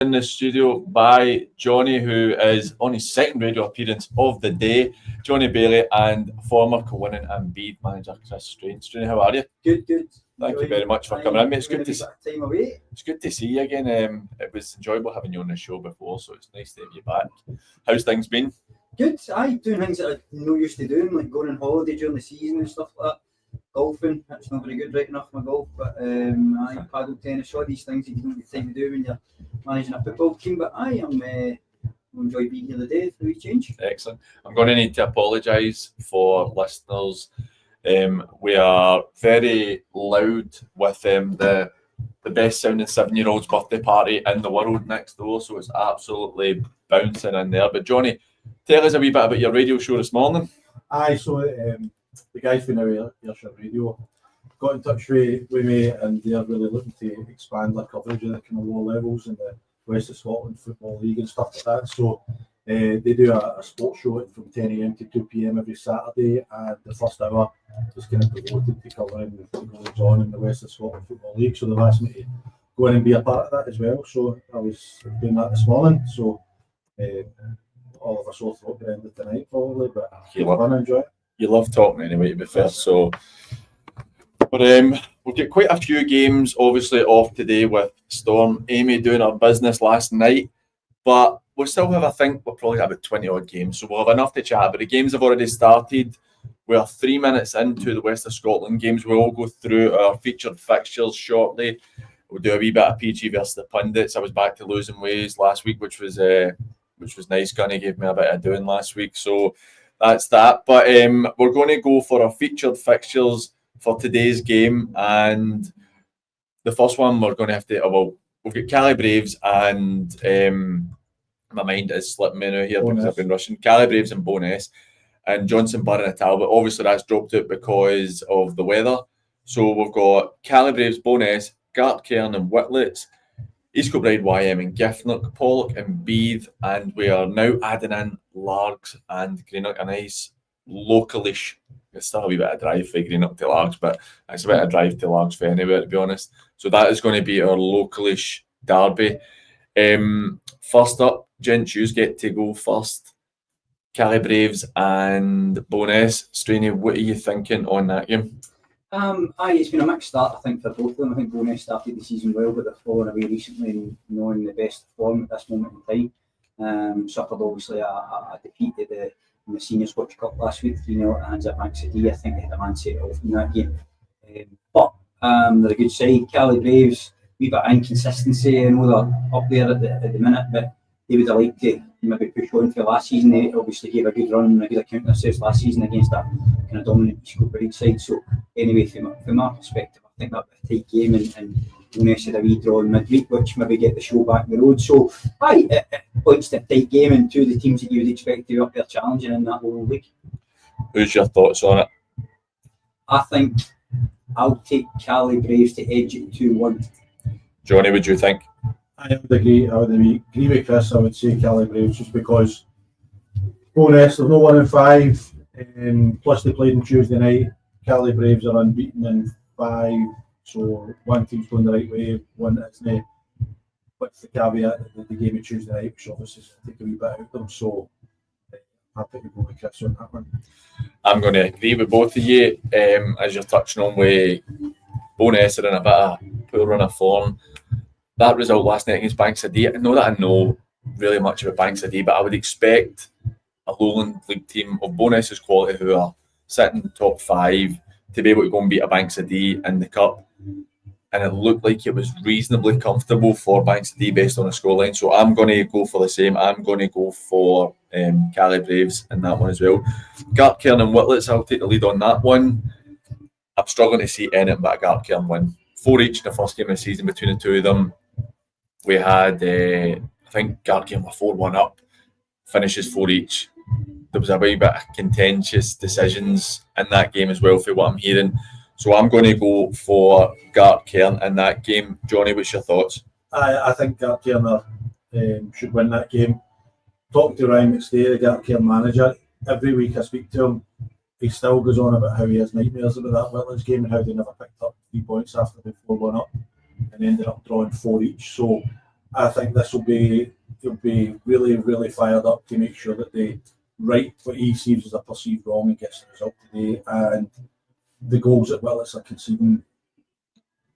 in the studio by Johnny, who is on his second radio appearance of the day. Johnny Bailey and former Kilwinning and Bede manager Chris Strain. Strain, how are you? Good. Thank you very much for coming in, mate. It's good to see you again. It was enjoyable having you on the show before, so it's nice to have you back. How's things been? Good. Doing things that I'm not used to doing, like going on holiday during the season and stuff like that. Golfing, that's not very good right enough my golf, but paddle tennis, all these things that you don't get time to do when you're managing a football team. But I enjoy being here today for a wee change. Excellent. I'm going to need to apologise for listeners. We are very loud with the best sounding 7-year-old's birthday party in the world next door, so it's absolutely bouncing in there. But Johnny, tell us a wee bit about your radio show this morning. The guys from our Ayrshire Radio got in touch with me, and they're really looking to expand their coverage of the kind of lower levels in the West of Scotland Football League and stuff like that. So they do a sports show from 10 a.m. to 2 p.m. every Saturday, and the first hour is kind of devoted to covering the goings on in the West of Scotland Football League. So they've asked me to go in and be a part of that as well. So I was doing that this morning. So all of a sore throat at the end of the night probably, but fun, enjoy it. You love talking anyway, to be fair. So, but we've got quite a few games obviously off today with Storm. Amy doing her business last night, but we'll still have, I think, we'll probably have about 20 odd games, so we'll have enough to chat. But the games have already started. We are 3 minutes into the West of Scotland games. We'll all go through our featured fixtures shortly. We'll do a wee bit of PG versus the pundits. I was back to losing ways last week, which was nice. Gunny gave me a bit of doing last week, so that's that. But we're going to go for our featured fixtures for today's game, and the first one we're going to have to. We've got Caley Braves and my mind is slipping me now here because I've been rushing. Caley Braves and Bo'ness and Johnson Burren and Talbot. Obviously, that's dropped out because of the weather. So we've got Caley Braves, Bo'ness, Gartcairn and Whitlets, East Kilbride, YM and Giffnock, Pollock and Bede, and we are now adding in Largs and Greenock, a nice localish. It's still a wee bit of drive for Greenock to Largs, but it's a bit of drive to Largs for anywhere, to be honest. So that is going to be our localish derby. First up, gents, you get to go first. Caley Braves and Bo'ness. Strainy, what are you thinking on that game? It's been a mixed start, I think, for both of them. I think Bo'ness started the season well, but they've fallen away recently and in the best form at this moment in time. Suffered obviously a defeat in the Senior Scottish Cup last week, 3-0 at the hands of Banks of Dee. I think they had a man set off in that game. But they're a good side. Caley Braves, wee bit of inconsistency. I know they're up there at the minute, but they would have liked to maybe push on for last season. They obviously gave a good run and a good account of themselves last season against that kind of dominant East Kilbride side. So anyway, from my perspective, I think that'll be a tight game, and Bo'ness had a wee draw in midweek, which maybe get the show back on the road. So it points to a tight game and two of the teams that you would expect to be up there challenging in that lower league. Who's your thoughts on it? I think I'll take Caley Braves to edge it 2-1. Johnny, what do you think? I would agree with Chris. I would say Caley Braves just because Bo'ness, there's no 1 in 5, plus they played on Tuesday night. Caley Braves are unbeaten in 5, so one team's going the right way, one isn't. With the caveat that the game of Tuesday night, which obviously is take a wee bit out of them. So I think we'll go with Chris on that one. I'm going to agree with both of you. As you're touching on, with Bo'ness are in a bit of poor run of form. That result last night against Banks of Dee, I know that I know really much about Banks of Dee, but I would expect a Lowland League team of Bo'ness's quality who are sitting top 5 to be able to go and beat a Banks of Dee in the Cup. And it looked like it was reasonably comfortable for Banks of Dee based on the scoreline. So I'm going to go for the same. I'm going to go for Caley Braves in that one as well. Gartcairn and Whitlets, I'll take the lead on that one. I'm struggling to see anything but a Gartcairn win. 4 each in the first game of the season between the two of them. We had, I think, Gartcairn were 4-1 up, finishes 4 each. There was a wee bit of contentious decisions in that game as well, for what I'm hearing. So I'm going to go for Gartcairn in that game. Johnny, what's your thoughts? I think Gartcairn should win that game. Talking to Ryan McStay, the Gartcairn manager, every week I speak to him, he still goes on about how he has nightmares about that Whitlands game and how they never picked up 3 points after they 4-1 up and ended up drawing 4 each. So I think they'll be really, really fired up to make sure that they right what he sees as a perceived wrong and gets the result today. And the goals that Willis are conceding,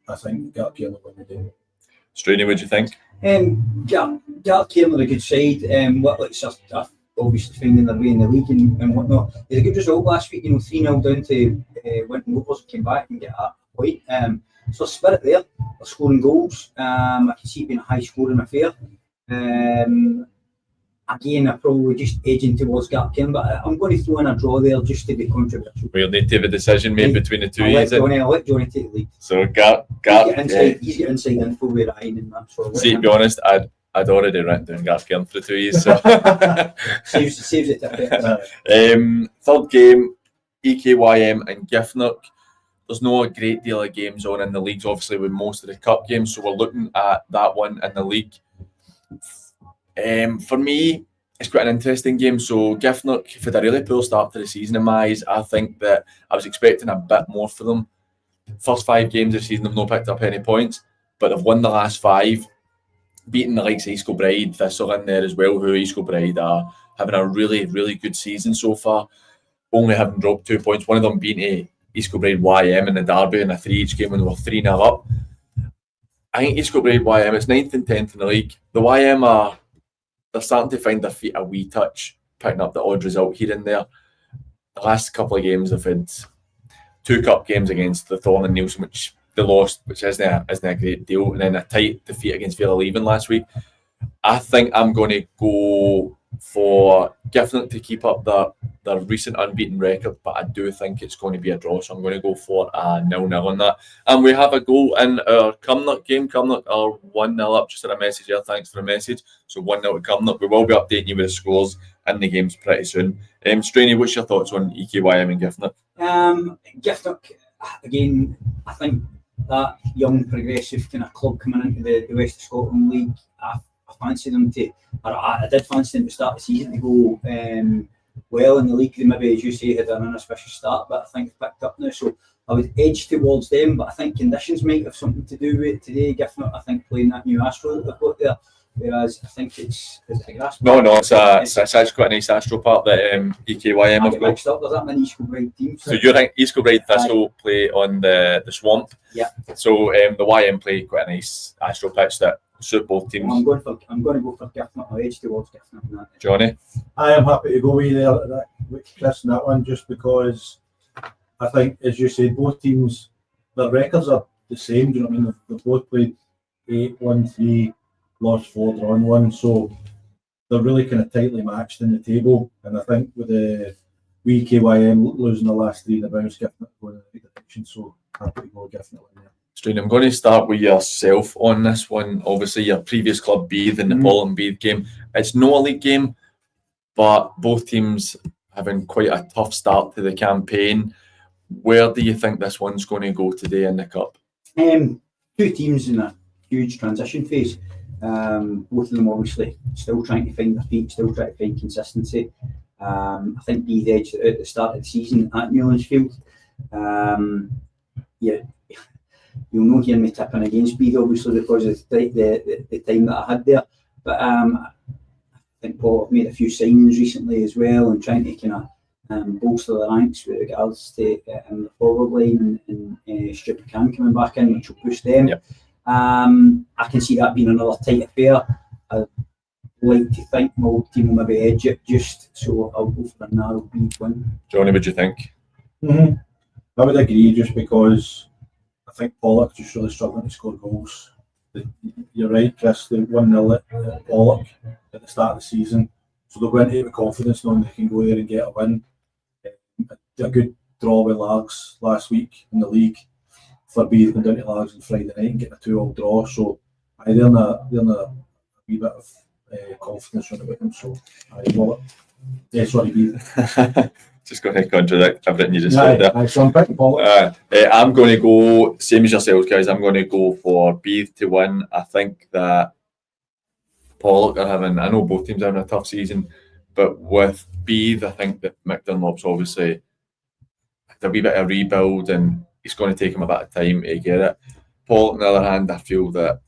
I think Gareth Cairn will win the game. Strainy, what do you think? Gareth Cairn are a good side. Whitlock's are obviously finding their way in the league and whatnot. It was a good result last week, 3-0 down to Winton Rovers, came back and get a point. So spirit there, they're scoring goals. I can see it being a high scoring affair. Again, I'm probably just edging towards Gareth Cairn, but I'm going to throw in a draw there just to be controversial. We'll need to have a decision made between the two. I'll let Johnny take the lead. So Gareth, he's got inside info with Ryan and that. So see, to be honest, I'd already written down Gareth Cairn for the 2 years. So. saves it a bit. Third game, EKYM and Giffnock. There's no a great deal of games on in the leagues, obviously, with most of the cup games. So we're looking at that one in the league. For me, it's quite an interesting game. So Giffnock have had a really poor start to the season in my eyes. I think that I was expecting a bit more for them. First 5 games of the season, they've not picked up any points, but they've won the last 5, beating the likes of East Kilbride, Thistle in there as well, who East Kilbride are having a really, really good season so far, only having dropped 2 points. One of them being East Kilbride YM in the derby in a 3 each game when they were 3-0 up. I think East Kilbride YM, it's 9th and 10th in the league. The YM they're starting to find their feet a wee touch, picking up the odd result here and there. The last couple of games they've had 2 cup games against the Thorn and Nielsen, which they lost, which isn't a great deal, and then a tight defeat against Fairleven last week. I think I'm going to go for Giffnock to keep up their recent unbeaten record, but I do think it's going to be a draw, so I'm going to go for a 0-0 on that. And we have a goal in our Cumnock game. Cumnock are 1-0 up. Just had a message here. Thanks for the message. So 1-0 to Cumnock. We will be updating you with the scores in the games pretty soon. Strainy, what's your thoughts on EKYM and Giffnock? Giffnock, again, I think that young progressive kind of club coming into the West of Scotland League, I fancy them I did fancy them to start the season to go well in the league. They maybe, as you say, had an inauspicious start, but I think they've picked up now. So I would edge towards them, but I think conditions might have something to do with it today. Giffnock, I think, playing that new Astro that they've got there. Whereas I think is it a grass? No, it's actually quite a nice Astro Park that EKYM have got. Mixed up. There's that many East Kilbride teams. So you think East Kilbride Thistle play on the swamp? Yeah. So the YM play quite a nice Astro pitch that suit both teams. I'm going to go for Giffnock. I'll edge towards Giffnock. Johnny? I am happy to go with there with Chris in that one, just because I think, as you said, both teams, their records are the same. Do you know what I mean? They've both played 8-1-3, lost 4, drawn 1. So they're really kind of tightly matched in the table. And I think with the KYM losing the last 3 in the bounce, Giffnock going in the right direction. So happy to go Giffnock in there. Strain, I'm going to start with yourself on this one. Obviously, your previous club, Beith, in the Paul and Beith game. It's no a league game, but both teams having quite a tough start to the campaign. Where do you think this one's going to go today in the Cup? 2 teams in a huge transition phase. Both of them obviously still trying to find their feet, still trying to find consistency. I think Beith edged it out at the start of the season at Newlands Field. You'll not hear me tipping against Beith, obviously, because of the time that I had there. But I think Paul have made a few signings recently as well, and trying to kind of bolster the ranks with regards to the forward line and Stuart McCann coming back in, which will push them. Yep. I can see that being another tight affair. I'd like to think my old team will maybe edge it, just so I'll go for a narrow Beith win. Johnny, what do you think? I would agree, just because I think Pollock just really struggling to score goals. You're right, Chris, they 1-0 at Pollock at the start of the season. So they'll go into it with confidence knowing they can go there and get a win. A good draw with Largs last week in the league for Beith, going down to Largs on Friday night and getting a 2-2 draw. So they're in a wee bit of confidence around about them. So Pollock. Sorry, Beith. Just going to contradict everything you just said there. So I'm picking Pollock. I'm going to go, same as yourselves, guys. I'm going to go for Beith to win. I think that Pollock are having, I know both teams are having a tough season, but with Beith, I think that Mick Dunlop's obviously had a wee bit of rebuild and it's going to take him a bit of time to get it. Pollock, on the other hand, I feel that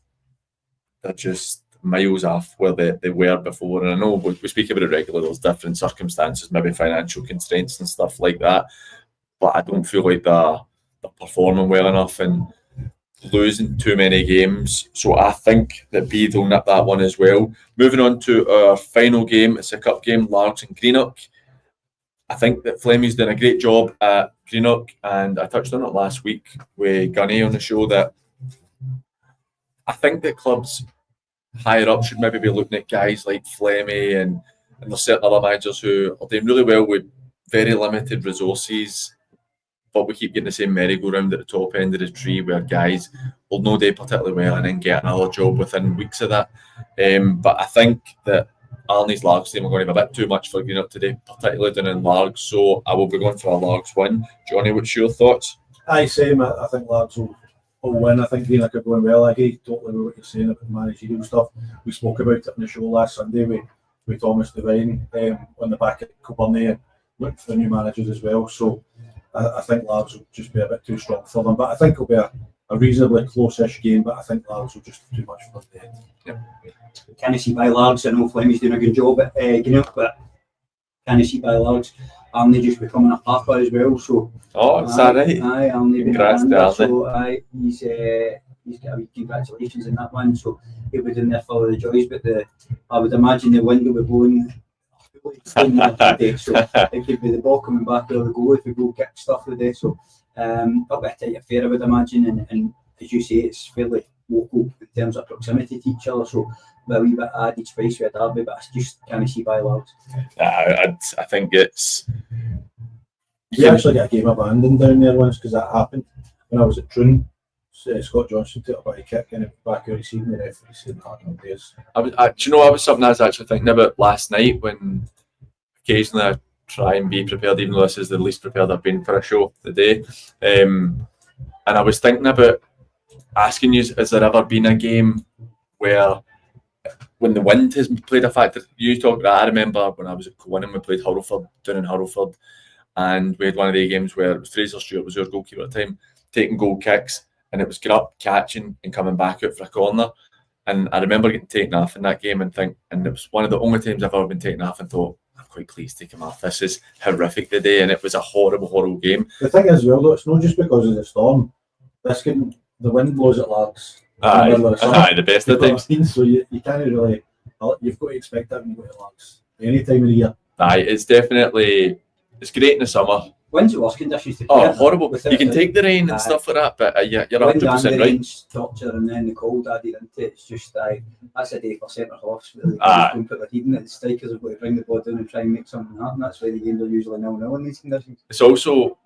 they're miles off where they were before. And I know we speak about it regularly, there's different circumstances, maybe financial constraints and stuff like that, but I don't feel like they're performing well enough and losing too many games. So I think that Beith will nip that one as well. Moving on to our final game, it's a cup game, Largs and Greenock. I think that Fleming's done a great job at Greenock, and I touched on it last week with Gunny on the show, that I think that clubs higher up should maybe be looking at guys like Flemmy and there's certain other managers who are doing really well with very limited resources, but we keep getting the same merry-go-round at the top end of the tree where guys will not do particularly well and then get another job within weeks of that. But I think that Arnie's Largs team are going to have a bit too much for Greenock today, particularly down in Largs, so I will be going for a Largs win. Johnny, what's your thoughts? Same. I think Largs will win. I think Greenock are going well. I agree totally with what you're saying about the managerial stuff. We spoke about it in the show last Sunday with Thomas Devine on the back of Kilbirnie and looking for the new managers as well. So I think Largs will just be a bit too strong for them. But I think it'll be a reasonably close-ish game, but I think Largs will just do too much for the end. Yeah. Can I see by Largs? I know Fleming's doing a good job at Greenock, but can I see by Largs? Arnie just becoming a papa as well, so. Oh, is that right? Aye, Arnie. Congrats to Arnie. So he's got a wee congratulations in that one. So he'll be doing there for the joys, but I would imagine the wind will be blowing. So it could be the ball coming back or the goal if we go kick stuff today. So a bit of tight affair, I would imagine, and as you say, it's fairly local in terms of proximity to each other. So a wee bit added spice with a derby, but I just can't see by Largs. I think it's. We actually got a game abandoned down there once because that happened when I was at Troon. Scott Johnson took a bit of kick and it back out receiving the referee said that days. Do you know, I was something I was actually thinking about last night when occasionally I try and be prepared, even though this is the least prepared I've been for a show today. And I was thinking about asking you, has there ever been a game where when the wind has played a factor? You talked about, I remember when I was at Cowan and we played Hurlford down in Hurlford, and we had one of the games where Fraser Stewart was our goalkeeper at the time, taking goal kicks, and it was Grupp catching and coming back out for a corner. And I remember getting taken off in that game and it was one of the only times I've ever been taken off and thought, I'm quite pleased to take him off. This is horrific today, and it was a horrible, horrible game. The thing is, well, though, it's not just because of the storm. The wind blows at Largs. The best of times. So you can't really, you've got to expect that when you go to Largs any time of the year. It's definitely, it's great in the summer. When's the worst conditions to play? Oh, horrible. You can take the rain and stuff like that, but you're 100% right. Torture and then the cold added into it. It's just that's a day for centre halves. Really. Don't put the heating. The strikers have got to bring the ball down and try and make something happen. That's why the games are usually 0-0 in these conditions. It's also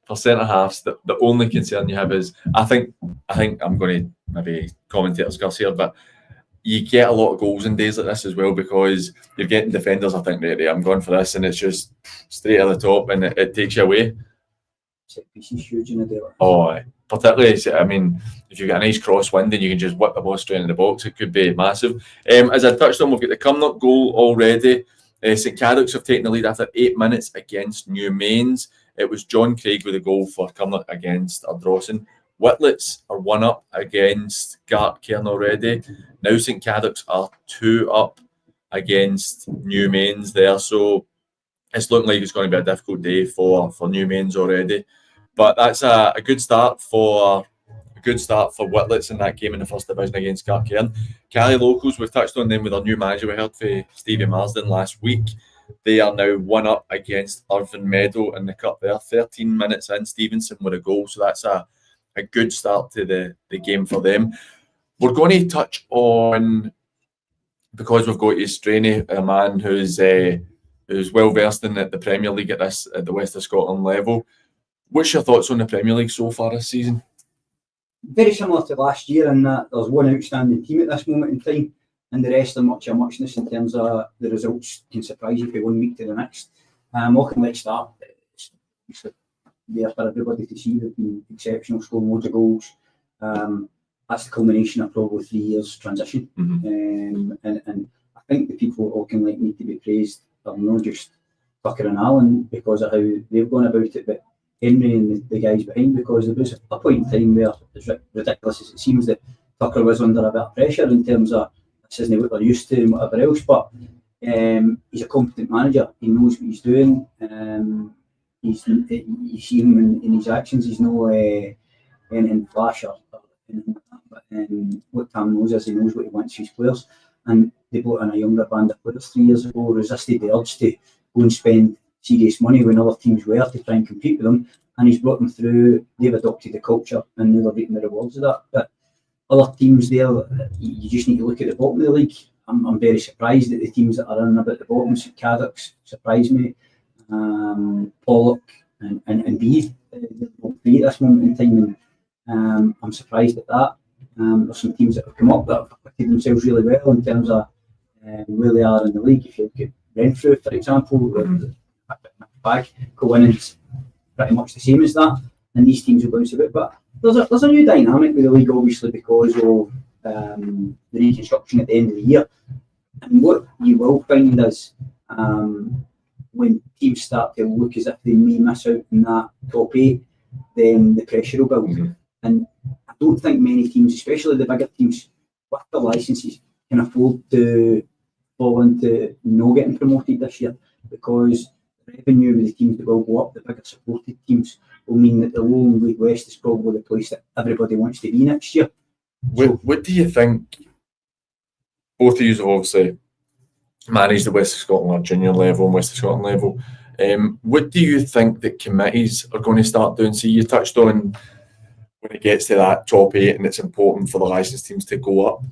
for centre halves the only concern you have is I think I'm going to maybe commentator's curse here, but you get a lot of goals in days like this as well because you're getting defenders. I think right, I'm going for this, and it's just straight at the top, and it takes you away. Set pieces huge in a day. Oh, particularly, I mean, if you've got a nice crosswind and you can just whip the ball straight into the box, it could be massive. As I touched on, we've got the Cumnock goal already. St Cadoc's have taken the lead after 8 minutes against New Mains. It was John Craig with a goal for Cumnock against Ardrossan. Whitlets are 1-up against Gartcairn already. Now St Cadoc's are 2-up against New Mains there. So it's looking like it's going to be a difficult day for New Mains already. But that's a good start for Whitlets in that game in the first division against Gartcairn. Cali Locals, we've touched on them with our new manager we heard for Stevie Marsden last week. They are now 1-up against Irvine Meadow in the cup there. 13 minutes in, Stevenson with a goal. So that's a good start to the game for them. We're going to touch on, because we've got Straney, a man who's well versed in the Premier League at the West of Scotland level. What's your thoughts on the Premier League so far this season? Very similar to last year in that there's one outstanding team at this moment in time, and the rest are much of muchness in terms of the results can surprise you from 1 week to the next. Auchinleck Let's Start, it's there for everybody to see. They've been exceptional, scoring loads of goals. That's the culmination of probably 3 years transition. And I think the people at Auchinleck need to be praised are not just Tucker and Allen because of how they've gone about it, but Henry and the guys behind, because there was a point in time where, as ridiculous as it seems, that Tucker was under a bit of pressure in terms of this isn't what they're used to and whatever else. But he's a competent manager. He knows what he's doing. You see him in his actions. He's no anything flash or anything like that. But what Tam knows is he knows what he wants for his players. And they brought in a younger band of players 3 years ago, resisted the urge to go and spend serious money when other teams were to try and compete with them. And he's brought them through. They've adopted the culture and now they're reaping the rewards of that. But other teams there, you just need to look at the bottom of the league. I'm very surprised at the teams that are in about the bottom. Caddox surprised me. Pollock and Beef, at this moment in time, and I'm surprised at that. There's some teams that have come up that have acquitted themselves really well in terms of where they are in the league. If you look at Renfrew, for example, co-winning's pretty much the same as that, and these teams will bounce a bit. But there's a new dynamic with the league, obviously, because of the reconstruction at the end of the year. And what you will find is when teams start to look as if they may miss out in that top 8, then the pressure will build. Mm-hmm. And I don't think many teams, especially the bigger teams with the licenses, can afford to fall into not getting promoted this year, because the revenue with the teams that will go up, the bigger supported teams, will mean that the Lowland League West is probably the place that everybody wants to be next year. What do you think? Both of you have obviously managed the West of Scotland junior level and West of Scotland level. What do you think that committees are going to start doing? See, you touched on when it gets to that top 8 and it's important for the licensed teams to go up.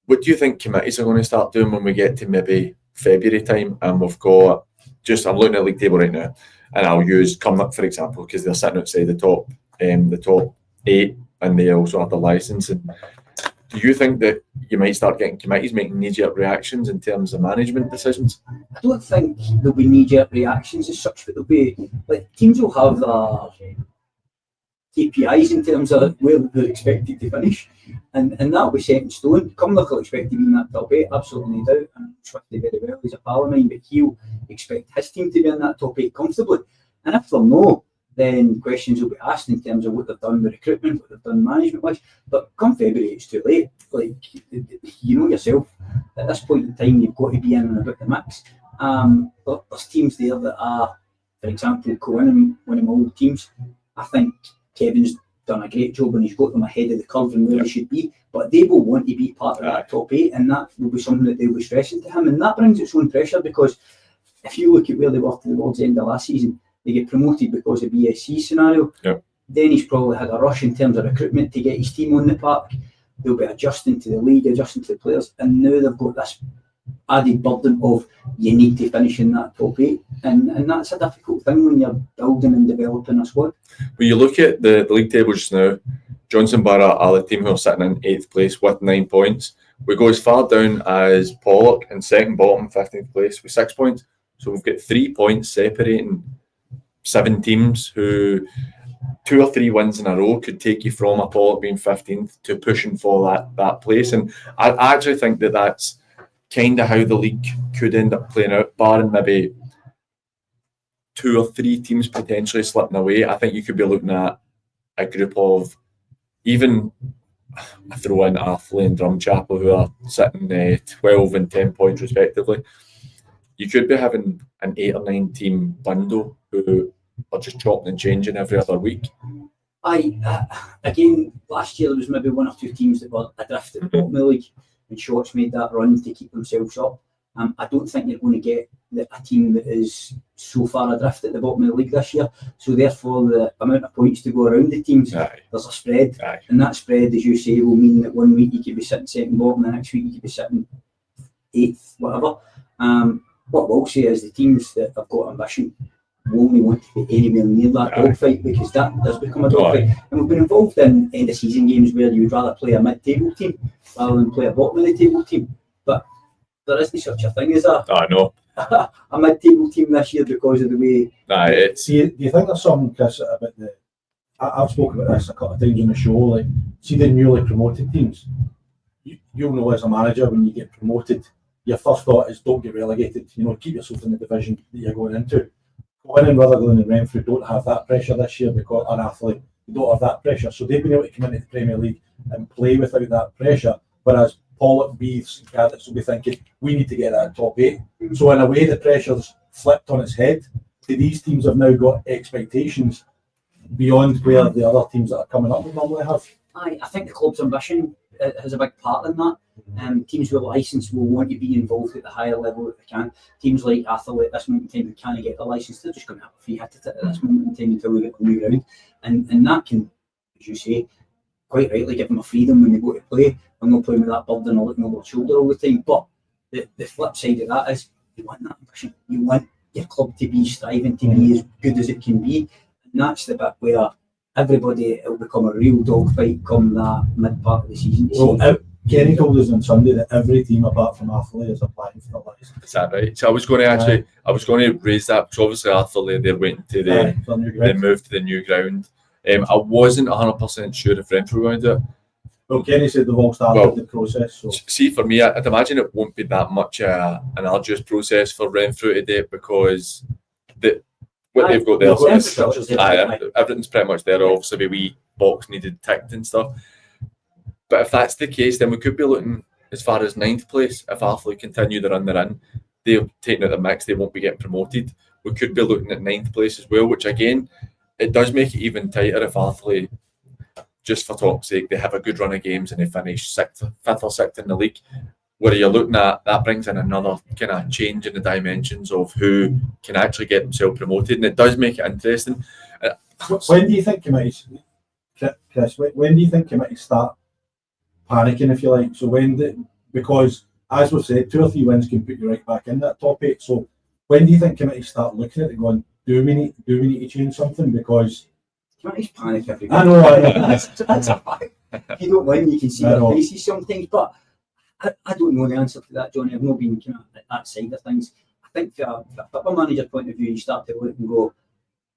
What do you think committees are going to start doing when we get to maybe February time and we've got, I'm looking at the league table right now, and I'll use Cumnock for example, because they're sitting outside the top 8 and they also have the licence. And do you think that you might start getting committees making knee-jerk reactions in terms of management decisions? I don't think there'll be knee-jerk reactions as such, but there'll be, like, teams will have their KPIs in terms of where they're expected to finish, and that'll be set in stone. Cumnock will expect to be in that top 8, absolutely no doubt, and Swifty very well, he's a pal of mine, but he'll expect his team to be in that top 8 comfortably. And if they're not, then questions will be asked in terms of what they've done with recruitment, what they've done management-wise. But come February, it's too late. Like, you know yourself, at this point in time, you've got to be in and about the mix. There's teams there that are, for example, co-winning one of my old teams. I think Kevin's done a great job and he's got them ahead of the curve and where they should be. But they will want to be part of that top 8, and that will be something that they'll be stressing to him. And that brings its own pressure, because if you look at where they were towards the end of last season, they get promoted because of BSC scenario. Yep. Then he's probably had a rush in terms of recruitment to get his team on the park. They'll be adjusting to the league, adjusting to the players, and now they've got this added burden of you need to finish in that top 8, and that's a difficult thing when you're building and developing a squad. When you look at the league table just now, Johnson Borough are the team who are sitting in 8th place with 9 points. We go as far down as Pollock in second bottom, 15th place with 6 points. So we've got 3 points separating 7 teams who 2 or 3 wins in a row could take you from a Pollock being 15th to pushing for that place. And I actually think that that's kind of how the league could end up playing out, barring maybe 2 or 3 teams potentially slipping away. I think you could be looking at a group of, even I throw in Athley and Drumchapel, who are sitting 12 and 10 points respectively. You could be having an 8 or 9 team bundle who are just chopping and changing every other week. Again, last year there was maybe 1 or 2 teams that were adrift at the bottom of the league, and Shorts made that run to keep themselves up. I don't think you're going to get a team that is so far adrift at the bottom of the league this year. So therefore, the amount of points to go around the teams, there's a spread. And that spread, as you say, will mean that 1 week you could be sitting second bottom, the next week you could be sitting 8th, whatever. What we'll say is the teams that have got ambition will only want to be anywhere near that dogfight, because that does become a dogfight. And we've been involved in end of season games where you would rather play a mid-table team rather than play a bottom of the table team. But there isn't such a thing as a mid-table team this year because of the way. See, do you think there's something, Chris, about I've spoken about this a couple of times on the show, like, see the newly promoted teams, you'll know as a manager when you get promoted, your first thought is don't get relegated, keep yourself in the division that you're going into. Winning Rutherglen and Renfrew don't have that pressure this year, because an athlete don't have that pressure, so they've been able to come into the Premier League and play without that pressure, whereas Pollock, Beeves, and Caddick will be thinking, we need to get that top 8. So in a way, the pressure's flipped on its head. These teams have now got expectations beyond where the other teams that are coming up would normally have. I think the club's ambition has a big part in that. Teams with a licence will want to be involved at the higher level that they can. Teams like Atherley at this moment in time who can't get the licence, they're just going to have a free hit at it at this moment in time until we get the new ground. And that can, as you say, quite rightly give them a freedom when they go to play and not playing with that burden or looking over their shoulder all the time. But the flip side of that is you want that ambition. You want your club to be striving to be as good as it can be. And that's the bit where everybody will become a real dogfight come that mid part of the season. Well, Kenny told us on Sunday that every team apart from Atherley is applying for the licence. Is that right? So I was going to raise that because obviously Atherley, they're waiting to they move to the new ground. I wasn't 100% sure if Renfrew were going to do it. Well, Kenny said they've all started the process. So. See, for me, I'd imagine it won't be that much an arduous process for Renfrew to do it because what they've got there, everything's pretty much there. Obviously, a wee box needed ticked and stuff. But if that's the case, then we could be looking as far as 9th place. If Atherley continue the run they're in, they're taking out the mix, they won't be getting promoted. We could be looking at 9th place as well, which again, it does make it even tighter if Atherley, just for talk's sake, they have a good run of games and they finish 5th or 6th in the league. Where you're looking at, that brings in another kind of change in the dimensions of who can actually get themselves promoted, and it does make it interesting. When do you think committees, Chris? When do you think committees start panicking, if you like? So because as we've said, 2 or 3 wins can put you right back in that top 8. So when do you think committees start looking at it and going, do we need to change something? Because committees panic every I know that's a fact. If you don't win, you can see their faces sometimes, but I don't know the answer to that, Johnny. I've not been kind of at that side of things. I think from a football manager point of view, you start to look and go,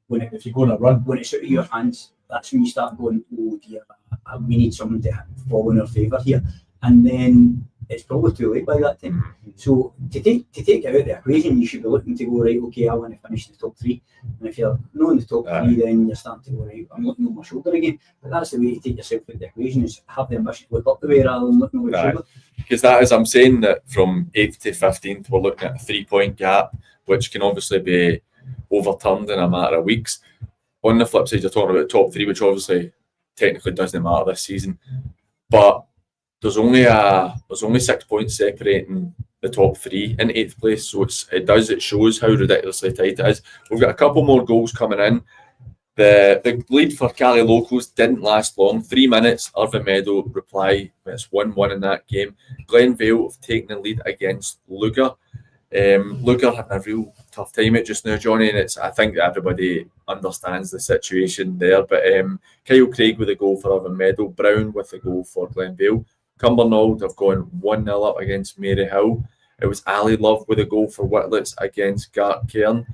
if you go on a run, when it's out of your hands, that's when you start going, oh dear, we need something to fall in our favour here. And then it's probably too late by that time. So to take it out of the equation, you should be looking to go, right, okay, I want to finish the top 3. And if you're not in the top 3, then you're starting to go, right, I'm looking over my shoulder again. But that's the way to take yourself out of the equation, is have the ambition to look up the way rather than looking over your shoulder. Because that is, I'm saying that from 8th to 15th, we're looking at a 3-point gap, which can obviously be overturned in a matter of weeks. On the flip side, you're talking about top 3, which obviously technically doesn't matter this season. But there's only 6 points separating the top 3 in 8th place, so it shows how ridiculously tight it is. We've got a couple more goals coming in. The lead for Cali Locals didn't last long. 3 minutes, Irvine Meadow reply. It's 1-1 in that game. Glenvale have taken the lead against Lugar. Lugar having a real tough time it just now, Johnny, and I think that everybody understands the situation there. But Kyle Craig with a goal for Irvine Meadow, Brown with a goal for Glenvale. Cumbernauld have gone 1-0 up against Maryhill. It was Ali Love with a goal for Whitlets against Gartcairn.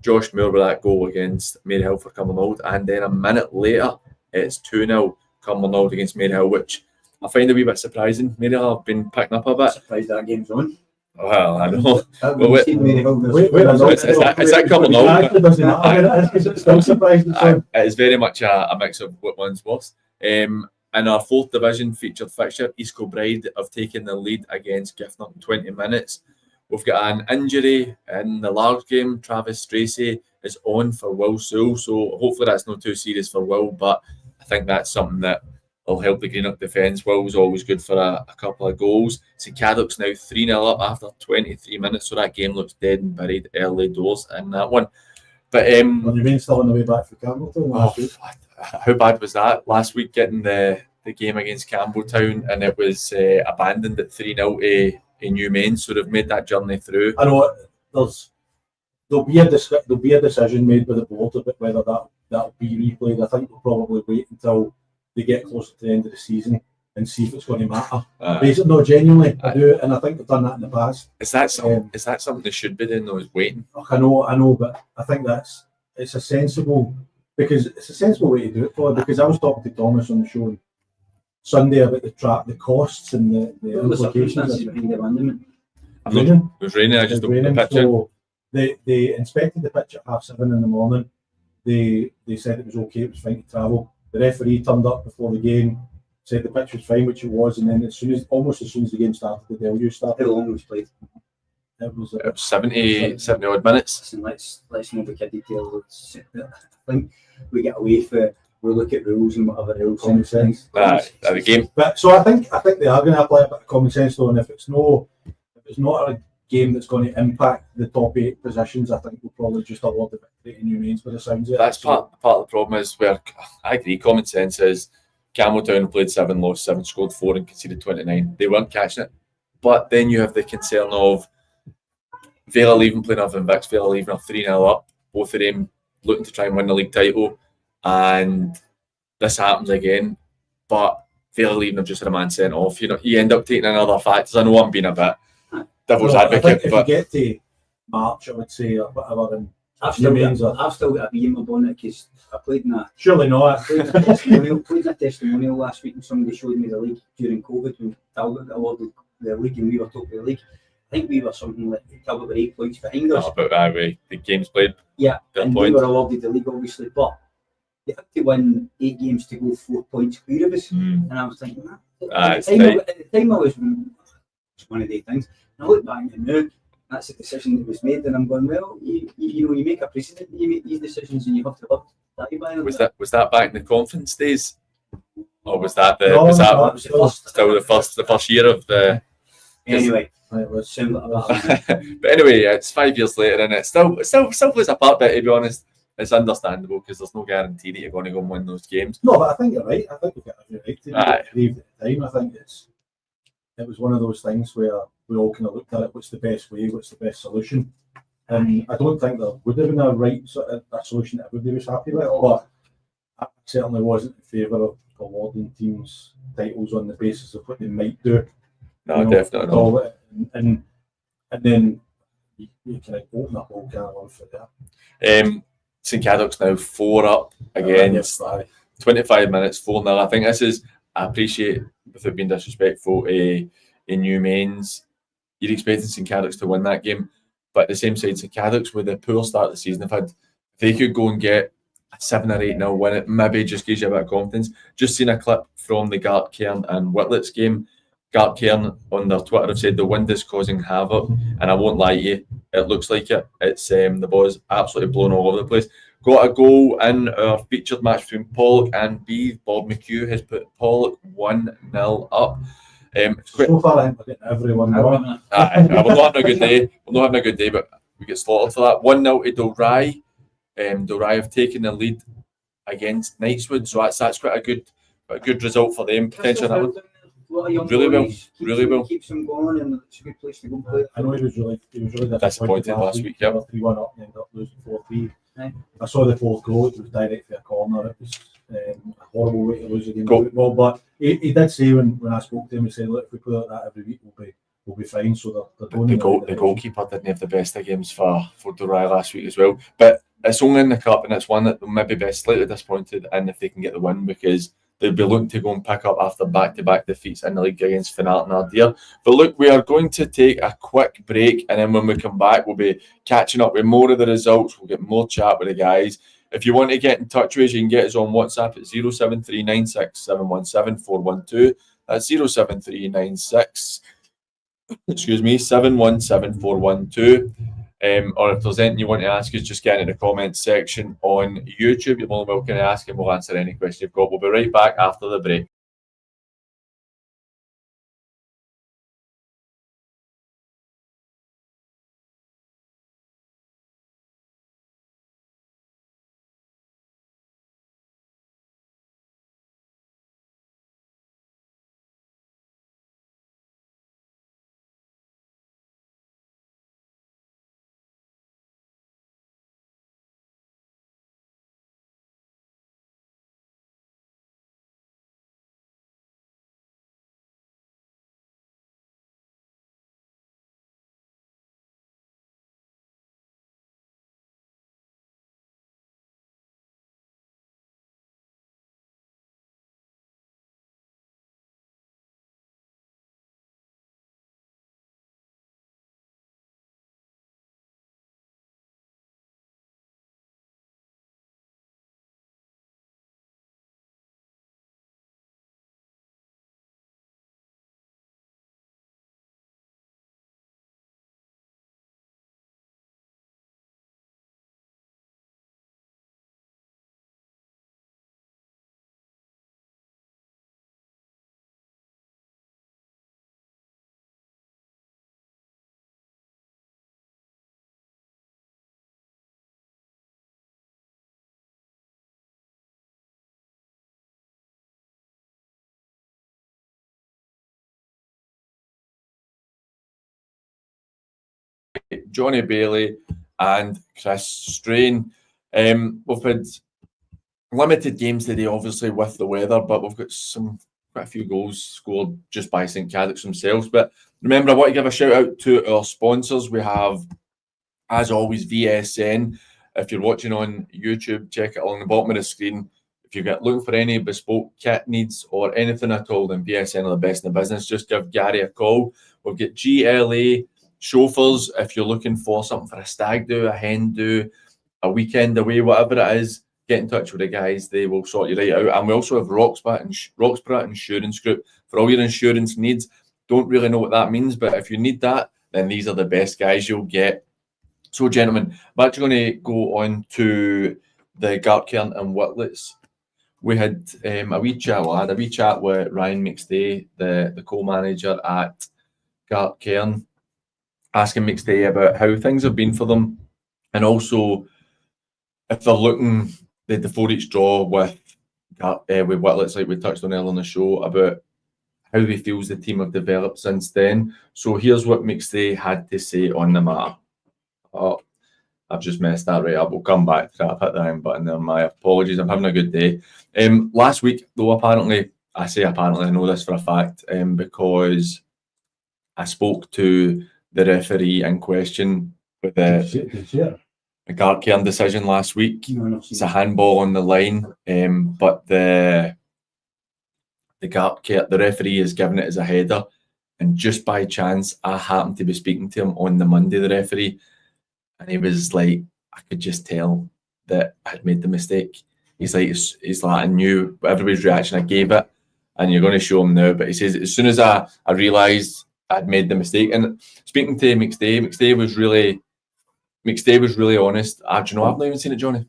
Josh Moore with that goal against Maryhill for Cumbernauld. And then a minute later, it's 2-0 Cumbernauld against Maryhill, which I find a wee bit surprising. Maryhill have been picking up a bit. Surprised that game's on. Well, I know. Is that Cumbernauld? Still surprised. It is very much a mix of what one's worst. In our 4th division featured fixture, East Kilbride have taken the lead against Giffnock in 20 minutes. We've got an injury in the large game. Travis Stracy is on for Will Sewell, so hopefully that's not too serious for Will, but I think that's something that will help the Greenock defence. Will's always good for a couple of goals. St Cadoc's now 3-0 up after 23 minutes, so that game looks dead and buried early doors in that one. But well, you mean still on the way back for Campbelltown? How bad was that last week, getting the game against Campbelltown, and it was abandoned at 3-0 to New Main, so they've made that journey through. I know there'll be a decision made by the board about whether that'll be replayed. I think they'll probably wait until they get closer to the end of the season and see if it's going to matter. Basically, no, genuinely, I do, and I think they've done that in the past. Is that something they should be doing, though, is waiting? I know, but I think it's a sensible way to do it, for because I was talking to Thomas on the show on Sunday about the costs and the implications. It was raining. I just looked at the picture. So they inspected the pitch at 7:30 in the morning. They said it was okay. It was fine to travel. The referee turned up before the game, said the pitch was fine, which it was, and then almost as soon as the game started, the deluge started. How long was played? It was 70 odd minutes. Listen, let's not be details. I think we get away for we look at rules and whatever else. Common sense. The game. But so I think they are going to apply a bit of common sense though, and if it's not a game that's going to impact the top 8 positions, I think we'll probably just award the victory to New Mains by the sounds of it. That's part of the problem is where I agree. Common sense is Campbelltown played 7, lost 7, scored 4, and conceded 29. They weren't catching it, but then you have the concern of Vale leaving playing off Invictus, Vale leaving off 3-0 up, both of them looking to try and win the league title, and this happens again. But Vale leaving have just had a man sent off. You end up taking another factors. I know I'm being a bit devil's advocate, if but you get to March, I would say or whatever. I've still got a bee in my bonnet because I played in a surely not. played in a testimonial last week, and somebody showed me the league during COVID when Talbot got awarded the league and we were top of the league. I think we were something like Talbot were 8 points behind us. But the games played. Yeah, and point. we were awarded the league obviously, but they had to win 8 games to go 4 points clear of us. And I was thinking, at the time I was one of the things. And I look back and now that's a decision that was made, and I'm going, well, you make a precedent, you make these decisions, and you have to live by them. Was that back in the conference days, or was that the first year of the? Anyway, it was similar. But anyway, it's 5 years later, and it still plays a part. But to be honest, it's understandable because there's no guarantee that you're going to go and win those games. No, but I think you're right. I think you've got every right to leave at the time. I think it was one of those things where we all kind of looked at it. What's the best way? What's the best solution? And I don't think there would have been a right sort of a solution that everybody was happy with. But I certainly wasn't in favour of awarding teams titles on the basis of what they might do. No, definitely not. And then you kind of open up all kind of love for that. St Cadoc's now 4 up against 25 minutes, 4-0. I think this is, I appreciate, without being disrespectful, in New Mains, you're expecting St Cadoc's to win that game. But at the same side, St Cadoc's, with the poor start of the season, if they could go and get a 7 or 8-0 win, it maybe just gives you a bit of confidence. Just seen a clip from the Gartcairn and Whitlets game. Gartcairn on their Twitter have said the wind is causing havoc, and I won't lie to you, it looks like it. It's the ball's absolutely blown all over the place. Got a goal in our featured match between Pollock and Beith. Bob McHugh has put Pollock 1-0 up. So far, I think we're getting everyone wrong. We're not having a good day. We're not having a good day, but we get slaughtered for that. 1-0 to Dalry. Dalry have taken the lead against Knightswood, so that's quite a good result for them. Potentially, really well. Keeps them going, and it's a good place to go play. I know he was really disappointed last week. Yeah, 3-1 up and ended up losing 4-3. I saw the fourth goal. It was direct for a corner. It was a horrible way to lose a game of football. But he did say when I spoke to him, he said, "Look, if we play like that every week, we'll be fine." So they're going. The goalkeeper didn't have the best of games for Dalry last week as well. But it's only in the cup, and it's one that they'll maybe be slightly disappointed in if they can get the win, because they'll be looking to go and pick up after back-to-back defeats in the league against Finnart and Ardeer. But look, we are going to take a quick break, and then when we come back, we'll be catching up with more of the results. We'll get more chat with the guys. If you want to get in touch with us, you can get us on WhatsApp at 07396717412. That's 07396 717-412. Or if there's anything you want to ask us, just get in the comments section on YouTube. You're more than welcome to ask, and we'll answer any question you've got. We'll be right back after the break. Johnny Bailey, and Chris Strain. We've had limited games today, obviously, with the weather, but we've got quite a few goals scored just by St Cadoc's themselves. But remember, I want to give a shout out to our sponsors. We have, as always, VSN. If you're watching on YouTube, check it along the bottom of the screen. If you're looking for any bespoke kit needs or anything at all, then VSN are the best in the business. Just give Gary a call. We've got GLA chauffeurs. If you're looking for something for a stag do, a hen do, a weekend away, whatever it is, get in touch with the guys. They will sort you right out. And we also have Roxburgh Insurance Group for all your insurance needs. Don't really know what that means, but if you need that, then these are the best guys you'll get. So, gentlemen, I'm actually going to go on to the Gartcairn and Whitlets. We had a wee chat. Well, I had a wee chat with Ryan McStay, the co-manager at Gartcairn, asking McStay about how things have been for them, and also if they're looking the 4-each draw with Whitlets, like we touched on earlier in the show, about how he feels the team have developed since then. So here's what McStay had to say on the matter. Oh, I've just messed that right up. We'll come back to that. I've hit the wrong button there. My apologies. I'm having a good day. Last week, though, apparently, I say apparently, I know this for a fact, because I spoke to the referee in question with the Gartcairn decision last week. It's a handball on the line, but the referee is giving it as a header, and just by chance, I happened to be speaking to him on the Monday, the referee, and he was like, I could just tell that I had made the mistake. He's like, I knew everybody's reaction, I gave it, and you're going to show him now. But he says, as soon as I realised I'd made the mistake, and speaking to McStay was really honest. Do you know, I've not even seen it, Johnny.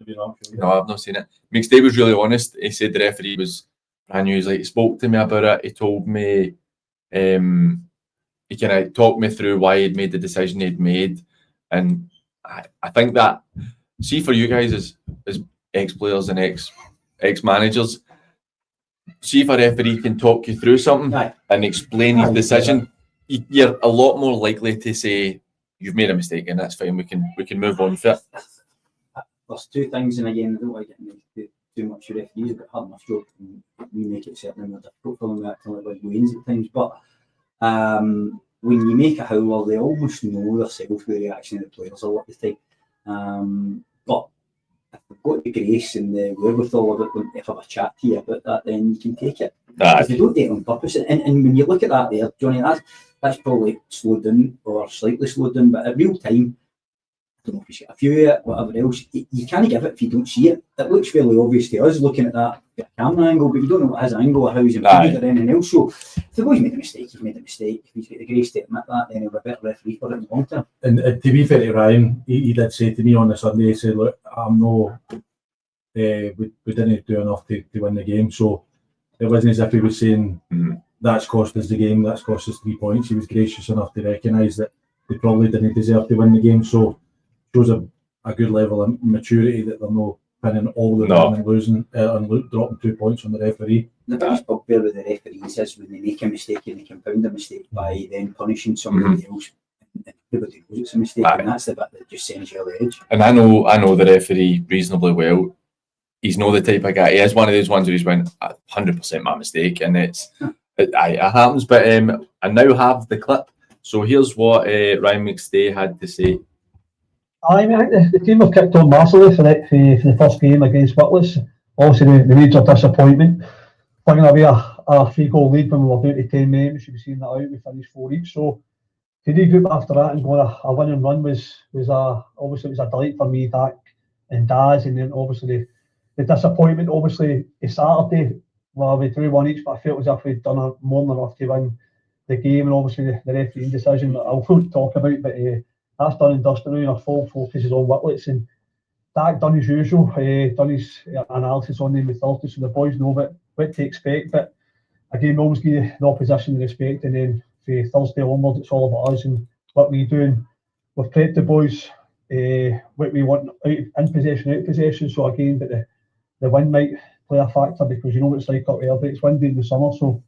No, I've not seen it. McStay was really honest. He said the referee was brand new. He's like, he spoke to me about it. He told me, he kind of talked me through why he'd made the decision he'd made. And I think that, see, for you guys as ex-players and ex-managers, see if a referee can talk you through something and explain his decision, you're a lot more likely to say, you've made a mistake and that's fine, we can move on with it. There's two things, and again, I don't want to get into too much of referees, but hard enough joke, and we make it certainly more difficult for them acting like wins at times. But when you make a howler, they almost know themselves the reaction of the players a lot of the time. But if they've got the grace and the wherewithal about them to have a chat to you about that, then you can take it. If they don't do it on purpose, and when you look at that there, Johnny, that's probably slowed down or slightly slowed down, but at real time, I don't know if you see a few, whatever else, you can't give it if you don't see it. It looks fairly obvious to us looking at that camera angle, but you don't know what his angle or how he's improved or anything else. So if the boy's made a mistake, he's made a mistake. If he's got the grace to admit that, then he'll be a better referee for it in the long term. And to be fair to Ryan, he did say to me on the Sunday, he said, look, I'm no, we didn't do enough to win the game. So it wasn't as if he was saying, that's cost us the game, that's cost us 3 points. He was gracious enough to recognise that they probably didn't deserve to win the game. So shows a good level of maturity that they're not pinning all the time and losing and dropping 2 points on the referee. The biggest bugbear with the referees is when they make a mistake and they compound a mistake by then punishing somebody else. Everybody knows it's a mistake, and that's the bit that just sends you over the edge. And I know the referee reasonably well. He's not the type of guy. He is one of those ones where he's went 100% my mistake, and it happens. But I now have the clip. So here's what Ryan McStay had to say. I think the team have kicked on massively for the first game against Whitlets. Obviously, the major disappointment. Bringing away a 3-goal lead when we were down to 10 men, we should be seeing that out. We finished 4 each. So to regroup after that and go on a winning run was obviously it was a delight for me, Dak and Daz, and then obviously the disappointment. Obviously, it's Saturday where we drew 1 each, but I felt as if we'd done more than enough to win the game, and obviously the refereeing decision that I won't talk about, but that's done and dusted now, and our full focus is on Whitlets. And Dak done as usual, done his analysis on them with Thursday, so the boys know what to expect. But again, we always give the opposition the respect, and then for Thursday onwards, it's all about us and what we do. And we've prepped the boys what we want in possession, out possession. So again, but the wind might play a factor, because you know what it's like up there, but it's windy in the summer, so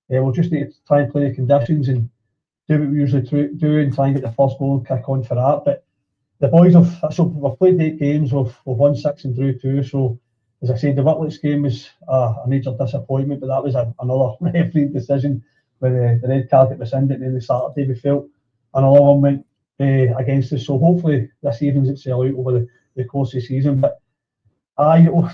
we'll just need to try and play the conditions. And do what we usually do and try and get the first goal and kick on for that. But the boys we've played 8 games, we've won 6 and drew 2. So as I said, the Whitletts game was a major disappointment, but that was another referee decision with the red card that was in it. And then the Saturday we felt another one went against us. So hopefully this evens itself out over the course of the season. But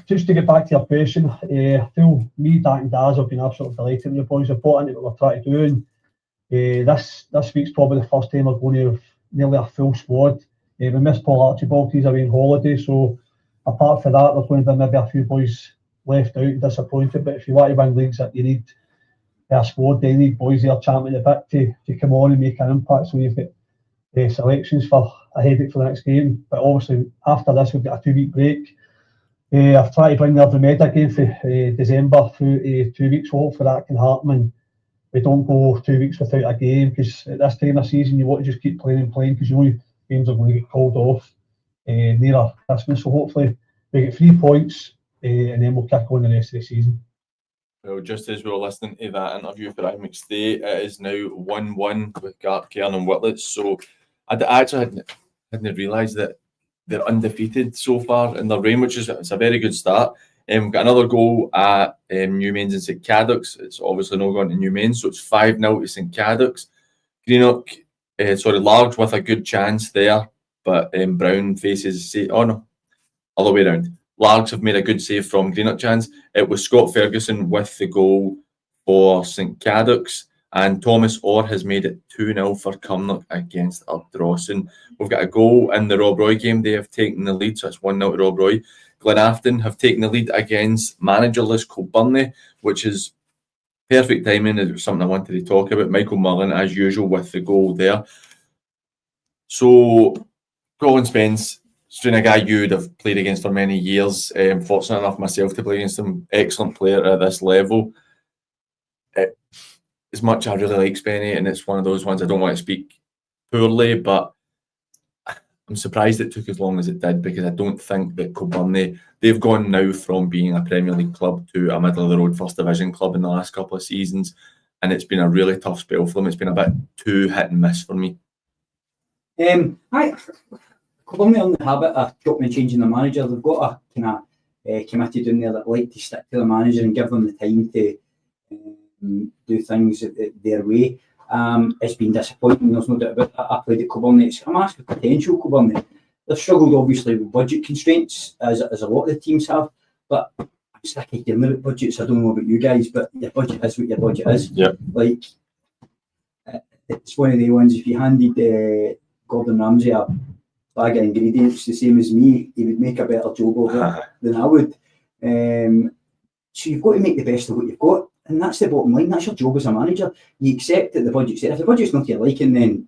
just to get back to your question, I feel me, Dak and Daz have been absolutely delighted with the boys. Have bought into what we're trying to do, and this week's probably the first time we're going to have nearly a full squad. We missed Paul Archibald, he's away on holiday, so apart from that, there's going to be maybe a few boys left out and disappointed. But if you want to win leagues, that you need a squad, they need boys there champing a bit to come on and make an impact. So you've got selections for a headache for the next game. But obviously after this we've got a 2-week break. I've tried to bring the Arvameda game for December through 2 weeks. Hopefully that can happen and we don't go 2 weeks without a game, because at this time of season you want to just keep playing because you know games are going to get called off nearer Christmas. So hopefully we get 3 points and then we'll kick on the rest of the season. Well, just as we were listening to that interview for Imox Day, it is now 1-1 with Gartcairn and Whitletts. So I actually hadn't realised that they're undefeated so far in their reign, which is a very good start. We've got another goal at New Mains and St Cadoc's. It's obviously not going to New Mains, so it's 5-0 to St Cadoc's. Greenock, Largs with a good chance there, but Brown faces... Oh no, other way around. Largs have made a good save from Greenock chance. It was Scott Ferguson with the goal for St Cadoc's, and Thomas Orr has made it 2-0 for Cumnock against Ardrossan. We've got a goal in the Rob Roy game. They have taken the lead, so it's 1-0 to Rob Roy. Glenafton have taken the lead against managerless Kilbirnie, which is perfect timing. It was something I wanted to talk about. Michael Mullen, as usual, with the goal there. So, Colin Spence, a guy you would have played against for many years. Fortunate enough myself to play against him. Excellent player at this level. As much as I really like Spenny, and it's one of those ones I don't want to speak poorly, but I'm surprised it took as long as it did, because I don't think that Kilbirnie, they've gone now from being a Premier League club to a middle of the road First Division club in the last couple of seasons, and it's been a really tough spell for them. It's been a bit too hit and miss for me. Kilbirnie on the habit of chopping and changing the manager. They've got a kind of committee down there that like to stick to the manager and give them the time to do things their way. It's been disappointing, there's no doubt about that. I played at Kilbirnie. It's a massive potential, Kilbirnie. They've struggled obviously with budget constraints, as a lot of the teams have, but it's like you can limit budgets. I don't know about you guys, but your budget is what your budget is. Yeah. Like, it's one of the ones, if you handed Gordon Ramsay a bag of ingredients the same as me, he would make a better job of it than I would. So you've got to make the best of what you've got. And that's the bottom line. That's your job as a manager. You accept that the budget's there. If the budget's not to your liking, then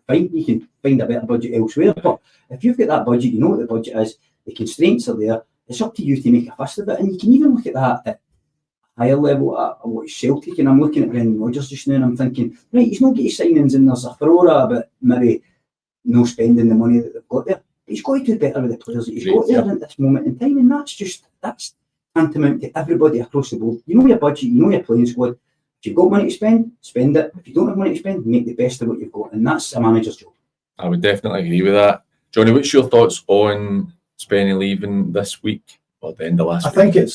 fine, you can find a better budget elsewhere. But if you've got that budget, you know what the budget is, the constraints are there, it's up to you to make a fuss of it. And you can even look at that at a higher level, at what Celtic, and I'm looking at Brendan Rodgers just now and I'm thinking, right, he's not getting signings and there's a furore about maybe no spending the money that they've got there. But he's got to do better with the players that he's got there at this moment in time, and that's tantamount to everybody across the board. You know your budget, you know your playing squad. If you've got money to spend, spend it. If you don't have money to spend, make the best of what you've got, and that's a manager's job. I would definitely agree with that. Johnny, what's your thoughts on Spenny leaving this week or the end of last week? I think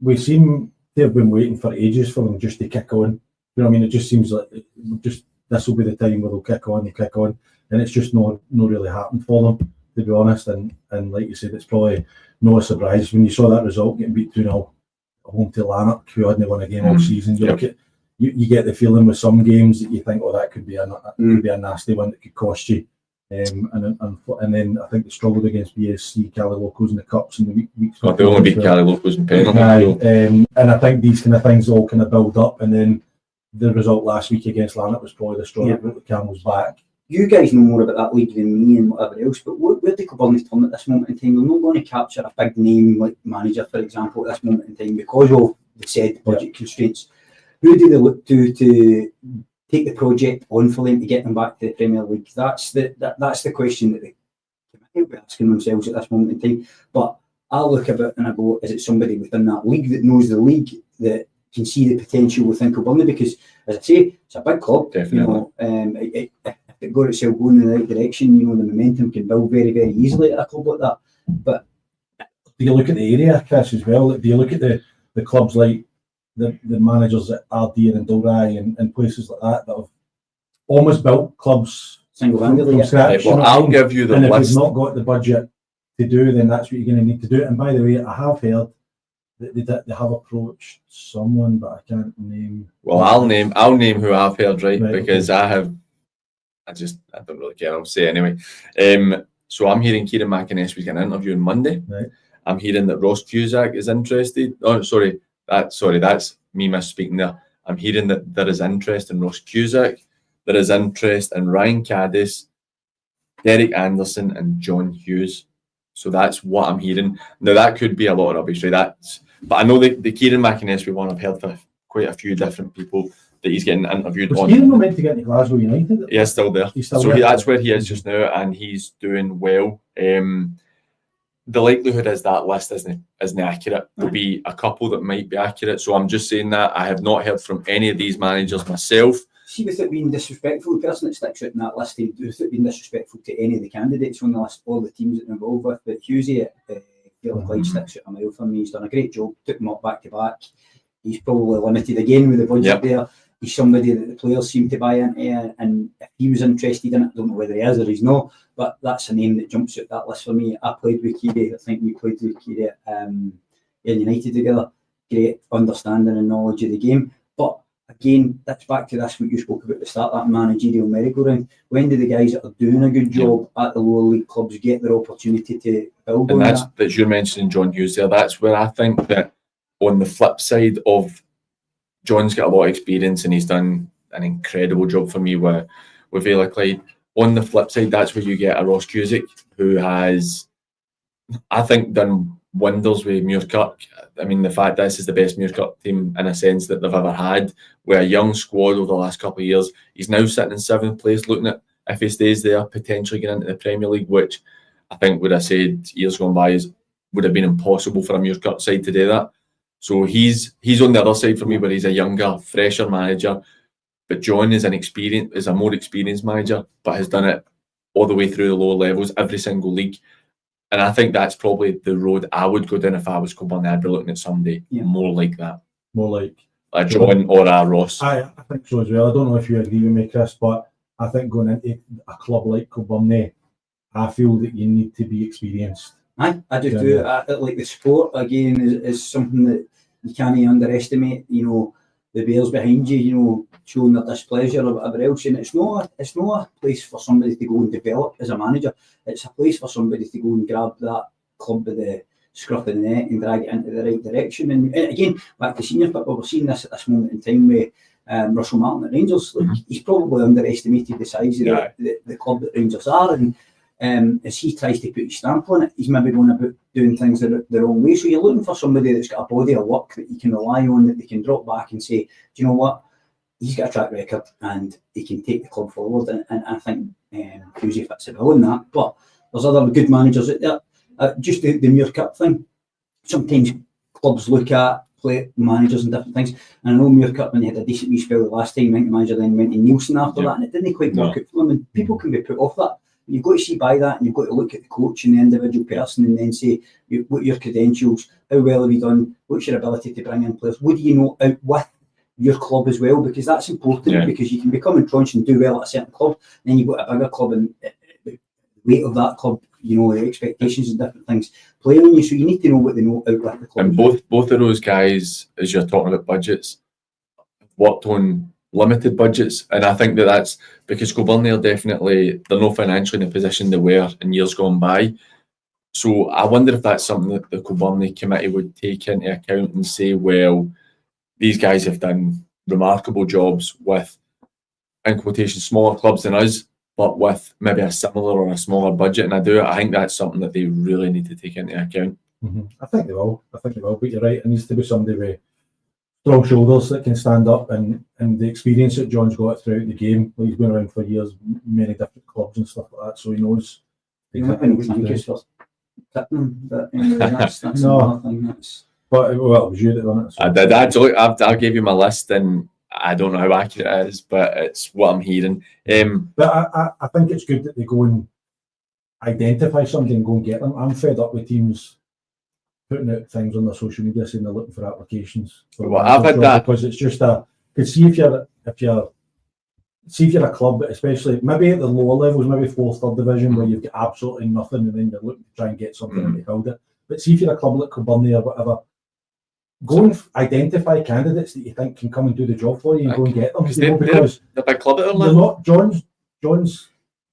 we seem to have been waiting for ages for them just to kick on. You know what I mean? It just seems like this will be the time where they'll kick on, and it's just not really happened for them, to be honest. And like you said, it's probably no surprise when you saw that result, getting beat 2-0 home to Lanark, who hadn't won a game all season. You get the feeling with some games that you think, oh, that could be a nasty one that could cost you. And then I think they struggled against BSC, Cali Locals in the cups in the weeks. They only beat Cali Locals in penalty. And I think these kind of things all kind of build up, and then the result last week against Lanark was probably the straw that brought the Camels back. You guys know more about that league than me and whatever else, but where do Kilbirnie turn at this moment in time? They're not going to capture a big name like manager, for example, at this moment in time because of the said budget constraints. Who do they look to take the project on for them to get them back to the Premier League? That's the question that they will be asking themselves at this moment in time. But I'll look about and I go, is it somebody within that league that knows the league, that can see the potential within Kilbirnie, because, as I say, it's a big club. Definitely. You know, if it got itself going in the right direction, you know, the momentum can build very, very easily at a club like that. But do you look at the area, Chris, as well? Do you look at the clubs like the managers at Ardee and Dalry and places like that have almost built clubs single-handedly, from scratch? Well, I'll give you the and if list. you've not got the budget to do, then that's what you're going to need to do. And by the way, I have heard that they have approached someone, but I can't name. Well, I'll name who I've heard, right? Right, Because I don't really care. I'll say anyway. So I'm hearing Kieran McInnes getting an interview on Monday. Right. I'm hearing that Ross Cusack is interested. Oh, sorry, that's me misspeaking there. I'm hearing that there is interest in Ross Cusack. There is interest in Ryan Caddis, Derek Anderson, and John Hughes. So that's what I'm hearing. Now that could be a lot of rubbish, right? But I know the Kieran McInnes one, I've heard for quite a few different people that he's getting interviewed Was on. Kieran not meant to get into Glasgow United? Yeah, still there. He's still So there. that's where he is just now, and he's doing well. The likelihood is that list isn't accurate. There'll be a couple that might be accurate. So I'm just saying that I have not heard from any of these managers myself. see, with it being disrespectful, the person that sticks out in that list, with it being disrespectful to any of the candidates on the list, all the teams that they're involved with, but Hughesy at Gaelic Clyde sticks out a mile for me. He's done a great job, took them up back to back. He's probably limited again with the budget there. He's somebody that the players seem to buy into, and if he was interested in it, I don't know whether he is or he's not, but that's a name that jumps out that list for me. I played with Keary, I think we played with Keary in United together. Great understanding and knowledge of the game. But again, that's back to this what you spoke about at the start, that managerial merry-go-round. When do the guys that are doing a good job at the lower league clubs get their opportunity to build and on that? That you're mentioning John Hughes there, that's where I think that on the flip side of John's got a lot of experience and he's done an incredible job for me with Gaelic Clyde. On the flip side, that's where you get a Ross Cusack who has, I think, done wonders with Muirkirk. I mean, the fact that this is the best Muirkirk team in a sense that they've ever had, with a young squad over the last couple of years. He's now sitting in 7th place, looking at if he stays there, potentially getting into the Premier League, which I think would have said years gone by would have been impossible for a Muirkirk side to do that. So he's on the other side for me, where he's a younger, fresher manager. But John is a more experienced manager, but has done it all the way through the lower levels, every single league. And I think that's probably the road I would go down if I was Kilbirnie. I'd be looking at somebody more like that. More like a John or a Ross. I think so as well. I don't know if you agree with me, Chris, but I think going into a club like Kilbirnie, I feel that you need to be experienced. I do too. Like the sport, again, is something that you can't underestimate. You know, the bears behind you, you know, showing their displeasure or whatever else. And it's not a place for somebody to go and develop as a manager. It's a place for somebody to go and grab that club by the scruff of the neck and drag it into the right direction. And again, back to senior football, we're seeing this at this moment in time with Russell Martin at Rangers. Like, he's probably underestimated the size of the club that Rangers are. And as he tries to put his stamp on it, he's maybe going about doing things the wrong way. So you're looking for somebody that's got a body of work that you can rely on, that they can drop back and say, do you know what? He's got a track record and he can take the club forward. And I think Hughesy fits the bill in that. But there's other good managers out there. Just the Muirkirk thing. Sometimes clubs look at play managers and different things. And I know Muirkirk, when they had a decent wee spell the last time, I think the manager then went to Nielsen after that, and it didn't quite work out for them. And people can be put off that. You've got to see by that, and you've got to look at the coach and the individual person, and then say, what are your credentials? How well have you done? What's your ability to bring in players? What do you know out with your club as well? Because that's important, because you can become entrenched and do well at a certain club, and then you've got a bigger club, and the weight of that club, you know, the expectations and different things play on you. So you need to know what they know out with the club. And both of those guys, as you're talking about budgets, worked on limited budgets, and I think that's because Kilbirnie they're not financially in the position they were in years gone by. So I wonder if that's something that the Kilbirnie committee would take into account and say, well, these guys have done remarkable jobs with, in quotation, smaller clubs than us, but with maybe a similar or a smaller budget. And I think that's something that they really need to take into account. I think they will. But you're right, it needs to be somebody with strong shoulders that can stand up, and the experience that John's got throughout the game. He's been around for years, many different clubs and stuff like that, so he knows. That's another thing. But well, it was you that done it. So. I did. I gave you my list, and I don't know how accurate it is, but it's what I'm hearing. But I think it's good that they go and identify something and go and get them. I'm fed up with teams putting out things on their social media saying they're looking for applications. Well, I've had that because it's just because see if you're a club, especially maybe at the lower levels, maybe 4th, 3rd division, where you've got absolutely nothing, and then you're looking to try and get something and build it. But see if you're a club like Kilbirnie or whatever, go and identify candidates that you think can come and do the job for you and go and get them. Because they're a big club at their they're level. not John's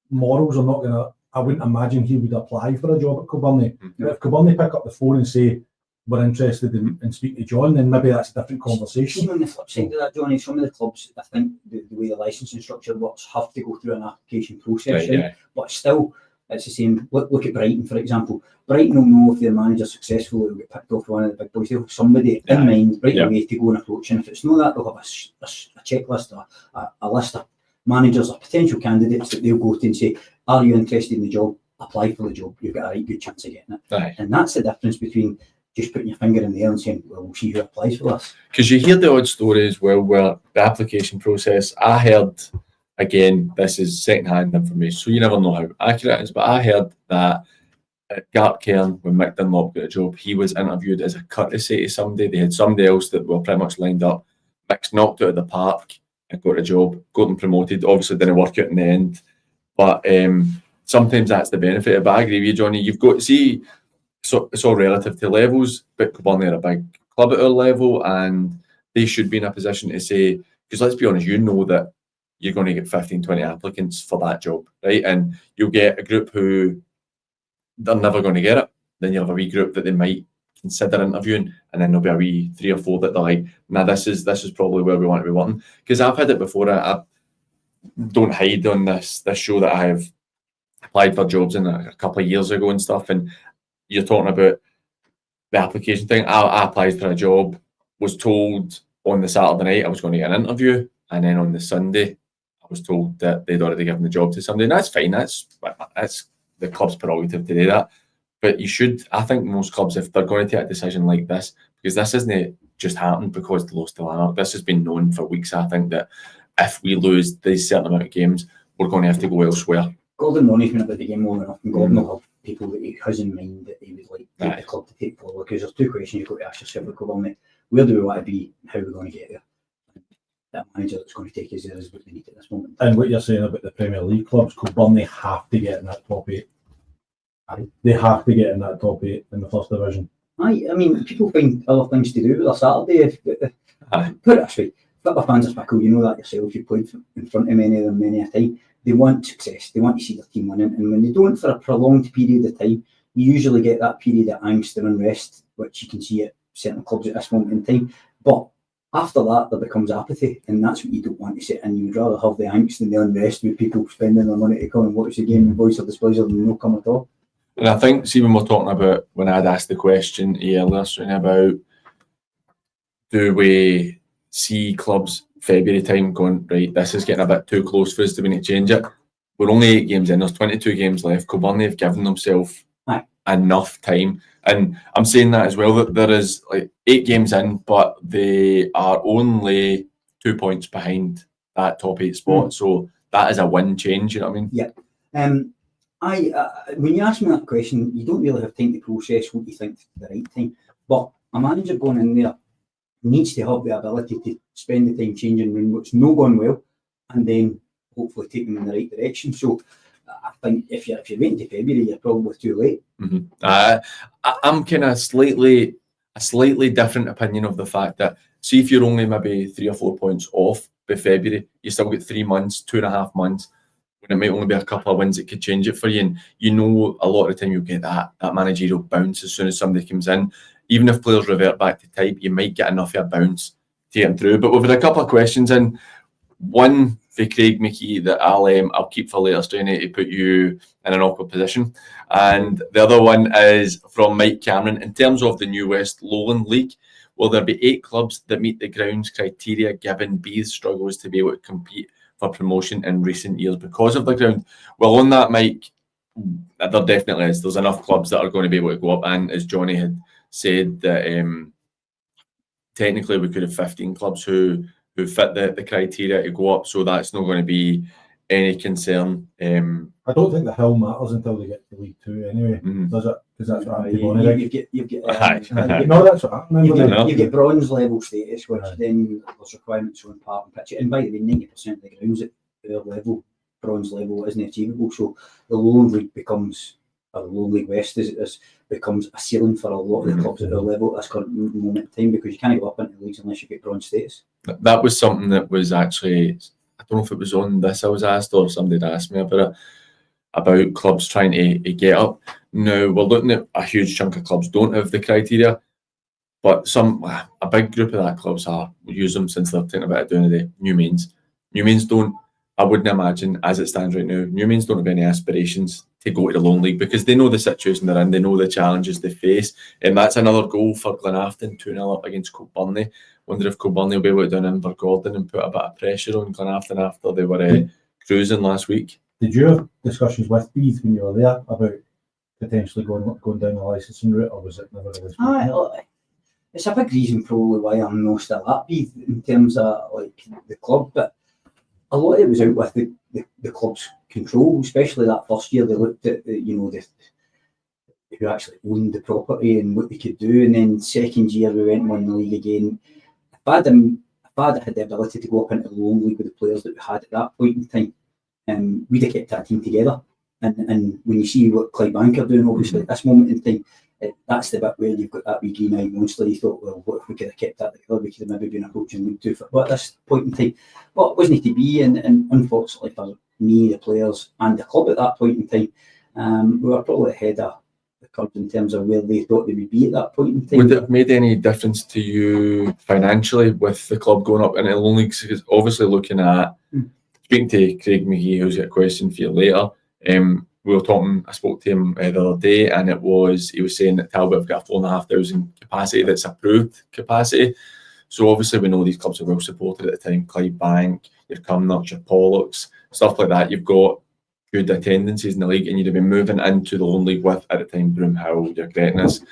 morals are not gonna. I wouldn't imagine he would apply for a job at Kilbirnie. But if Kilbirnie pick up the phone and say we're interested in speaking to John, then maybe that's a different conversation. See, on the flip side of that, Johnny, some of the clubs, I think the way the licensing structure works, have to go through an application process, Right, yeah. But still, it's the same. Look at Brighton, for example. Brighton will know if their manager's successful, it'll get picked off for one of the big boys. They'll have somebody in mind right away to go and approach. And if it's not that, they'll have a checklist, a list of managers or potential candidates that they'll go to and say, are you interested in the job? Apply for the job. You've got a right good chance of getting it. Aye. And that's the difference between just putting your finger in the air and saying, well, we'll see who applies for this. Because you hear the odd story as well where the application process, I heard, again, this is second-hand information, so you never know how accurate it is, but I heard that at Gartcairn, when Mick Dunlop got a job, he was interviewed as a courtesy to somebody. They had somebody else that were pretty much lined up. Mick's knocked out of the park and got a job, got them promoted. Obviously, didn't work out in the end. But sometimes that's the benefit of it. But I agree with you, Johnny. You've got to see, so it's all relative to levels, but Kilbirnie are a big club at our level, and they should be in a position to say, because let's be honest, you know that you're going to get 15, 20 applicants for that job, right? And you'll get a group who they're never going to get it. Then you'll have a wee group that they might consider interviewing, and then there'll be a wee 3 or 4 that they're like, nah, this is probably where we want to be wanting. Because I've had it before. I don't hide on this show that I have applied for jobs in a couple of years ago and stuff, and you're talking about the application thing. I applied for a job, was told on the Saturday night I was going to get an interview, and then on the Sunday I was told that they'd already given the job to somebody. And that's fine, that's the club's prerogative to do that. But you should, I think most clubs, if they're going to take a decision like this, because this isn't just happened because they lost to Lanark, this has been known for weeks. I think that if we lose these certain amount of games, we're going to have to go elsewhere. Gordon Ronnie's been about the game long enough, and Gordon will have people that he has in mind that he would like the club to take forward. Because there's 2 questions you've got to ask yourself with Kilbirnie: where do we want to be? How are we going to get there? That manager that's going to take us there is what we need at this moment. And what you're saying about the Premier League clubs, Kilbirnie have to get in that top 8. They have to get in that top 8 in the 1st division. I mean, people find other things to do with their Saturday. Put it this way, football fans are fickle, you know that yourself. You played in front of many of them many a time. They want success. They want to see their team winning. And when they don't for a prolonged period of time, you usually get that period of angst and unrest, which you can see at certain clubs at this moment in time. But after that, there becomes apathy, and that's what you don't want to see. And you would rather have the angst and the unrest with people spending their money to come and watch the game and voice their displeasure than no come at all. And I think, see, when we're talking about, when I'd asked the question earlier about, do we see clubs February time going, right, this is getting a bit too close for us, do we need to change it? We're only 8 games in, there's 22 games left. Kilbirnie have given themselves enough time. And I'm saying that as well, that there is like 8 games in, but they are only 2 points behind that top 8 spot. So that is a win change, you know what I mean? Yeah. When you ask me that question, you don't really have time to process what you think is the right time. But a manager going in there needs to have the ability to spend the time changing when what's not going well, and then hopefully take them in the right direction. So I think if you're waiting to February, you're probably too late. I'm kind of a slightly different opinion of the fact that, see, if you're only maybe 3 or 4 points off by February, you still get 3 months, 2.5 months, when it might only be a couple of wins that could change it for you. And you know, a lot of the time you'll get that managerial bounce as soon as somebody comes in. Even if players revert back to type, you might get enough of a bounce to get them through. But we've had a couple of questions in. One for Craig McKee that I'll keep for later, trying to put you in an awkward position. And the other one is from Mike Cameron. In terms of the New West Lowland League, will there be 8 clubs that meet the grounds criteria given Bees struggles to be able to compete for promotion in recent years because of the ground? Well, on that, Mike, there definitely is. There's enough clubs that are going to be able to go up. And as Johnny had said, that technically we could have 15 clubs who fit the criteria to go up, so that's not going to be any concern. I don't think the hill matters until they get to League Two anyway, does it? Because that's what happened to Bonnyrigg. No, that's what happened. You get bronze level status, which then there's requirements on park and pitch. And by the way, 90% of the grounds at their level, bronze level, isn't achievable. So the Lowland League becomes, or the Lowland League West as it is, becomes a ceiling for a lot of the clubs at their level at this current moment in time, because you can't go up into leagues unless you get bronze status. That was something that was actually, I don't know if it was on this I was asked or somebody had asked me about it, about clubs trying to get up. Now, we're looking at a huge chunk of clubs don't have the criteria, but a big group of that clubs use them since they're thinking about doing the New Mains. New Mains don't, I wouldn't imagine, as it stands right now, New Mains don't have any aspirations to go to the Lowland League because they know the situation they're in, they know the challenges they face, and that's another goal for Glenafton, 2-0 up against Coburnie. Wonder if Coburnie will be able to do an Invergordon and put a bit of pressure on Glenafton after they were cruising last week. Did you have discussions with Beith when you were there about potentially going down the licensing route, or was it never really? It's a big reason probably why I'm not still at Beith in terms of like the club, but a lot of it was out with the club's control, especially that first year. They looked at who actually owned the property and what they could do, and then second year we went and won the league again. If I'd had the ability to go up into the Lowland League with the players that we had at that point in time, we'd have kept that team together. And when you see what Clydebank are doing, obviously at this moment in time, that's the bit where you've got that wee green-eyed monster. You thought, well, what if we could have kept that together? We could have maybe been approaching League Two but at this point in time, well, it wasn't to be. And unfortunately for me, the players, and the club at that point in time, we were probably ahead of the curve in terms of where they thought they would be at that point in time. Would it have made any difference to you financially with the club going up into the Lowland Leagues? Because obviously looking at, speaking to Craig McGee, who's got a question for you later, we were talking, I spoke to him the other day, and he was saying that Talbot have got a 4,500 capacity that's approved capacity. So obviously we know these clubs are well supported at the time. Clydebank, your Cumnock, your Pollocks, stuff like that. You've got good attendances in the league, and you'd have been moving into the Lowland League with, at the time, Broomhill, your Gretinas.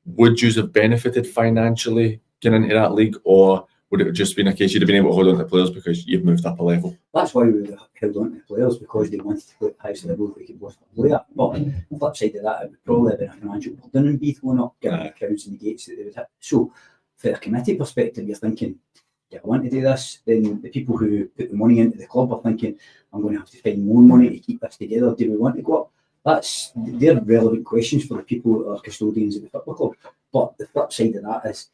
Would you have benefited financially getting into that league, or would it have just been a case you'd have been able to hold on to players because you've moved up a level? That's why we held on to players, because they wanted to play at the highest level they could both play at. But the flip side of that, it would probably have been a financial burden in Beith going up, getting the accounts and the gates that they would hit. So, from a committee perspective, you're thinking, yeah, I want to do this. Then the people who put the money into the club are thinking, I'm going to have to find more money to keep this together. Do we want to go up? They're relevant questions for the people who are custodians of the football club. But the flip side of that is,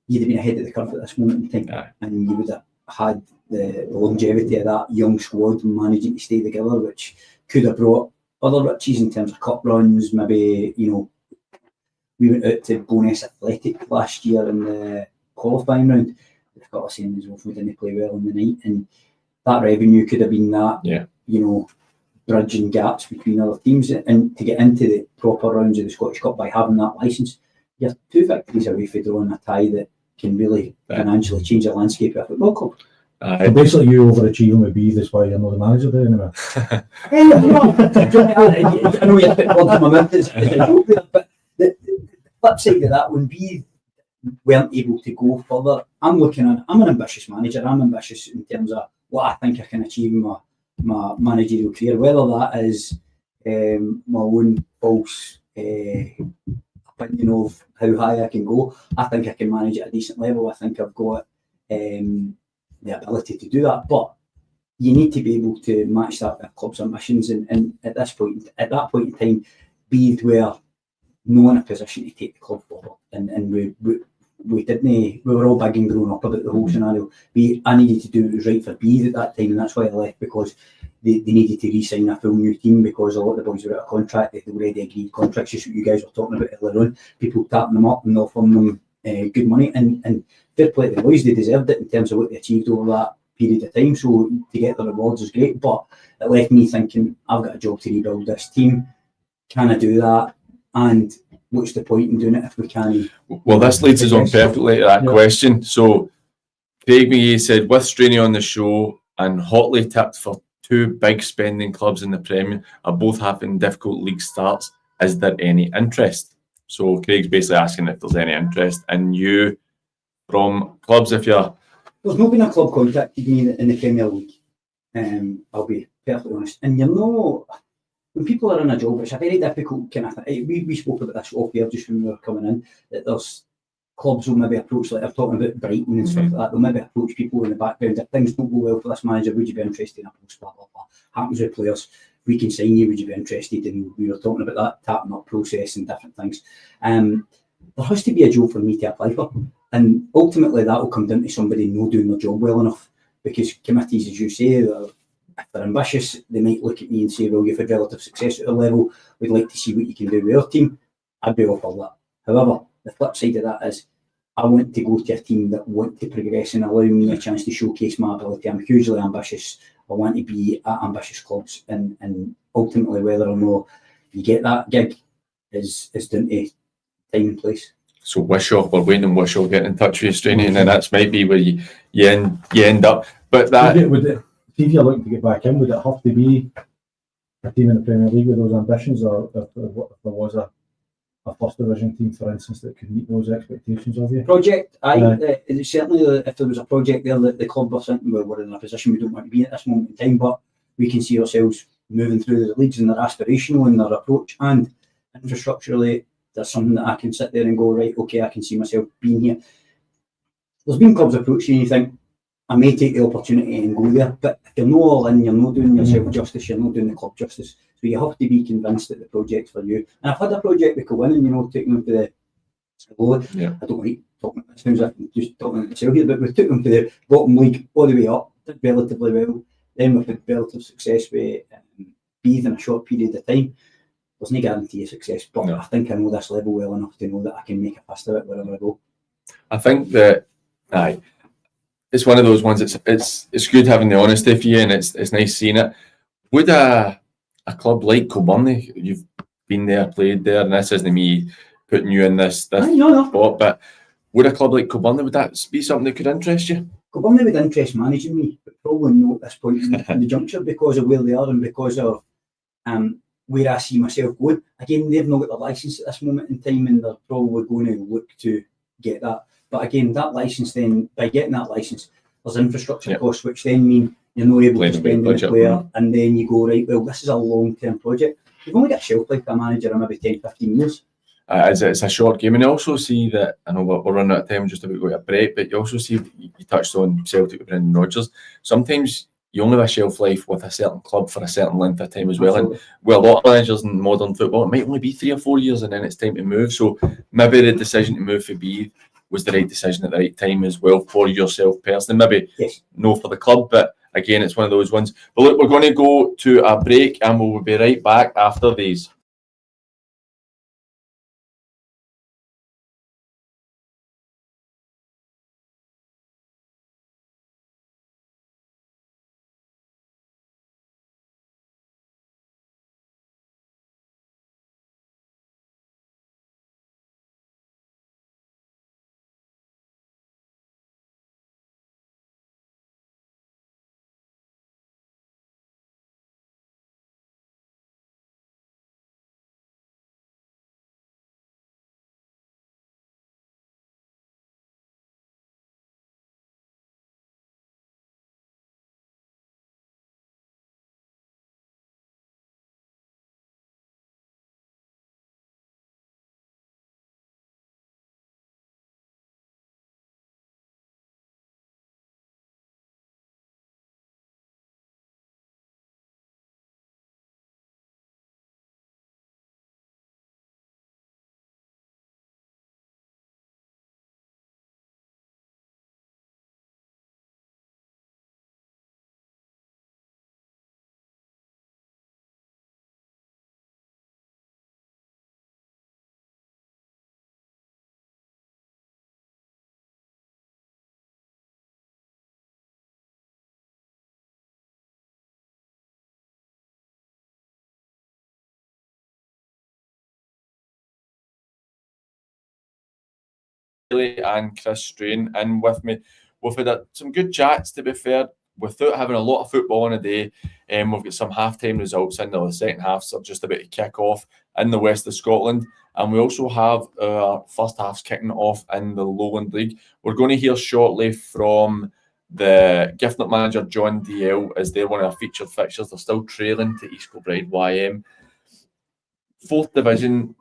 you'd have been ahead of the curve at this moment in time, and you would have had the longevity of that young squad managing to stay together, which could have brought other riches in terms of cup runs. Maybe, we went out to Bowness Athletic last year in the qualifying round. They've got us in as well if we didn't play well in the night, and that revenue could have been that, bridging gaps between other teams, and to get into the proper rounds of the Scottish Cup by having that licence. You're 2 victories away from drawing a tie that can really financially change the landscape of a football club. So basically, you overachieving with Beith, that's why you're not the manager there anymore. I know you're putting words in my mouth as a joke there, but the flip side of that, when Beith weren't able to go further, I'm an ambitious manager. I'm ambitious in terms of what I think I can achieve in my managerial career, whether that is my own false opinion of how high I can go. I think I can manage at a decent level. I think I've got the ability to do that, but you need to be able to match that with club's ambitions. And at that point in time, Beith were not in a position to take the club forward, and we didn't. We were all big and grown up about the whole scenario. I needed to do what was right for Beith at that time, and that's why I left, because they needed to re-sign a full new team, because a lot of the boys were out of contract. They'd already agreed contracts, just what you guys were talking about earlier on. People tapping them up and offering them good money, and fair play to the boys, they deserved it in terms of what they achieved over that period of time. So to get the rewards is great, but it left me thinking, I've got a job to rebuild this team. Can I do that? And what's the point in doing it if we can't? Well, this leads us on perfectly to that question. So Craig McGee said, with Straney on the show and hotly tipped for 2 big spending clubs in the Premier are both having difficult league starts, is there any interest? So Craig's basically asking if there's any interest in you from clubs if you're... There's not been a club contacted me in the Premier League. I'll be perfectly honest. And you know, when people are in a job, it's a very difficult kind of thing. We spoke about this off air just when we were coming in, that there's clubs will maybe approach, like they're talking about Brighton and stuff like that, they'll maybe approach people in the background. If things don't go well for this manager, would you be interested in a post, blah, blah, blah. Happens with players. We can sign you, would you be interested? And we were talking about that tapping up process and different things. There has to be a job for me to apply for. And ultimately that will come down to somebody not doing their job well enough. Because committees, as you say, if they're ambitious, they might look at me and say, well, you've had relative success at a level, we'd like to see what you can do with our team. I'd be all for that. However, the flip side of that is I want to go to a team that want to progress and allow me a chance to showcase my ability. I'm hugely ambitious. I want to be at ambitious clubs, and ultimately whether or not you get that gig is down to time and place. So Wishaw, we're waiting on Wishaw getting in touch with you, Straney, and then that's maybe where you end up. But that... See if you're looking to get back in, would it have to be a team in the Premier League with those ambitions, or if there was a first division team, for instance, that could meet those expectations of you? Project, certainly if there was a project there that the club were thinking, well, we're in a position we don't want to be at this moment in time, but we can see ourselves moving through the leagues, and they're aspirational in their approach, and infrastructurally, there's something that I can sit there and go, right, okay, I can see myself being here. There's been clubs approaching you think, I may take the opportunity and go there, but if you're not all in, you're not doing yourself justice, you're not doing the club justice. So you have to be convinced that the project's for you. And I've had a project we could win, and taking them to the I don't like talking, it sounds like I'm just talking about myself here, but we took them to the bottom league all the way up, did relatively well. Then we've had relative success with Beath in a short period of time. There's no guarantee of success, but I think I know this level well enough to know that I can make a fist of it wherever I go. I think that, it's one of those ones. It's good having the honesty for you, and it's nice seeing it. Would a club like Kilbirnie, you've been there, played there, and this isn't me putting you in this spot, but would a club like Kilbirnie, would that be something that could interest you? Kilbirnie would interest managing me, but probably not at this point in the juncture, because of where they are and because of where I see myself going. Again, they've not got the licence at this moment in time, and they're probably going to look to get that. But again, that licence, then by getting that licence, there's infrastructure costs, which then mean you're not able to spend on a player, and then you go, right, well, this is a long-term project. You've only got a shelf life for a manager of maybe 10, 15 years. It's a short game, and you also see that, I know we're running out of time, just about to go to a break, but you also see, you touched on Celtic with Brendan Rodgers, sometimes you only have a shelf life with a certain club for a certain length of time as well. Absolutely. And with a lot of managers in modern football, it might only be 3 or 4 years, and then it's time to move. So maybe the decision to move for Beath was the right decision at the right time as well for yourself personally. Maybe no for the club, but again, it's one of those ones. But look, we're going to go to a break, and we'll be right back after these. And Chris Strain in with me. We've had some good chats, to be fair. without having a lot of football in a day, we've got some half-time results in the second halves are just about to kick off in the west of Scotland. And we also have our first halves kicking off in the Lowland League. We're going to hear shortly from the Giffnock manager, John DL, as they're one of our featured fixtures. They're still trailing to East Kilbride YM. 4th division,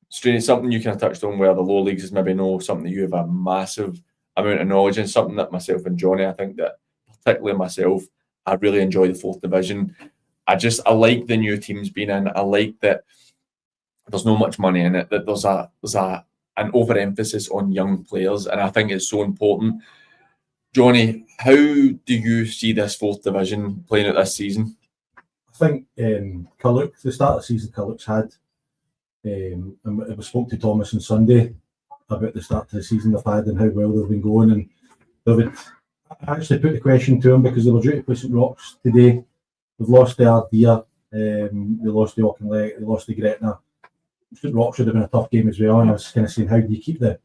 straight something you kind of touched on where the lower leagues is maybe something that you have a massive amount of knowledge in, something that myself and Johnny, I think that particularly myself, I really enjoy the 4th division. I like the new teams being in. I like that there's not much money in it, that there's an overemphasis on young players, and I think it's so important. Johnny, how do you see this 4th division playing out this season? I think Culloch, the start of the season, Culloch's had, and we spoke to Thomas on Sunday about the start of the season they've had and how well they've been going, and I actually put the question to him because they were due to play St Roch's today. They've lost the Ardea, they lost the Auchinleck, they lost the Gretna. St Roch should have been a tough game as well, and I was kind of saying, how do you keep the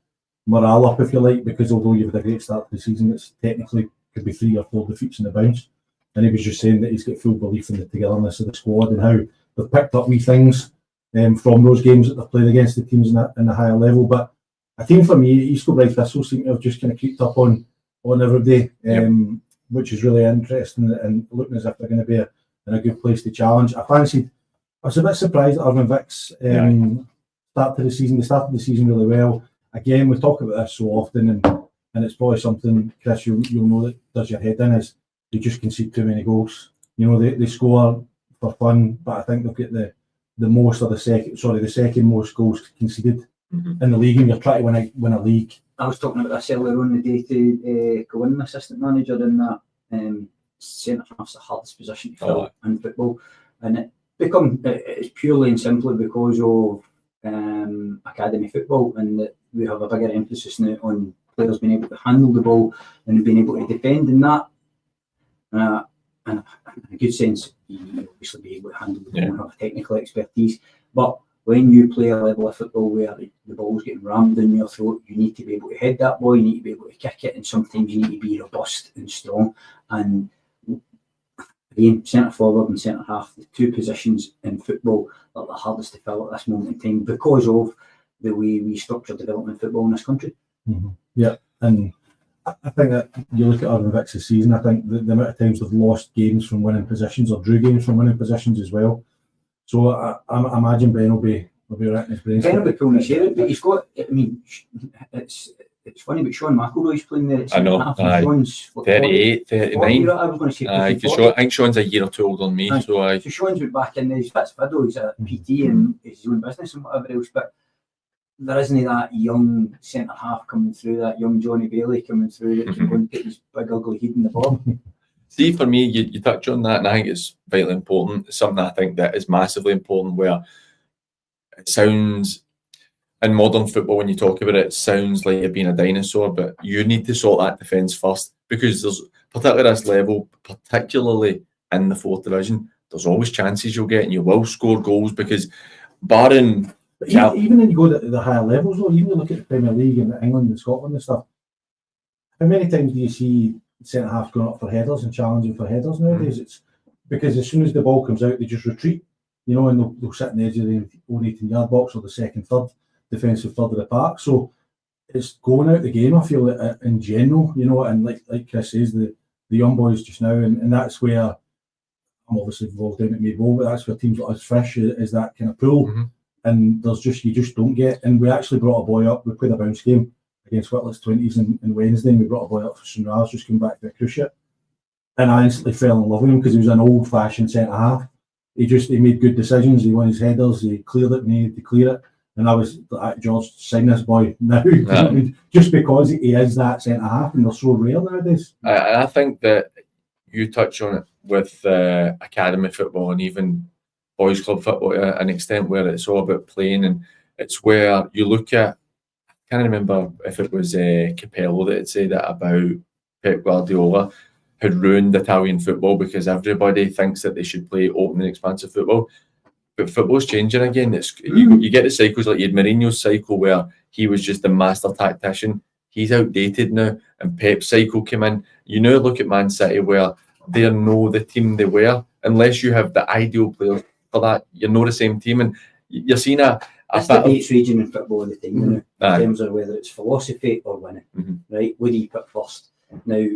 morale up, if you like, because although you've had a great start to the season, it's technically could be 3 or 4 defeats in the bounce. And he was just saying that he's got full belief in the togetherness of the squad and how they've picked up wee things from those games that they've played against the teams in the higher level. But I think for me, East Kilbride Thistle seem to have just kind of creeped up on everybody, which is really interesting and looking as if they're going to be in a good place to challenge. I was a bit surprised at Irvine Vics start to the season. They started the season really well. Again, we talk about this so often, and it's probably something, Chris, you'll know that does your head in, is they just concede too many goals. You know, they score for fun, but I think they've got the second most goals conceded in the league, and you're trying to win a league. I was talking about this earlier on the day to go in assistant manager in that centre half's the hardest position to fill in football, and it's purely and simply because of academy football, and that we have a bigger emphasis now on players being able to handle the ball and being able to defend in that. And in a good sense, you obviously be able to handle the ball and have technical expertise. But when you play a level of football where the ball's getting rammed in your throat, you need to be able to head that ball, you need to be able to kick it, and sometimes you need to be robust and strong. And again, centre forward and centre half, the 2 positions in football that are the hardest to fill at this moment in time because of the way we structure development football in this country. Mm-hmm. Yeah, and I think that you look at Irvine Vics this season, I think the amount of times they've lost games from winning positions or drew games from winning positions as well. So I imagine Ben will be right in his brains. Ben will be pulling his hair out, but he's got, I mean, it's funny, but Sean McElroy's playing there. I know. Sean's 38, 39. I was going to say. I think Sean's a year or 2 older than me. So Sean's went back in there. He's fits fiddle. He's a PT and he's his own business and whatever else. But there isn't that young centre half coming through, that young Johnny Bailey coming through that can go and get his big ugly head in the ball. See, for me, you touch on that, and I think it's vitally important. It's something I think that is massively important, where it sounds in modern football, when you talk about it, it sounds like you're being a dinosaur, but you need to sort that defence first, because there's, particularly at this level, particularly in the 4th division, there's always chances you'll get, and you will score goals, because barring... Even when you go to the higher levels, though, even you look at the Premier League in England and Scotland and stuff, how many times do you see centre half going up for headers and challenging for headers nowadays? It's because as soon as the ball comes out, they just retreat, you know, and they'll sit in the edge of the own 18-yard box or the second, third defensive third of the park. So it's going out the game, I feel, in general, you know, and like Chris says, the young boys just now, and that's where I'm obviously involved in at Maybole, but that's where teams like us fish is that kind of pool. And there's you just don't get. And we actually brought a boy up. We played a bounce game against Whitlett's 20s on Wednesday, and we brought a boy up for St Rars, just came back to a cruise ship. And I instantly fell in love with him because he was an old-fashioned centre-half. He made good decisions. He won his headers. He cleared it when he needed to clear it. And I was like, George, sign this boy now. Just because he is that centre-half, and they're so rare nowadays. I think that you touch on it with academy football and even boys club football to an extent, where it's all about playing, and it's where you look at, I can't remember if it was Capello that had said that about Pep Guardiola had ruined Italian football because everybody thinks that they should play open and expansive football. But football's changing again. You get the cycles, like you had Mourinho's cycle where he was just a master tactician. He's outdated now, and Pep's cycle came in. You now look at Man City where they're no the team they were unless you have the ideal players for that. You're not the same team, and you're seeing a This bit of- debate's raging in football all the time, you know, Aye. in terms of whether it's philosophy or winning. Right? What do you put first? Now,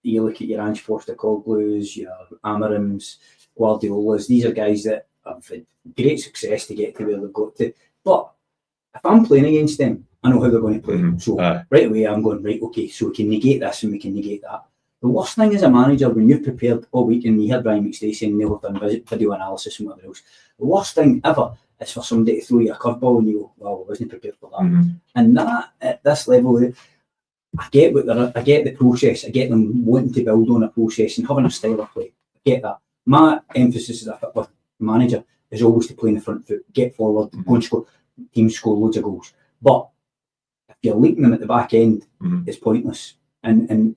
you look at your Ange Postecoglou's, your Amarims, Guardiolas. These are guys that have had great success to get to where they've got to. But if I'm playing against them, I know how they're going to play. So Aye. right away, I'm going, right, okay, so we can negate this and we can negate that. The worst thing as a manager, when you've prepared all week, and you heard Brian McStay saying they'll have done video analysis and whatever else, the worst thing ever is for somebody to throw you a curveball and you go, well, I wasn't prepared for that. And that, at this level, I get the process. I get them wanting to build on a process and having a style of play. I get that. My emphasis as a football manager is always to play in the front foot, get forward, go and score. Teams score loads of goals. But if you're leaking them at the back end, it's pointless. And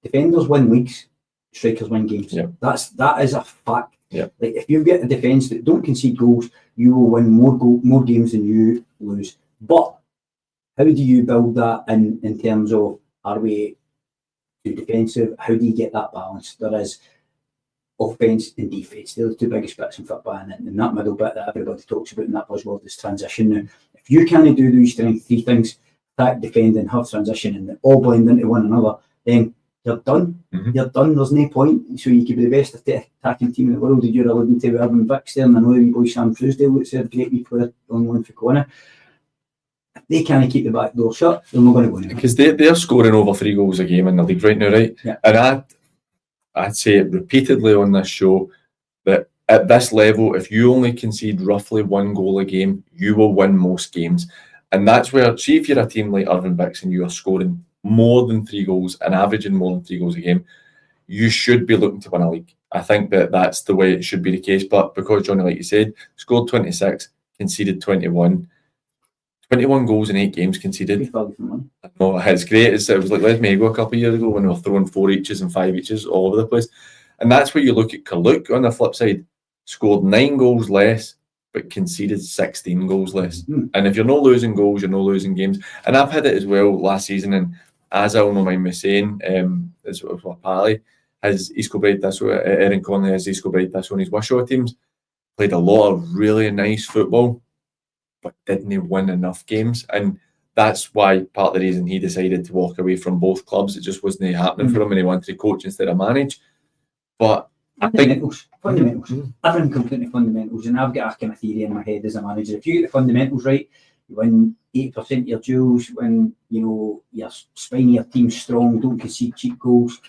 defenders win leagues, strikers win games. Yeah. That is a fact. Yeah. Like if you get a defence that don't concede goals, you will win more games than you lose. But how do you build that in terms of, are we too defensive? How do you get that balance? There is offence and defence. They're the two biggest bits in football, and that middle bit that everybody talks about in that buzzword is transition. Now, if you can't do these three things, attack, defend, and have transition, and they all blend into one another, then you're done. You're done. There's no point. So you could be the best attacking team in the world. You're alluding to Irvin Vicks there, and I know the wee boy Sam Truesdale looks a great wee player on loan for Corner. If they can't keep the back door shut, they're not going to go anywhere. because they're scoring over 3 goals a game in the league right now, right? Yeah. And I'd say it repeatedly on this show that at this level, if you only concede roughly 1 goal a game, you will win most games. And that's where, see, if you're a team like Irvin Vicks and you are scoring more than 3 goals and averaging more than 3 goals a game, you should be looking to win a league. I think that's the way it should be the case. But because Johnny, like you said, scored 26, conceded 21 goals in 8 games conceded. Big value for money. No, it's great. It was like Les Mago a couple of years ago when they were throwing 4 eaches and 5 eaches all over the place. And that's where you look at Kaluk on the flip side, scored 9 goals less, but conceded 16 goals less. And if you're not losing goals, you're not losing games. And I've had it as well last season. And as I'll not mind me saying, as with Pally, has East Kilbride Thistle, Erin Conley has East Kilbride Thistle on his Wishaw teams, played a lot of really nice football, but didn't win enough games. And that's why part of the reason he decided to walk away from both clubs. It just wasn't happening for him, and he wanted to coach instead of manage. But I think Fundamentals. Everything comes down to fundamentals, and I've got a kind of theory in my head as a manager. If you get the fundamentals right, you win 8% of your duels, when your spine of your team's strong, don't concede cheap goals.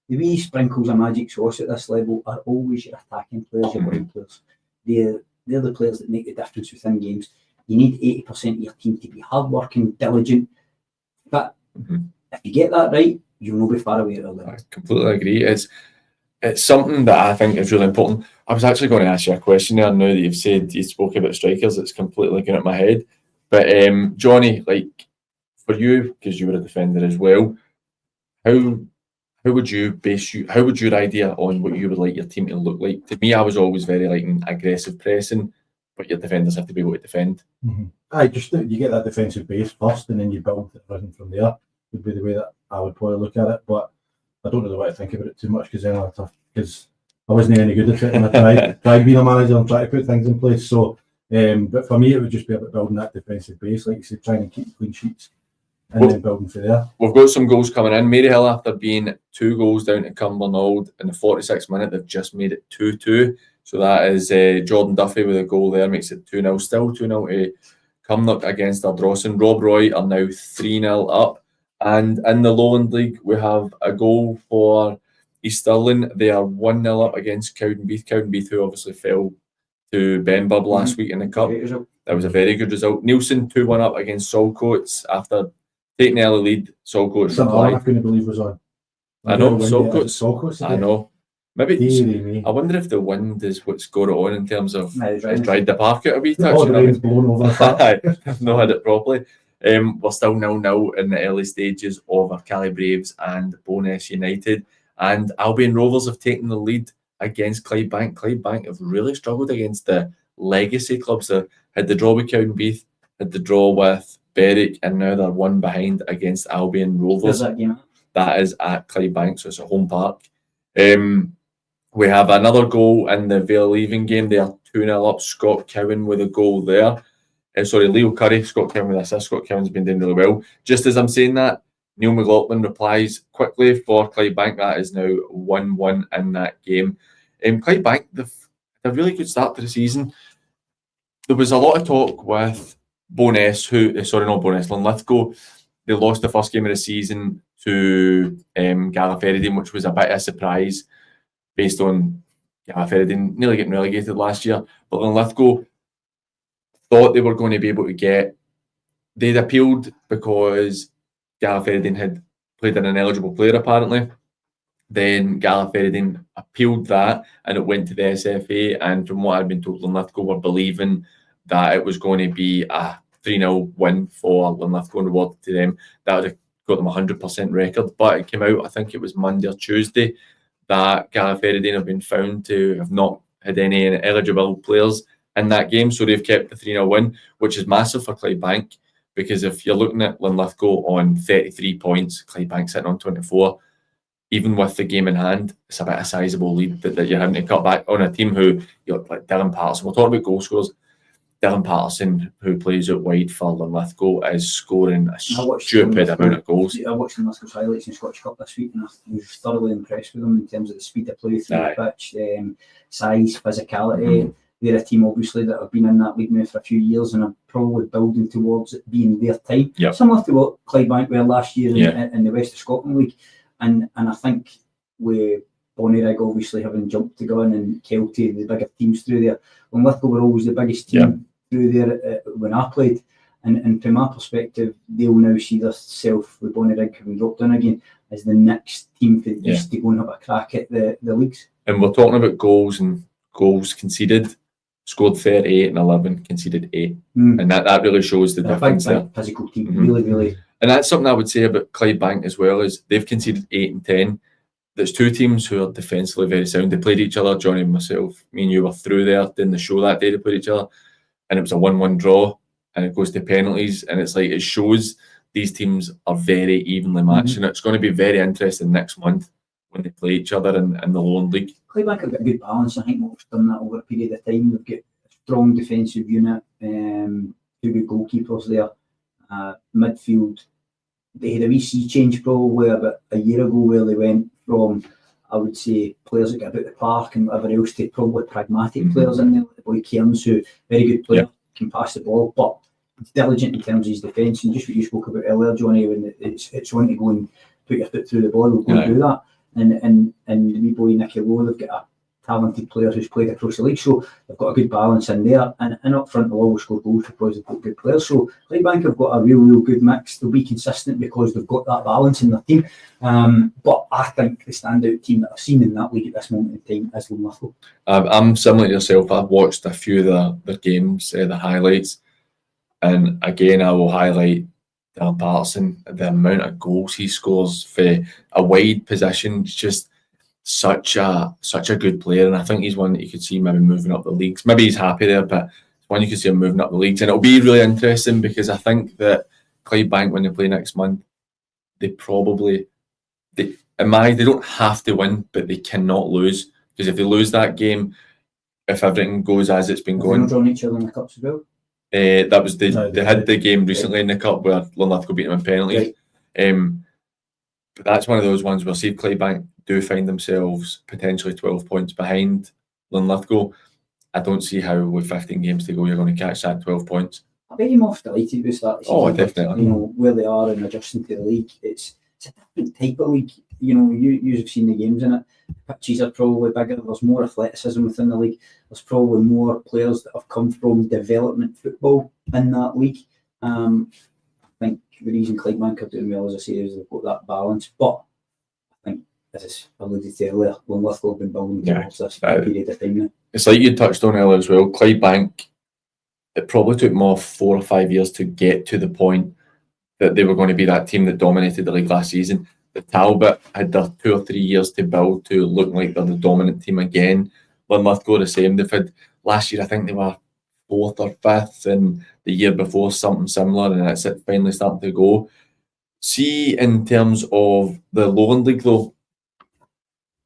The wee sprinkles of magic sauce at this level are always your attacking players, your ball players. They're the players that make the difference within games. You need 80% of your team to be hardworking, diligent. But if you get that right, you'll not be far away at all. I completely agree. It's something that I think is really important. I was actually going to ask you a question there. Now that you've said you spoke about strikers, it's completely going at my head. But Johnny, like for you, because you were a defender as well, how would your idea on what you would like your team to look like? To me, I was always very like aggressive pressing, but your defenders have to be able to defend. Just you get that defensive base first, and then you build everything from there. Would be the way that I would probably look at it. But I don't really want to think about it too much because I wasn't any good at it, and I tried being a manager and trying to put things in place. So, but for me, it would just be about building that defensive base, like you said, trying to keep clean sheets and then building from there. We've got some goals coming in. Maryhill, after being 2 goals down to Cumbernauld in the 46th minute, they've just made it 2-2. So that is Jordan Duffy with a goal there, makes it 2-0. Still 2-0 to Cumnock against Ardrossan. Rob Roy are now 3-0 up. And in the Lowland League, we have a goal for East Stirling. They are 1-0 up against Cowdenbeath. Cowdenbeath, who obviously fell to Benburb last week in the Cup. That was a very good result. Nielsen 2-1 up against Saltcoats after taking the early lead. Saltcoats I couldn't believe was on. I know, Saltcoats. I know. Maybe I wonder if the wind is what's got it on in terms of It's it's dried the park out a wee touch. Oh, the rain's blown over the park. I've not had it properly. We're still 0-0 in the early stages of Arcali Braves and Bo'ness United, and Albion Rovers have taken the lead against Clydebank. Clydebank have really struggled against the legacy clubs. They had the draw with Cowdenbeath, had the draw with Berwick, and now they're 1 behind against Albion Rovers. That game? That is at Clydebank, so it's a home park. We have another goal in the Vale leaving game. They are 2-0 up. Scott Cowan with a goal there. Leo Curry, Scott Cowan with an assist. Scott Cowan's been doing really well. Just as I'm saying that, Neil McLaughlin replies quickly for Clydebank. That is now 1-1 in that game. Clydebank, they've had a really good start to the season. There was a lot of talk with Linlithgow. They lost the first game of the season to Gallifreydine, which was a bit of a surprise based on Gallifreydine nearly getting relegated last year. But Linlithgow thought they were going to be able to get... They'd appealed because Gallifreydine had played an ineligible player, apparently. Then Gallifreydine appealed that, and it went to the SFA. And from what I'd been told, Linlithgow were believing that it was going to be a 3-0 win for Linlithgow and rewarded to them. That would have got them a 100% record. But it came out, I think it was Monday or Tuesday, that Gallifreydine have been found to have not had any eligible players in that game. So they've kept the 3-0 win, which is massive for Clydebank, because if you're looking at Linlithgow on 33 points, Clydebank sitting on 24, even with the game in hand, it's a bit of a sizable lead that you're having to cut back on a team who, like Dylan Patterson, we're talking about goal scorers. Dylan Patterson, who plays out wide for Linlithgow, is scoring a stupid amount of goals. I watched Linlithgow's highlights in Scottish Cup this week, and I was thoroughly impressed with them in terms of the speed of play through the pitch, size, physicality. They're a team, obviously, that have been in that league now for a few years and are probably building towards it being their time. Yep. Similar to what Clydebank were last year in the West of Scotland League. And I think with Bonnyrigg obviously having jumped the gun and Kelty, the bigger teams through there, Linlithgow were always the biggest team through there when I played. And from my perspective, they'll now see themselves with Bonnyrigg having dropped down again as the next team for the East to go and have a crack at the leagues. And we're talking about goals and goals conceded. Scored 38 and 11, conceded 8. And that really shows the difference there. Physical team, really. And that's something I would say about Clydebank as well, is they've conceded 8 and 10. There's two teams who are defensively very sound. They played each other. Johnny and myself, me and you were through there doing the show that day. They played each other, and it was a 1-1 draw, and it goes to penalties. And it's like, it shows these teams are very evenly matched, and it's going to be very interesting next month when they play each other in the Lowland League. Clydebank have got a good balance. I think we've done that over a period of time. We've got a strong defensive unit, 2 good goalkeepers there. Midfield, they had a wee sea change probably about a year ago, where they went from, I would say, players that get about the park and whatever else to probably pragmatic players in there, like the boy Cairns, who very good player, can pass the ball, but diligent in terms of his defence. And just what you spoke about earlier, Johnny, when it's one to go and put your foot through the ball, we'll go and do that. And wee boy Nicky Lowe, they've got a talented player who's played across the league, so they've got a good balance in there. And up front, they'll always score goals because they've got good players. So Clydebank have got a real good mix. They'll be consistent because they've got that balance in their team. But I think the standout team that I've seen in that league at this moment in time is Linlithgow. I'm similar to yourself. I've watched a few of their games, the highlights, and again, I will highlight Dylan Patterson. The amount of goals he scores for a wide position, just such a good player. And I think he's one that you could see maybe moving up the leagues. Maybe he's happy there, but it's one you could see him moving up the leagues. And it'll be really interesting, because I think that Clydebank, when they play next month, they don't have to win, but they cannot lose. Because if they lose that game, if everything goes as it's been going, they're drawn each other in the cups as well. That was they had the game recently in the cup where Linlithgow beat them in penalties. But that's one of those ones where, see if Clydebank do find themselves potentially 12 points behind Linlithgow, I don't see how with 15 games to go you're going to catch that 12 points. I bet you're most delighted with that. Oh, definitely. Where they are and adjusting to the league. It's a different type of league. You've seen the games in it. The pitches are probably bigger. There's more athleticism within the league. There's probably more players that have come from development football in that league. I think the reason Clydebank are doing well, as I say, is they've got that balance. But I think, as I alluded to earlier, Linlithgow have been building towards this period of time now. It's like you touched on earlier as well. Clydebank, it probably took more 4 or 5 years to get to the point that they were going to be that team that dominated the league last season. The Talbot had their 2 or 3 years to build to looking like they're the dominant team again. Linlithgow the same. They've had, last year I think they were 4th or 5th, and the year before something similar, and it's finally starting to go. See, in terms of the Lowland League though,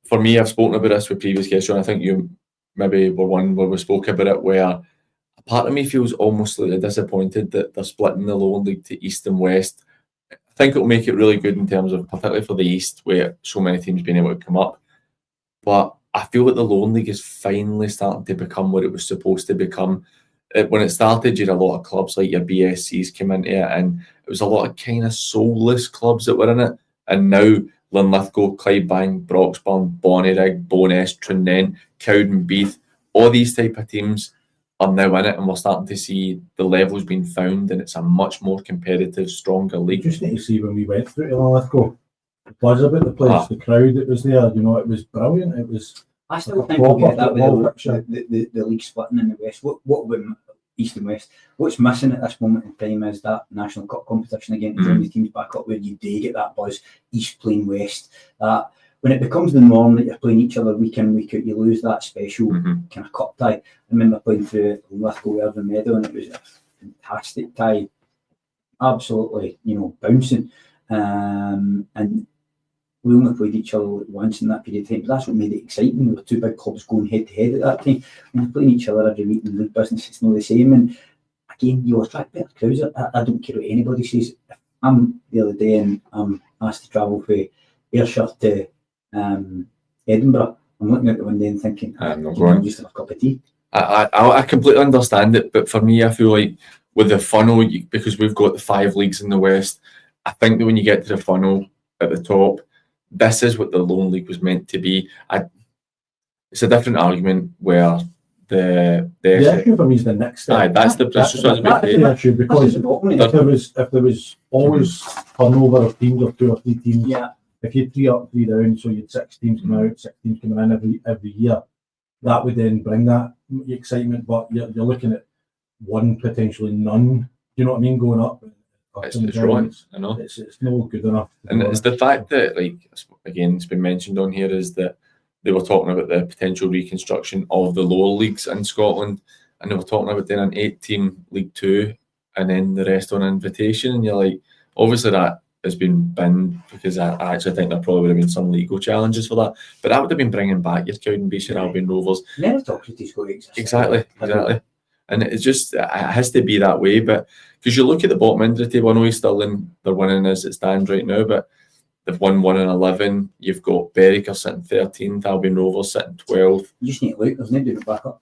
for me, I've spoken about this with previous guests, and I think you maybe were one where we spoke about it, where a part of me feels almost slightly disappointed that they're splitting the Lowland League to East and West. I think it'll make it really good in terms of, particularly for the East, where so many teams been able to come up. But I feel like the Lowland League is finally starting to become what it was supposed to become. When it started, you had a lot of clubs like your BSCs came into it, and it was a lot of kind of soulless clubs that were in it. And now Linlithgow, Clydebank, Broxburn, Bonnyrigg, Bo'ness, Trinthen, Cowdenbeath, all these type of teams are now in it, and we're starting to see the levels being found, and it's a much more competitive, stronger You league. just need to see when we went through to Linlithgow, the buzz about the place, the crowd that was there, you know, it was brilliant. It was I still a think we'll proper get that football with picture. the league splitting in the West. What about East and West? What's missing at this moment in time is that National Cup competition again to join the teams back up where you do get that buzz, East playing West. That when it becomes the norm that you're playing each other week in, week out, you lose that special kind of cup tie. I remember playing through Lithgow Irvine Meadow, and it was a fantastic tie. Absolutely, you know, bouncing. And we only played each other once in that period of time, but that's what made it exciting. There were two big clubs going head to head at that time. When you're playing each other every week in the league business, it's not the same. And again, you'll attract better crowds. I don't care what anybody says. If I'm the other day and I'm asked to travel from Ayrshire to Edinburgh, I'm looking out the window and thinking, I'm not you know, going. just have a cup of tea. I completely understand it, but for me, I feel like with the funnel, because we've got the 5 leagues in the West, I think that when you get to the funnel at the top, this is what the Lowland League was meant to be. It's a different argument where the issue for me is the next step. Aye, that's the issue, because if there was always turnover of teams of 2 or 3 teams, if you had 3 up, 3 down, so you had 6 teams coming out, 6 teams coming in every year, that would then bring that excitement. But you're looking at 1, potentially none. You know what I mean? Going up. It's wrong. I know it's not good enough. And it's the fact that, like, again, it's been mentioned on here, is that they were talking about the potential reconstruction of the lower leagues in Scotland, and they were talking about doing an 8-team League 2 and then the rest on invitation. And you're like, obviously that has been binned, because I actually think there probably would have been some legal challenges for that. But that would have been bringing back your Cowdenbeath, your Albion Rovers. Meritocracy's got to exist. Exactly. And it's just, it has to be that way. But because you look at the bottom end of the table, I know he's still in, they're winning as it stands right now, but they've won 1 and 11. You've got Berwick are sitting 13th, Albion Rovers sitting 12th. You just need to look, there's no doing it back up.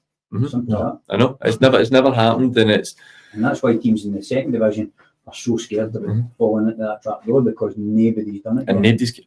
Something like that. I know. It's never happened, and that's why teams in the second division are so scared of falling into that trap door, because nobody's done it. And nobody's.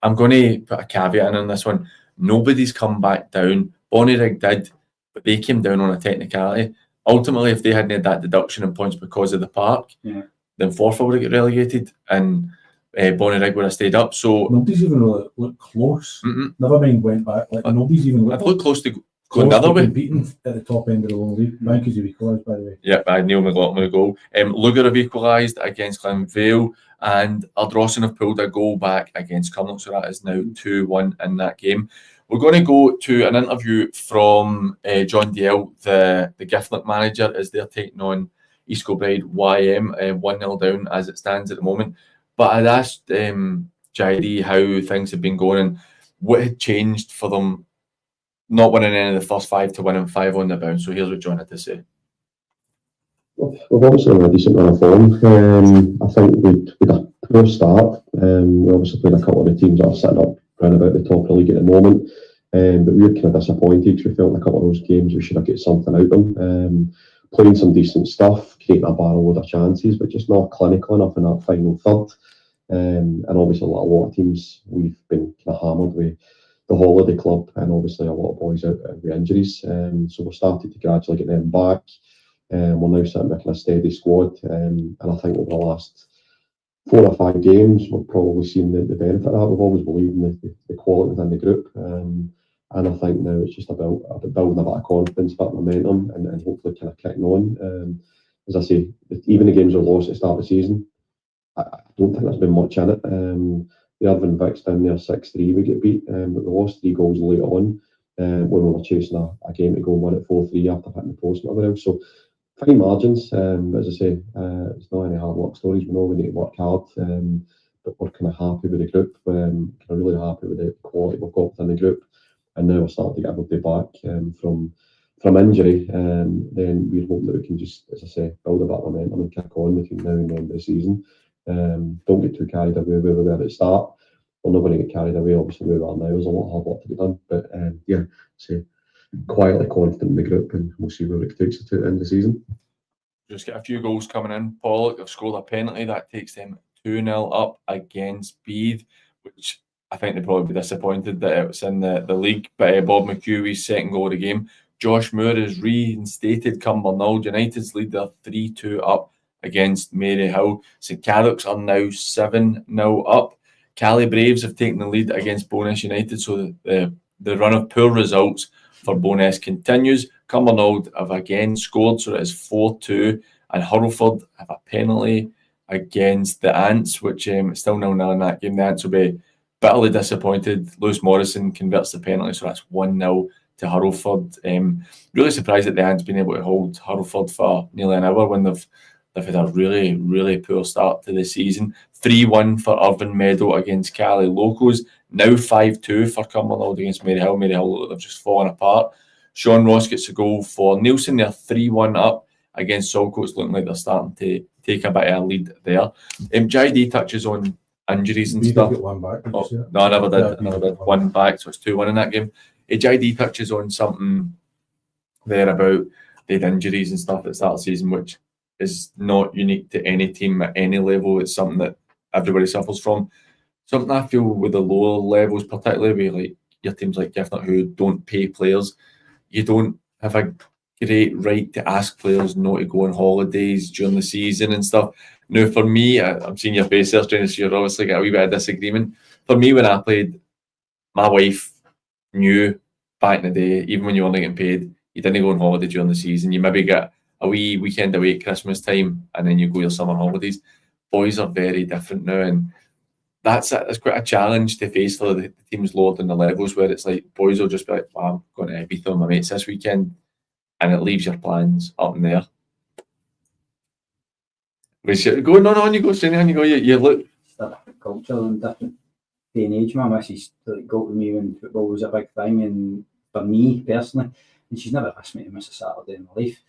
I'm going to put a caveat in on this one. Nobody's come back down. Bonnyrigg did, but they came down on a technicality. Ultimately, if they hadn't had that deduction in points because of the park, then Forfar would have got relegated, and Bonnyrigg would have stayed up. So nobody's even really looked close. Never mind went back. Like nobody's even looked. I've looked close to going the other way. Competing at the top end of the Lowland League. Mankers have equalised, by the way. Yeah, by Neil McLaughlin with a goal. Lugar have equalised against Glenvale, and Ardrossan have pulled a goal back against Cumnock, so that is now 2-1 in that game. We're going to go to an interview from John Dalziel, the Giffnock manager, as they're taking on East Kilbride YM 1-0 down as it stands at the moment. But I'd asked Jairi how things have been going and what had changed for them not winning any of the first 5 to winning 5 on the bounce. So here's what John had to say. We've obviously had a decent run of form. I think we had a poor start. We obviously played a couple of the teams that are sitting up around about the top of the league at the moment. But we were kind of disappointed. We felt in a couple of those games we should have got something out of them. Playing some decent stuff, creating a barrel load of chances, but just not clinical enough in that final third. And obviously a lot of teams we've been kind of hammered with the Holiday Club, and obviously a lot of boys out with injuries. So we're starting to gradually get them back. We're now sitting with a kind of steady squad, and I think over the last 4 or 5 games we've probably seen the benefit of that. We've always believed in the quality within the group, and I think now it's just about building a bit of confidence, a bit of momentum, and hopefully kind of kicking on. As I say, even the games we've lost at the start of the season, I don't think there's been much in it. The Irvine Vic's down there 6-3, we get beat, but we lost 3 goals late on when we were chasing a game to go and win it 4-3 after hitting the post and everything else. So fine margins, as I say, it's not any hard work stories. We know we need to work hard, but we're kind of happy with the group. Kind of really happy with the quality we've got within the group, and now we're starting to get everybody back from injury. Then we're hoping that we can just, as I say, build a bit of momentum and kick on between now and the end of the season. Don't get too carried away where we were at the start. We're not going to get carried away, obviously, where we are now. There's a lot to be done, but yeah, so quietly confident in the group, and we'll see where it takes us to the end of the season. Just get a few goals coming in. Pollock have scored a penalty that takes them 2-0 up against Bede, which I think they'd probably be disappointed that it was in the league. But Bob McHugh's second goal of the game. Josh Moore has reinstated Cumbernauld United's lead. They're 3-2 up against Maryhill. St Cadoc's are now 7-0 up. Cali Braves have taken the lead against Bo'ness United, so the run of poor results for Bo'ness continues. Cumbernauld have again scored, so it is 4-2, and Hurlford have a penalty against the Ants, which is still 0-0 in that game. The Ants will be bitterly disappointed. Lewis Morrison converts the penalty, so that's 1-0 to Hurlford. Really surprised that the Ants been able to hold Hurlford for nearly an hour when they've had a really, really poor start to the season. 3-1 for Irvine Meadow against Cali Locals. Now 5-2 for Cumbernauld against Maryhill. Maryhill, they've just fallen apart. Sean Ross gets a goal for Nielsen. They're 3-1 up against Saltcoats, looking like they're starting to take a bit of a lead there. JD touches on injuries and We stuff. did get one back. Did you see it? No, I never did. Yeah, I never did. One back, so it's 2-1 in that game. JD touches on something there about they had injuries and stuff at the start of the season, which is not unique to any team at any level. It's something that everybody suffers from. Something I feel with the lower levels, particularly with like your teams like Gifford who don't pay players, you don't have a great right to ask players not to go on holidays during the season and stuff. Now, for me, I'm seeing your face there, Strange, so you're obviously got a wee bit of disagreement. For me, when I played, my wife knew back in the day, even when you weren't getting paid, you didn't go on holiday during the season. You maybe get a wee weekend away at Christmas time and then you go your summer holidays. Boys are very different now, and that's quite a challenge to face for the teams lower than the levels, where it's like boys will just be like, well, I'm going to Ibiza with my mates this weekend, and it leaves your plans up in there. Go, no, you go, Shane, on you go, you look. It's a different culture and different day and age. My missus got with me when football was a big thing, and for me personally, and she's never asked me to miss a Saturday in my life.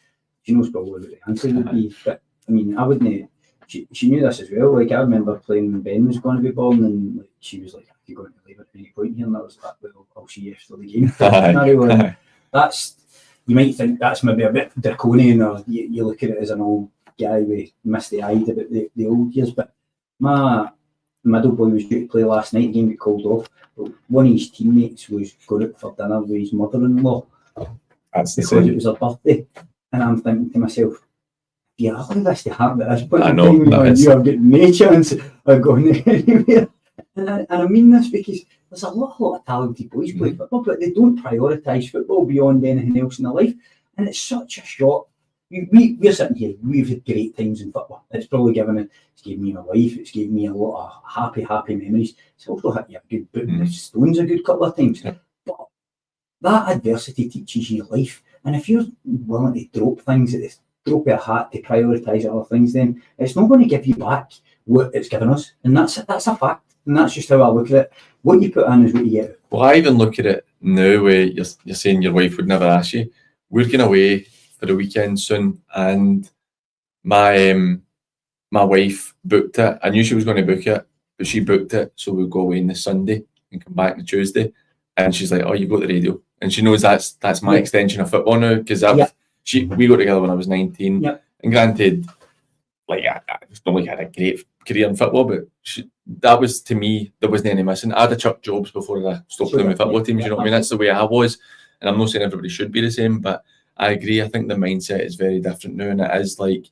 She knows probably what the answer would be, but I mean, I wouldn't. She knew this as well. Like, I remember playing when Ben was going to be born, and like, she was like, "Are you going to leave at any point here?" And I was like, "Well, I'll see you after the game." That's, you might think that's maybe a bit draconian, or you look at it as an old guy with misty-eyed about the old years. But my middle boy was due to play last night. The game got called off. But one of his teammates was going out for dinner with his mother-in-law That's the because same. it was her birthday, and I'm thinking to myself, yeah, I think this to happen at this point. I know, in time that when is- you have got no chance of going anywhere. And I mean this because there's a lot of talented boys play football, but they don't prioritise football beyond anything else in their life. And it's such a shock. We're sitting here, we've had great times in football. It's probably it's given me my life, it's given me a lot of happy memories. It's also hit you a good boot in the stones a good couple of times. Yeah. But that adversity teaches you life. And if you're willing to drop things at this, drop your hat to prioritise other things, then it's not going to give you back what it's given us. And that's a fact. And that's just how I look at it. What you put in is what you get. Well, I even look at it now where you're saying your wife would never ask you. We're going away for the weekend soon, and my wife booked it. I knew she was going to book it, but she booked it, so we'll go away on the Sunday and come back on Tuesday. And she's like, "Oh, you got the radio," and she knows that's my extension of football now, because we got together when I was 19. Yep. And granted, like I just don't like I had a great career in football, but that was, to me, there wasn't any missing. I'd have chucked jobs before I stopped playing with football teams. You know what I mean? That's the way I was, and I'm not saying everybody should be the same, but I agree. I think the mindset is very different now, and it is like,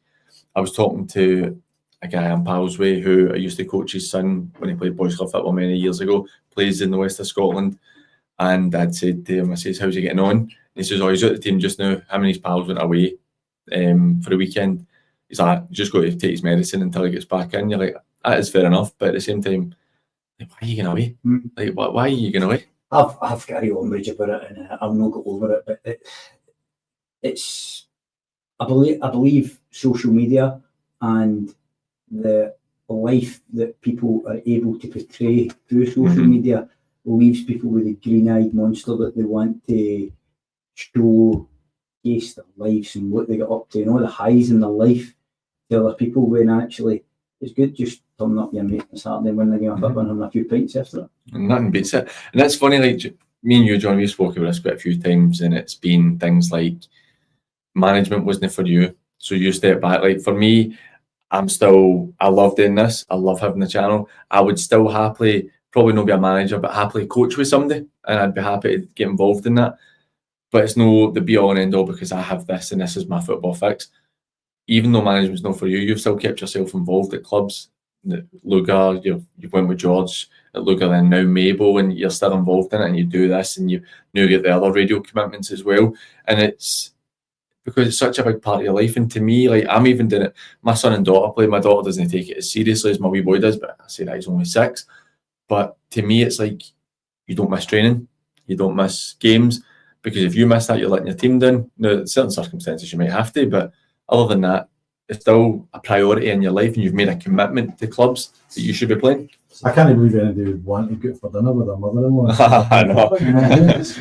I was talking to a guy I'm pals with who I used to coach his son when he played boys club football many years ago, plays in the west of Scotland, and I'd said to him, I says, "How's he getting on?" And he says, "Oh, he's at the team just now. Him and his pals went away for the weekend." He's like, "You just got to take his medicine until he gets back in." You're like, that is fair enough, but at the same time, like, why are you going away? Like, why are you going away? I've got a real umbrage about it, and I'll not go over it. But it's, I believe social media and the life that people are able to portray through social Mhm. media leaves people with a green-eyed monster that they want to showcase their lives and what they get up to and all the highs in their life to other people, when actually it's good just turning up your mate on Saturday and winning the game of football and having a few pints after it. And nothing beats it. And that's funny, like me and you, John, we've spoken about this quite a few times, and it's been things like management wasn't for you, so you step back. Like for me, I love doing this. I love having the channel. I would still happily, probably not be a manager, but happily coach with somebody, and I'd be happy to get involved in that. But it's no the be all and end all because I have this and this is my football fix. Even though management's not for you, you've still kept yourself involved at clubs. Lugar, you've went with George at Lugar, and now Mabel, and you're still involved in it, and you do this, and you now get the other radio commitments as well. And it's because it's such a big part of your life. And to me, like I'm even doing it. My son and daughter play. My daughter doesn't take it as seriously as my wee boy does, but I say that he's only 6. But to me, it's like you don't miss training, you don't miss games, because if you miss that, you're letting your team down. Now, in certain circumstances, you might have to, but other than that, it's still a priority in your life, and you've made a commitment to clubs that you should be playing. I can't believe anybody would want to go for dinner with their mother-in-law. I know. It's,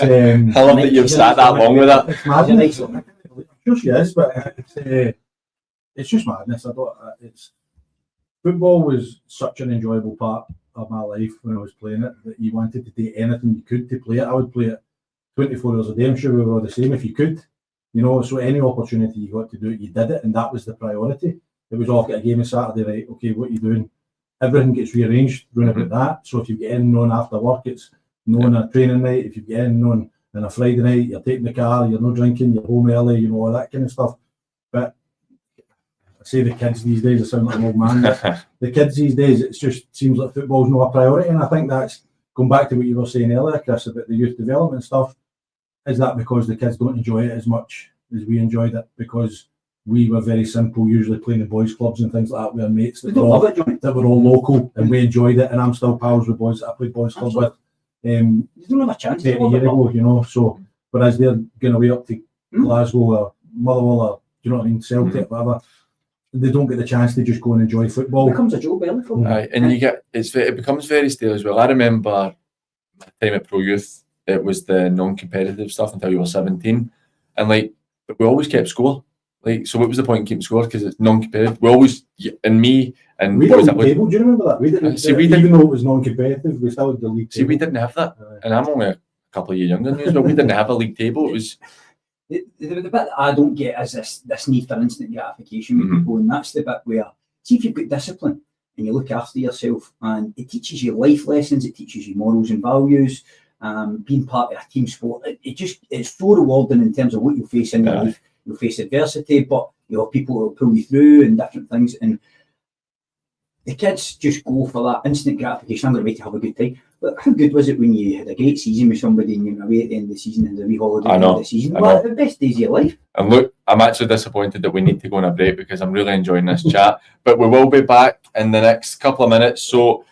I love that you've sat that long with that. It's madness. I'm sure she is, but it's just madness. It's football was such an enjoyable part of my life when I was playing it that you wanted to do anything you could to play it. I would play it 24 hours a day. I'm sure we were all the same if you could. So any opportunity you got to do it, you did it, and that was the priority. It was all, get a game on Saturday, right? Okay, what are you doing? Everything gets rearranged round about that. So if you get in on after work, it's on a training night. If you get in on a Friday night, you're taking the car, you're not drinking, you're home early, all that kind of stuff. But I say the kids these days, I sound like an old man. The kids these days, it just seems like football's not a priority, and I think that's going back to what you were saying earlier, Chris, about the youth development stuff. Is that because the kids don't enjoy it as much as we enjoyed it? Because we were very simple, usually playing in boys' clubs and things like that with our mates that were all local, and we enjoyed it. And I'm still pals with boys that I played boys' clubs with. You don't have a chance 30 years ago, So, whereas they're going away up to Glasgow or Motherwell or Celtic, whatever, they don't get the chance to just go and enjoy football. It becomes a joke, barely for them. And it becomes very stale as well. I remember my time at Pro Youth, it was the non-competitive stuff until you were 17, and we always kept score. So what was the point in keeping score? Because it's non-competitive. We always, and me and we did the table. Do you remember that? We didn't. Even though it was non-competitive, we still had the league table. We didn't have that, and I'm only a couple of years younger than you, but we didn't have a league table. It was the bit that I don't get is this need for instant gratification with people, and that's the bit where, see, if you've got discipline and you look after yourself, and it teaches you life lessons, it teaches you morals and values. Being part of a team sport, it's so rewarding in terms of what you'll face in your life. You'll face adversity, but you'll have people who will pull you through and different things. And the kids just go for that instant gratification. I'm going to wait to have a good time. But how good was it when you had a great season with somebody and you went away at the end of the season and a wee holiday at the end of the season? Well, the best days of your life. And look, I'm actually disappointed that we need to go on a break because I'm really enjoying this chat. But we will be back in the next couple of minutes. So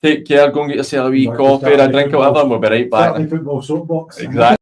take care, go and get yourself a wee coffee or a drink or whatever, and we'll be right back. Football soapbox. Exactly.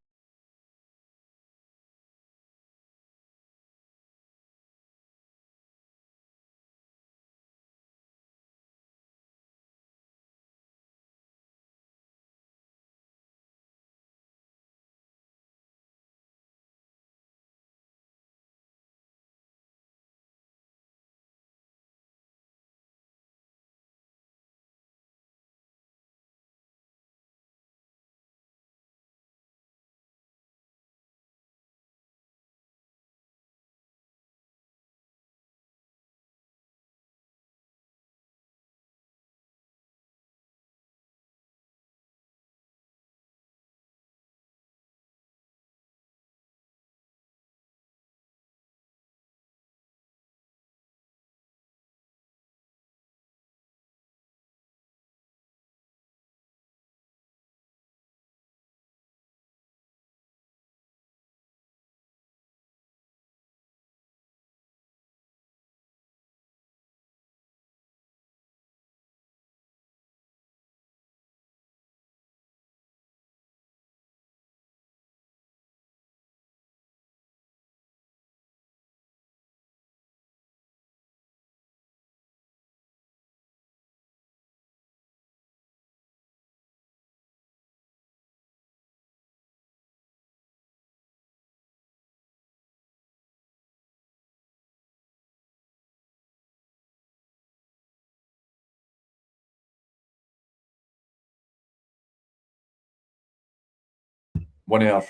one of our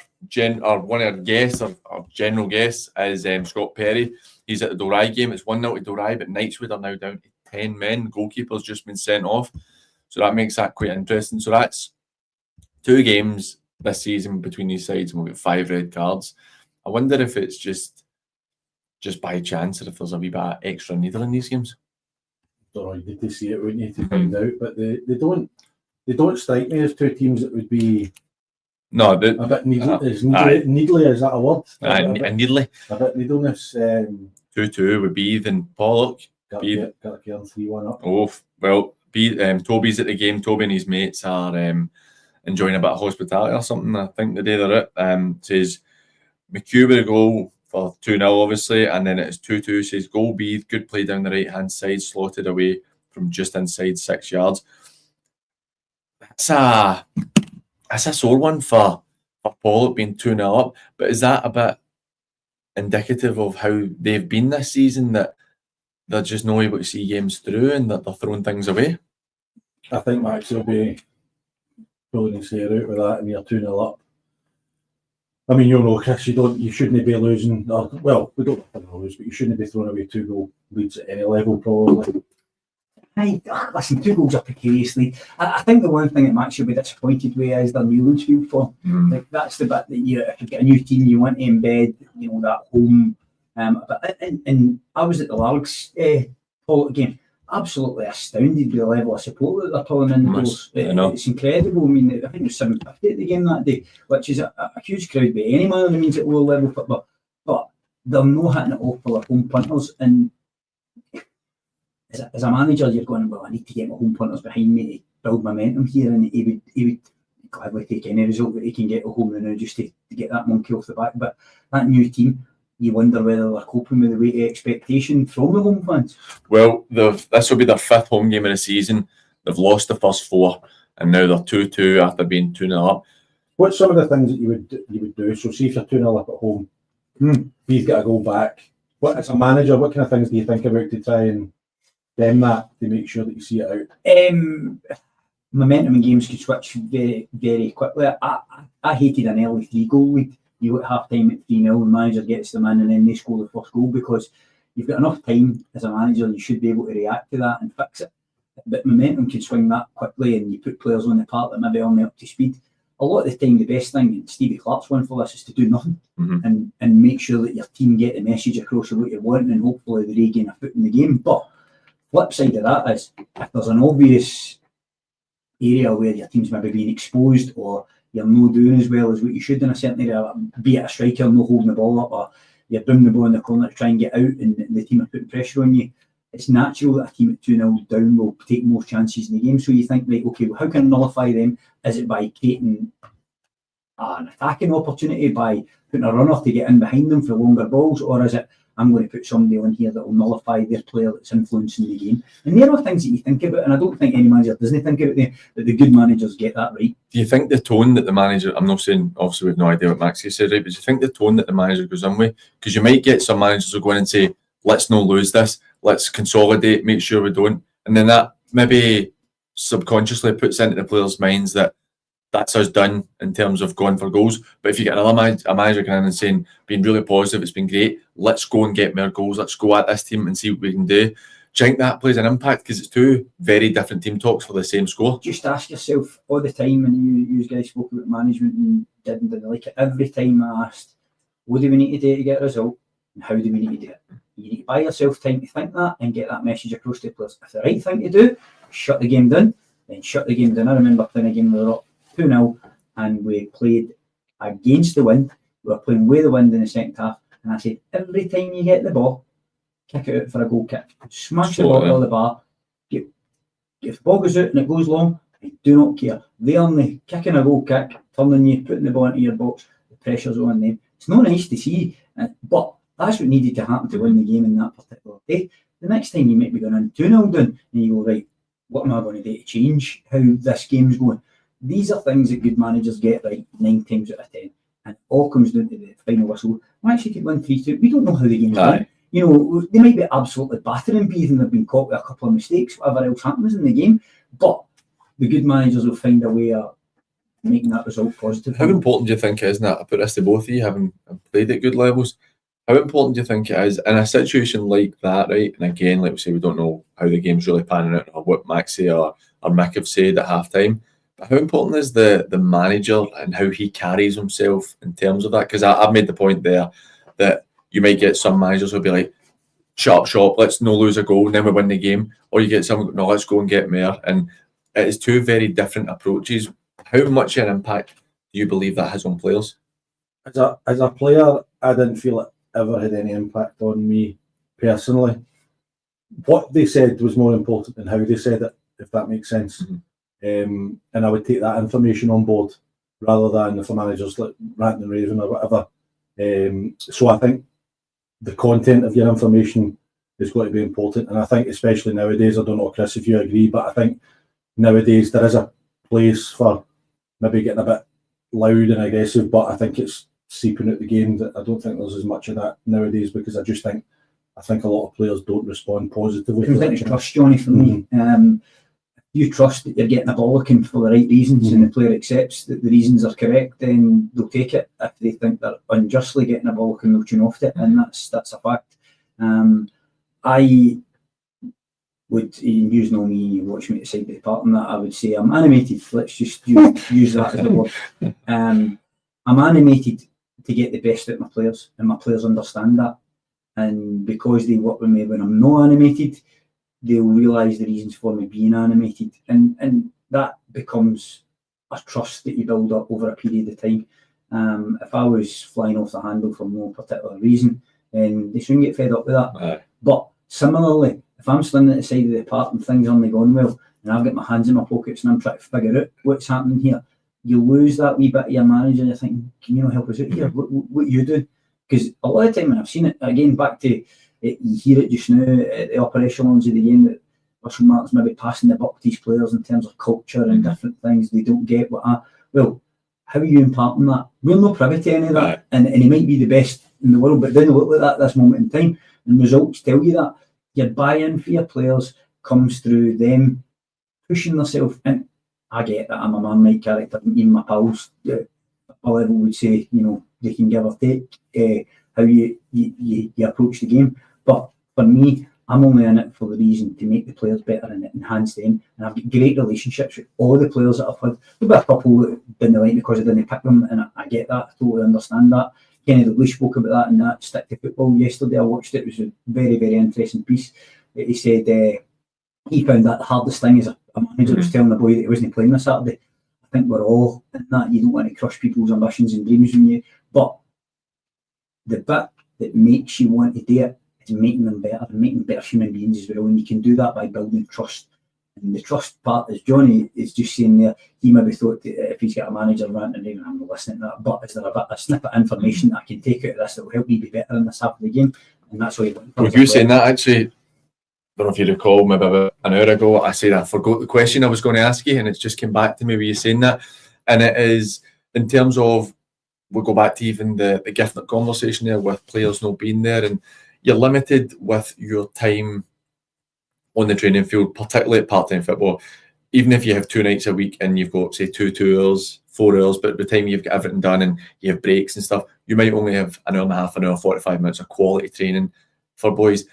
guests, our general guests, is Scott Perry. He's at the Dorai game. It's 1-0 to Dorai, but Knightswood are now down to 10 men. Goalkeeper's just been sent off, so that makes that quite interesting. So that's 2 games this season between these sides, and we'll get 5 red cards. I wonder if it's just by chance, or if there's a wee bit of extra needle in these games. Don't know, you need to see it, wouldn't you, to find out? But they don't strike me as 2 teams that would be No, a bit Aye. needly. Is that a word? needly. A bit needleness. 2-2 would be then Pollock. Got to get 3-1 up. Oh, well, Toby's at the game. Toby and his mates are enjoying a bit of hospitality or something, I think, the day they're at. Says McHugh with a goal for 2-0, obviously, and then it's 2-2. Says goal B, good play down the right-hand side, slotted away from just inside 6 yards. That's a sore one for Pollock being 2-0 up, but is that a bit indicative of how they've been this season, that they're just not able to see games through and that they're throwing things away? I think Max will be pulling his hair out with that, and you're 2-0 up. I mean, you know, Chris, you shouldn't be losing. Well, we don't have to lose, but you shouldn't be throwing away 2-goal leads at any level, probably. Listen, 2 goals are precariously. I think the one thing that Max should be disappointed with is their Newlands field form. Like, that's the bit that if you get a new team, you want to embed, that home. And I was at the Largs Pollock game, absolutely astounded with the level of support that they're pulling in. It's incredible. I mean, I think it was 750 at the game that day, which is a huge crowd by any man who means at low level football. But they're not hitting it off for their home punters. And as a manager, you're going, well, I need to get my home punters behind me to build momentum here, and he would gladly take any result that he can get at home now just to get that monkey off the back. But that new team, you wonder whether they're coping with the weight of expectation from the home fans. Well, this will be their 5th home game of the season. They've lost the first 4, and now they're 2-2 after being 2-0 up. What's some of the things that you would do? So, see if you're 2-0 up at home, he's got to go back. As a manager, what kind of things do you think about to try and stem that, to make sure that you see it out? Momentum in games can switch very, very quickly. I hated an early 3-goal lead. You at half time at 3-0, the manager gets them in, and then they score the first goal, because you've got enough time as a manager, you should be able to react to that and fix it. But momentum can swing that quickly, and you put players on the park that maybe aren't up to speed. A lot of the time, the best thing, and Stevie Clark's one for this, is to do nothing and make sure that your team get the message across of what you're wanting, and hopefully they regain a foot in the game. But flip side of that is, if there's an obvious area where your team's maybe being exposed, or you're not doing as well as what you should in a certain area, be it a striker not holding the ball up, or you're doing the ball in the corner to try and get out, and the team are putting pressure on you, it's natural that a team at 2-0 down will take more chances in the game. So you think, right, okay, well, how can I nullify them? Is it by creating an attacking opportunity, by putting a runner to get in behind them for longer balls, or is it, I'm going to put somebody on here that will nullify their player that's influencing the game? And there are things that you think about, and I don't think any manager doesn't think about them, but the good managers get that right. Do you think the tone that the manager, I'm not saying, obviously we've no idea what Maxie said, right, but do you think the tone that the manager goes in with? Because you might get some managers who go in and say, let's not lose this, let's consolidate, make sure we don't. And then that maybe subconsciously puts into the players' minds that that's us done in terms of going for goals. But if you get another manager coming in and saying, being really positive, it's been great, let's go and get more goals, let's go at this team and see what we can do. Do you think that plays an impact? Because it's 2 very different team talks for the same score. Just ask yourself all the time, and you guys spoke about management and didn't like it. Every time I asked, what do we need to do to get a result, and how do we need to do it? You need to buy yourself time to think that and get that message across to the players. If the right thing to do, shut the game down, then shut the game down. I remember playing a game where we were up 2-0 and we played against the wind. We were playing with the wind in the second half, and I said, every time you get the ball, kick it out for a goal kick. Smash the ball out of the bar. If the ball goes out and it goes long, I do not care. They're only kicking a goal kick, turning you, putting the ball into your box, the pressure's on them. It's not nice to see, but that's what needed to happen to win the game in that particular day. The next time you might be going in 2-0 down, and you go, right, what am I going to do to change how this game's going? These are things that good managers get right 9 times out of 10. And it all comes down to the final whistle. We actually could win 3-2. We don't know how the game's going. You know, they might be absolutely battering Bees and they've been caught with a couple of mistakes, whatever else happens in the game. But the good managers will find a way of making that result positive. How important do you think it is, Nat? I put this to both of you, having played at good levels. How important do you think it is in a situation like that, right? And again, like we say, we don't know how the game's really panning out or what Maxie or Mick have said at half time. But how important is the manager and how he carries himself in terms of that? Because I've made the point there that you might get some managers who'll be like, shut up shop, let's no lose a goal, and then we win the game. Or you get someone, no, let's go and get more. And it is two very different approaches. How much of an impact do you believe that has on players? As a player, I didn't feel it ever had any impact on me personally. What they said was more important than how they said it, if that makes sense. And I would take that information on board rather than if a manager's like ranting and raving or whatever. So I think the content of your information is going to be important. And I think especially nowadays, I don't know, Chris, if you agree, but I think nowadays there is a place for maybe getting a bit loud and aggressive, but I think it's seeping out the game. That I don't think there's as much of that nowadays, because I think a lot of players don't respond positively. I think trust, Johnny, for me. You trust that you're getting a bollocking for the right reasons, and the player accepts that the reasons are correct, then they'll take it. If they think they're unjustly getting a bollocking, they'll tune off it, and that's a fact. I would, you know me, watch me at the side of the park, and that I would say I'm animated. Let's just use that as a word. I'm animated to get the best out of my players, and my players understand that. And because they work with me when I'm not animated, they'll realise the reasons for me being animated, and that becomes a trust that you build up over a period of time. If I was flying off the handle for no particular reason, then they soon get fed up with that. But similarly, if I'm standing at the side of the park and things aren't going well, and I've got my hands in my pockets and I'm trying to figure out what's happening here, you lose that wee bit of your manager and you're thinking, can you not help us out here? What you do? Because a lot of the time when I've seen it, again, back to it, you hear it just now at the upper echelons of the game, that Russell Martin's maybe passing the buck to his players in terms of culture and different things. They don't get well, how are you imparting that? We're not privy to any of that. And he might be the best in the world, but it doesn't look like that at this moment in time. And results tell you that. Your buy-in for your players comes through them pushing themselves. And I get that I'm a man-like character, even my pals at a level would say, they can give or take how you approach the game. But for me, I'm only in it for the reason to make the players better and enhance them. And I've got great relationships with all the players that I've had. There'll be a couple that didn't like me because I didn't pick them, and I get that. I totally understand that. Kenny Dalglish spoke about that in that Stick to Football yesterday. I watched it. It was a very interesting piece. He said he found that the hardest thing as a manager was telling the boy that he wasn't playing this Saturday. I think we're all in that. You don't want to crush people's ambitions and dreams when you... But the bit that makes you want to do it is making them better and making better human beings as well. And you can do that by building trust. And the trust part, as Johnny is just saying there, he maybe thought that if he's got a manager ranting and I'm not listening to that, but is there a snippet of information that I can take out of this that will help me be better in this half of the game? And that's what you saying that, actually, I don't know if you recall, maybe about an hour ago, I said I forgot the question I was going to ask you, and it's just came back to me with you saying that. And it is in terms of, we'll go back to even the gift conversation there with players not being there, and you're limited with your time on the training field, particularly at part-time football. Even if you have 2 nights a week and you've got, say, 2 hours, 4 hours, but by the time you've got everything done and you have breaks and stuff, you might only have an hour and a half, an hour, 45 minutes of quality training for boys.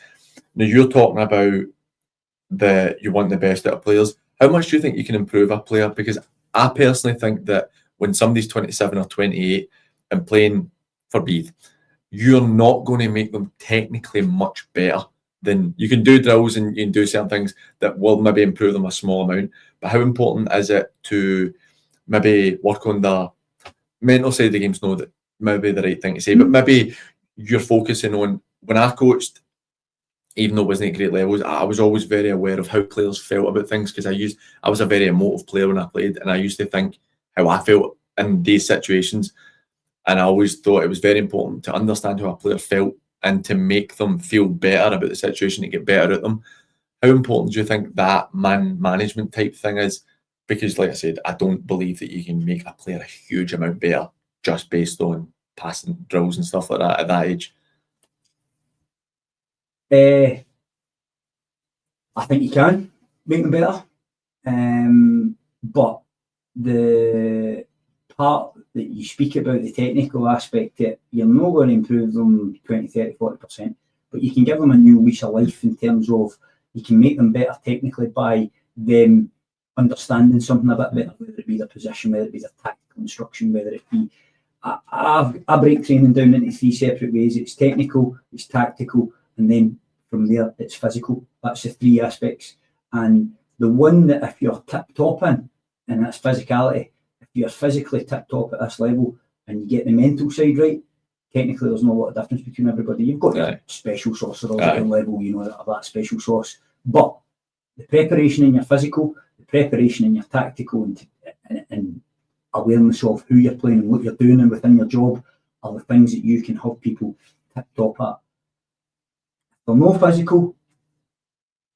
Now, you're talking about you want the best out of players. How much do you think you can improve a player? Because I personally think that when somebody's 27 or 28 and playing for Beath, you're not going to make them technically much better. Then you can do drills and you can do certain things that will maybe improve them a small amount. But how important is it to maybe work on the mental side of the game's not maybe the right thing to say, but maybe you're focusing on, when I coached, even though it wasn't at great levels, I was always very aware of how players felt about things, because I was a very emotive player when I played, and I used to think how I felt in these situations. And I always thought it was very important to understand how a player felt and to make them feel better about the situation, to get better at them. How important do you think that man management type thing is? Because, like I said, I don't believe that you can make a player a huge amount better just based on passing drills and stuff like that at that age. I think you can make them better. But the part that you speak about, the technical aspect, you're not going to improve them 20, 30, 40%, but you can give them a new lease of life in terms of you can make them better technically by them understanding something a bit better, whether it be their position, whether it be their tactical instruction, whether it be... I break training down into 3 separate ways. It's technical, it's tactical, and then from there it's physical. That's the 3 aspects. And the one that if you're tip-top in, and that's physicality, if you're physically tip-top at this level and you get the mental side right, technically there's not a lot of difference between everybody. You've got your special sorcerers at your level, you know, that have that special sauce. But the preparation in your physical, the preparation in your tactical and awareness of who you're playing and what you're doing and within your job are the things that you can help people tip-top at. If they're not physical,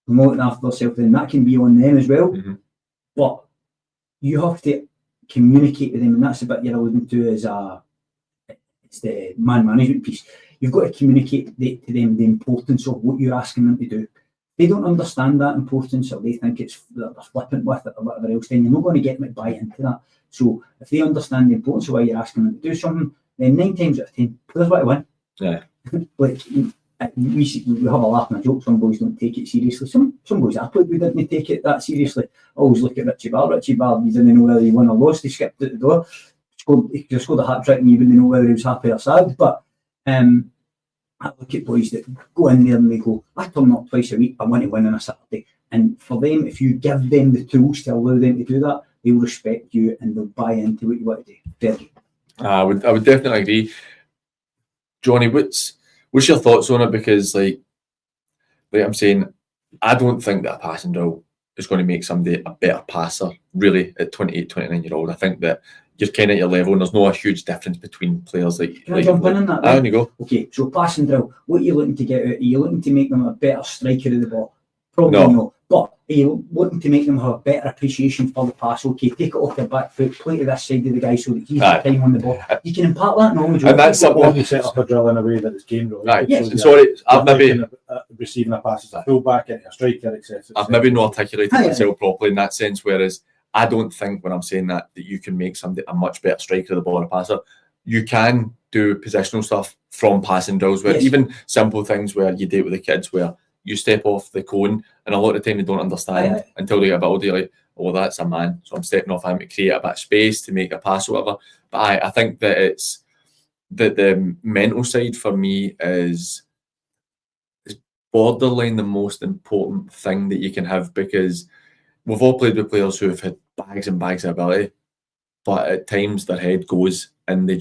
they're not looking after themselves, then that can be on them as well. Mm-hmm. But you have to communicate with them, and that's the bit you're alluding to as it's the man management piece. You've got to communicate to them the importance of what you're asking them to do. They don't understand that importance, or they think they're flippant with it or whatever else, then you're not going to get them to buy into that. So if they understand the importance of why you're asking them to do something, then 9 times out of 10, players want to win. Yeah. Like we have a laugh and a joke. Some boys don't take it seriously. Some boys I played with didn't take it that seriously. I always look at Richie Ball. Richie Ball, you didn't know whether he won or lost. He skipped at the door. He scored a hat trick, and you wouldn't know whether he was happy or sad. But I look at boys that go in there and they go, I turn up twice a week, I want to win on a Saturday. And for them, if you give them the tools to allow them to do that, they will respect you and they'll buy into what you want to do. Very. I would definitely agree. Johnny, what's your thoughts on it? Because like I'm saying, I don't think that a passing drill is going to make somebody a better passer, really, at 28, 29-year-old. I think that you're kind of at your level and there's not a huge difference between players like... Can I jump in on that? There you go. Okay, so passing drill, what are you looking to get out? Are you looking to make them a better striker of the ball? Probably No. not. But are you looking to make them have a better appreciation for the pass? Okay, take it off their back foot, play to this side of the guy so that he's got time on the ball. You can impart that knowledge. And that's Or something... you set up a drill in a way that it's game related. Right. Yes. So And sorry, I've maybe... receiving a pass as a fullback, into a striker, etc. I've maybe not articulated Aye, myself properly in that sense, whereas I don't think when I'm saying that you can make somebody a much better striker of the ball or passer. You can do positional stuff from passing drills, where Yes. even simple things where you do it with the kids, where you step off the cone and a lot of the time they don't understand until they get a bit older. You're like, oh, that's a man, so I'm stepping off him to create a bit of space to make a pass or whatever. But I think that it's that the mental side for me is borderline the most important thing that you can have, because we've all played with players who have had bags and bags of ability, but at times their head goes and they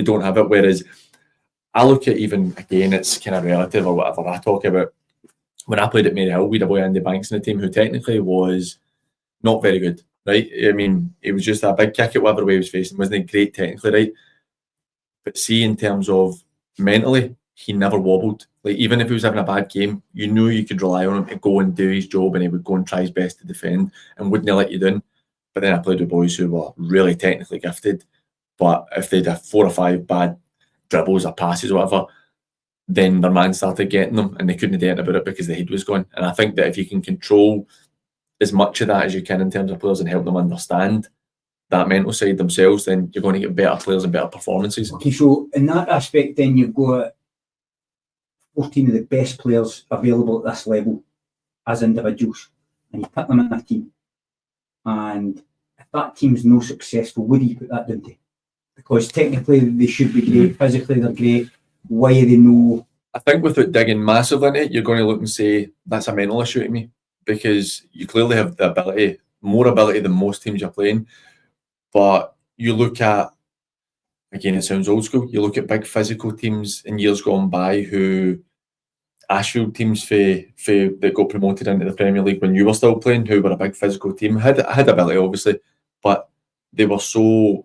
don't have it. Whereas I look at, even again, it's kind of relative or whatever, I talk about when I played at Maryhill, we had a boy Andy Banks in the team who technically was not very good, right? I mean, it was just a big kick at whatever way he was facing, wasn't great technically, right? But see, in terms of mentally, he never wobbled. Like, even if he was having a bad game, you knew you could rely on him to go and do his job, and he would go and try his best to defend and wouldn't let you down. But then I played with boys who were really technically gifted, but if they'd have 4 or 5 bad dribbles or passes or whatever, then their man started getting them and they couldn't do anything about it because the head was gone. And I think that if you can control as much of that as you can in terms of players and help them understand that mental side themselves, then you're going to get better players and better performances. Okay, so in that aspect, then you've got 14 of the best players available at this level as individuals, and you put them in a team. And if that team's no successful, what do you put that down to? Because technically they should be great, physically they're great. Why do they know? I think without digging massively into it, you're going to look and say that's a mental issue to me, because you clearly have the ability, more ability than most teams you're playing. But you look at, again, it sounds old school, you look at big physical teams in years gone by, who Ashfield teams that got promoted into the Premier League when you were still playing, who were a big physical team, had ability obviously, but they were so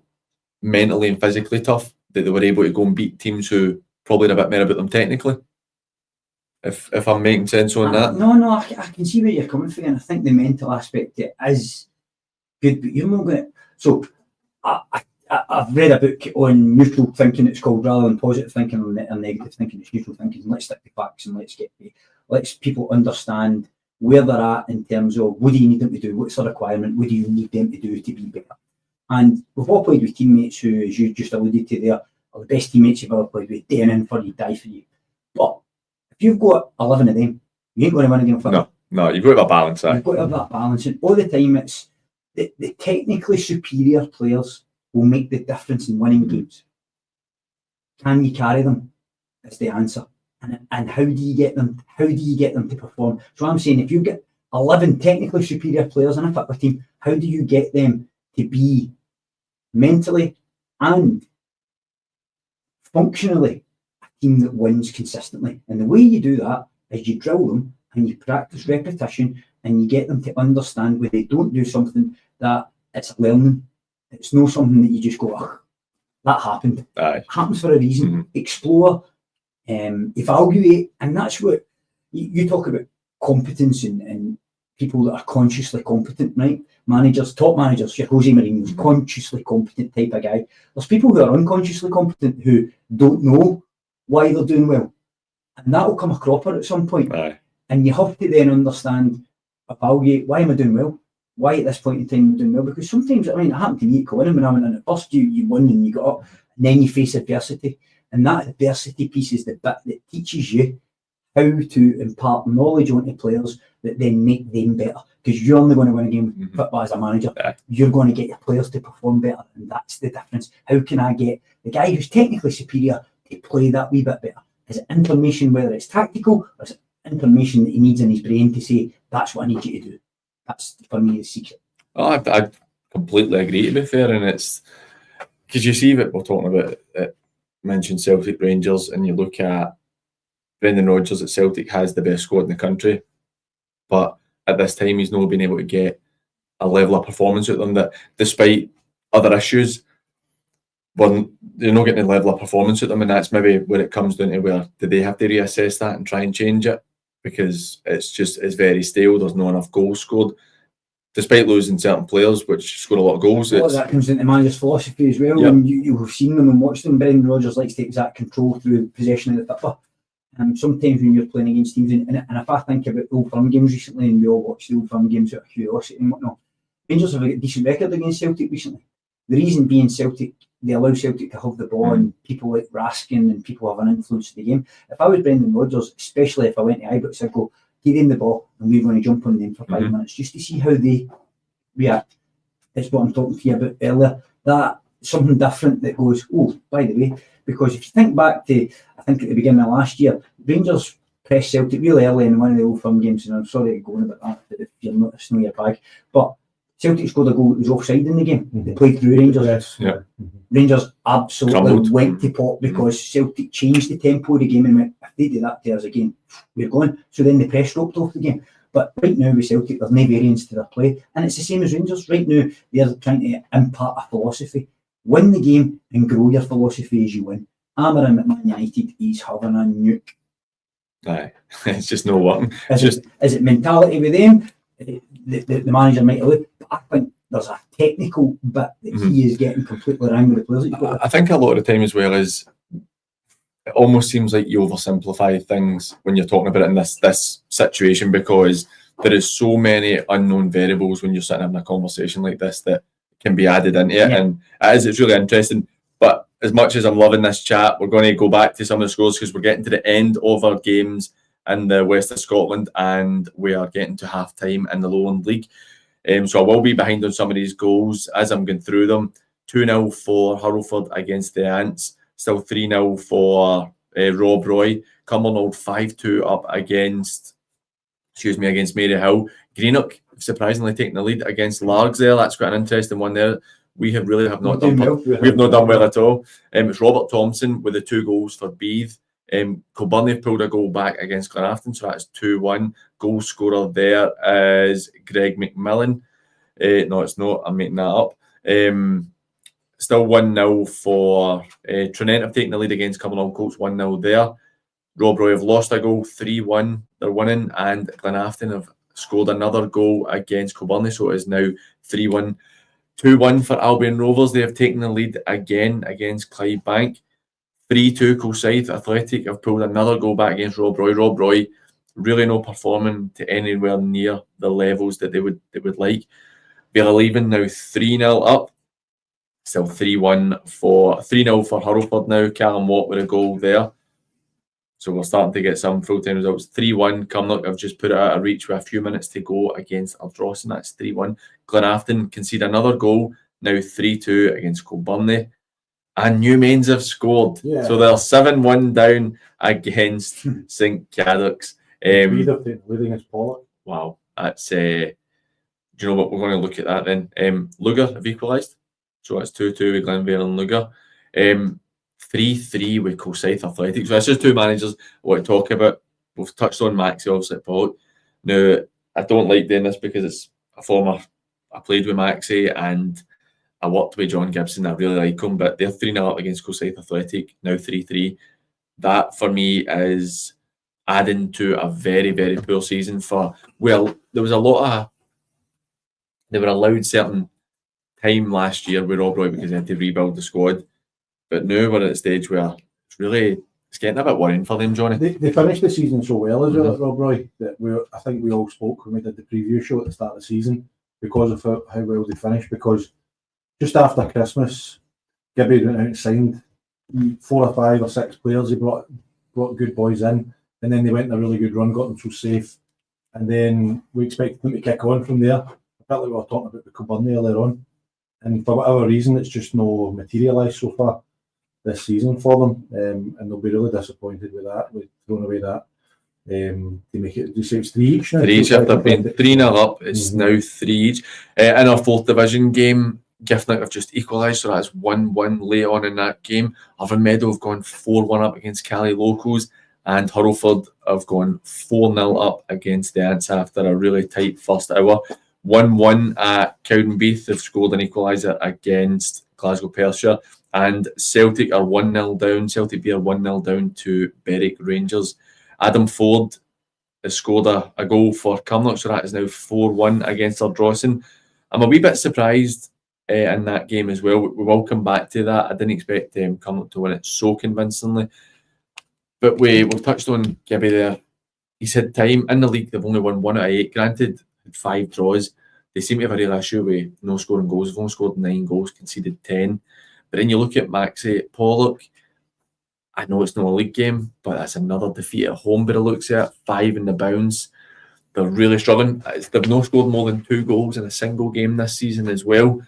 mentally and physically tough that they were able to go and beat teams who probably had a bit more about them technically. If I'm making sense on that. No, I can see where you're coming from, and I think the mental aspect is good, but you're not going to... So, I've read a book on neutral thinking, it's called, rather than positive thinking or negative thinking, it's neutral thinking. Let's stick to facts and let's people understand where they're at in terms of what do you need them to do, what's the requirement, what do you need them to do to be better. And we've all played with teammates who, as you just alluded to there, are the best teammates you've ever played with, day in for you, die for you. But if you've got 11 of them, you ain't going to win a game of football. No, you've got to have a balance. You've got to have that balance. And all the time, it's the technically superior players will make the difference in winning games. Can you carry them? That's the answer. And how do you get them? How do you get them to perform? So I'm saying, if you get 11 technically superior players in a football team, how do you get them to be mentally and functionally a team that wins consistently? And the way you do that is you drill them and you practice repetition and you get them to understand when they don't do something that it's learning. It's not something that you just go, oh, that happened. Aye. It happens for a reason. Mm-hmm. Explore, evaluate, and that's what you talk about, competence and people that are consciously competent, right? Managers, top managers, your Jose Mourinho's consciously competent type of guy. There's people who are unconsciously competent who don't know why they're doing well. And that will come a cropper at some point. Aye. And you have to then understand, evaluate, why am I doing well? Why at this point in time am I doing well? Because sometimes, I mean, it happened to me at Corinne when I went in at first, you won and you got up, and then you face adversity. And that adversity piece is the bit that teaches you how to impart knowledge onto players that then make them better. Because you're only going to win a game of football as a manager. Yeah. You're going to get your players to perform better. And that's the difference. How can I get the guy who's technically superior to play that wee bit better? Is it information, whether it's tactical, or is it information that he needs in his brain to say, that's what I need you to do? That's, for me, the secret. Oh, I completely agree, to be fair. And it's because you see what we're talking about, mentioned Celtic Rangers, and you look at Brendan Rodgers at Celtic has the best squad in the country, but at this time he's not been able to get a level of performance out of them that, despite other issues, they're not getting the level of performance out of them, and that's maybe where it comes down to where do they have to reassess that and try and change it, because it's very stale. There's not enough goals scored, despite losing certain players which score a lot of goals. Well, that comes into manager's philosophy as well. Yep. And you have seen them and watched them. Brendan Rodgers likes to exact control through possession of the football. Sometimes when you're playing against teams, and if I think about the Old Firm games recently, and we all watched the Old Firm games out of curiosity and whatnot, Rangers have a decent record against Celtic recently. The reason being Celtic, they allow Celtic to have the ball, and people like Raskin and people have an influence in the game. If I was Brendan Rodgers, especially if I went to Ibrox, I'd go, give them the ball and we're going to jump on them for 5 minutes just to see how they react. That's what I'm talking to you about earlier. That something different that goes, oh, by the way, because if you think back to, I think at the beginning of last year, Rangers pressed Celtic really early in one of the Old Firm games, and I'm sorry to go on about that, but if you're not, it's not your bag. But Celtic scored a goal that was offside in the game. They played through Rangers. Yes. Yeah. Rangers absolutely Crumbled. went to pot because Celtic changed the tempo of the game and went, if they do that to us again, we're going. So then the press dropped off the game. But right now with Celtic, there's no variance to their play. And it's the same as Rangers. Right now, they're trying to impart a philosophy. Win the game and grow your philosophy as you win. Amarim at Man United, he's having a nuke. Aye. It's just no working. Is it mentality with them? The manager might have looked, but I think there's a technical bit that he is getting completely wrong with the players. I think a lot of the time as well is it almost seems like you oversimplify things when you're talking about it in this situation, because there is so many unknown variables when you're sitting having a conversation like this that can be added into it, and it's really interesting. But as much as I'm loving this chat, we're going to go back to some of the scores because we're getting to the end of our games in the west of Scotland, and we are getting to half time in the Lowland League. So I will be behind on some of these goals as I'm going through them. 2-0 for Hurlford against the Ants. Still 3-0 for Rob Roy. Cumbernauld 5-2 up against Maryhill. Greenock surprisingly taking the lead against Largs there. That's quite an interesting one there. We have not done well at all. It's Robert Thompson with the 2 goals for Beath. Kilbirnie have pulled a goal back against Glenafton, so that's 2-1. Goal scorer there is Greg McMillan. No, it's not. I'm making that up. Still 1-0 for Trinent have taken the lead against Cumbernauld Colts, 1-0 there. Rob Roy have lost a goal, 3-1. They're winning, and Glenafton have scored another goal against Kilbirnie, so it is now 3-1. 2-1 for Albion Rovers. They have taken the lead again against Clydebank. 3-2 Kilsyth Athletic have pulled another goal back against Rob Roy. Rob Roy really not performing to anywhere near the levels that they would like. Bealeven now 3-0 up. Still 3-1 for 3-0 for Hurlford now. Callum Watt with a goal there. So we're starting to get some full-time results. 3-1. Cumnock have just put it out of reach with a few minutes to go against Ardrossan. That's 3-1. Glenafton concede another goal. Now 3-2 against Kilburney. And New Mains have scored. Yeah. So they're 7-1 down against St Cadoc's. Either team leading as Pollock. Wow. That's, do you know what? We're going to look at that then. Lugar have equalised. So that's 2-2 with Glenveigh and Lugar. 3-3 with Kilsyth Athletic. So that's just two managers I want to talk about. We've touched on Maxi, obviously, at Pollock. Now, I don't like doing this because it's a former... I played with Maxi and I worked with John Gibson. I really like him, but they're 3-0 up against Kilsyth Athletic, now 3-3. That, for me, is adding to a very, very poor season for... Well, there was a lot of... They were allowed certain time last year with Rob Roy because they had to rebuild the squad. But now we're at the stage where it's getting a bit worrying for them, Johnny. They finished the season so well as well at Rob Roy that I think we all spoke when we did the preview show at the start of the season because of how well they finished. Because just after Christmas, Gibby went out and signed 4 or 5 or 6 players. He brought good boys in, and then they went on a really good run, got them so safe, and then we expected them to kick on from there. I felt like we were talking about the Kilburney earlier on, and for whatever reason, it's just no materialised so far this season for them, and they'll be really disappointed with that. We've thrown away that. To make it, you say it's 3 each now? 3 each after being 3-0 up. It's now 3 each. In our 4th division game, Giffnock have just equalised, so that's 1-1 late on in that game. Avon Meadow have gone 4-1 up against Cali Locals, and Hurlford have gone 4-0 up against the Ants after a really tight first hour. 1-1 at Cowdenbeath have scored an equaliser against Glasgow Perthshire, and Celtic are 1-0 down. Celtic B are 1-0 down to Berwick Rangers. Adam Ford has scored a goal for Cumnock, so that is now 4-1 against Ardrossan. I'm a wee bit surprised in that game as well. We will come back to that. I didn't expect Cumnock to win it so convincingly. But we've touched on Gibby there. He's had time in the league. They've only won 1 out of 8. Granted, had 5 draws. They seem to have a real issue with no scoring goals. They've only scored 9 goals, conceded 10. But then you look at Maxi Pollock. I know it's not a league game, but that's another defeat at home by the looks at it. 5 in the bounce. They're really struggling. They've not scored more than 2 goals in a single game this season as well.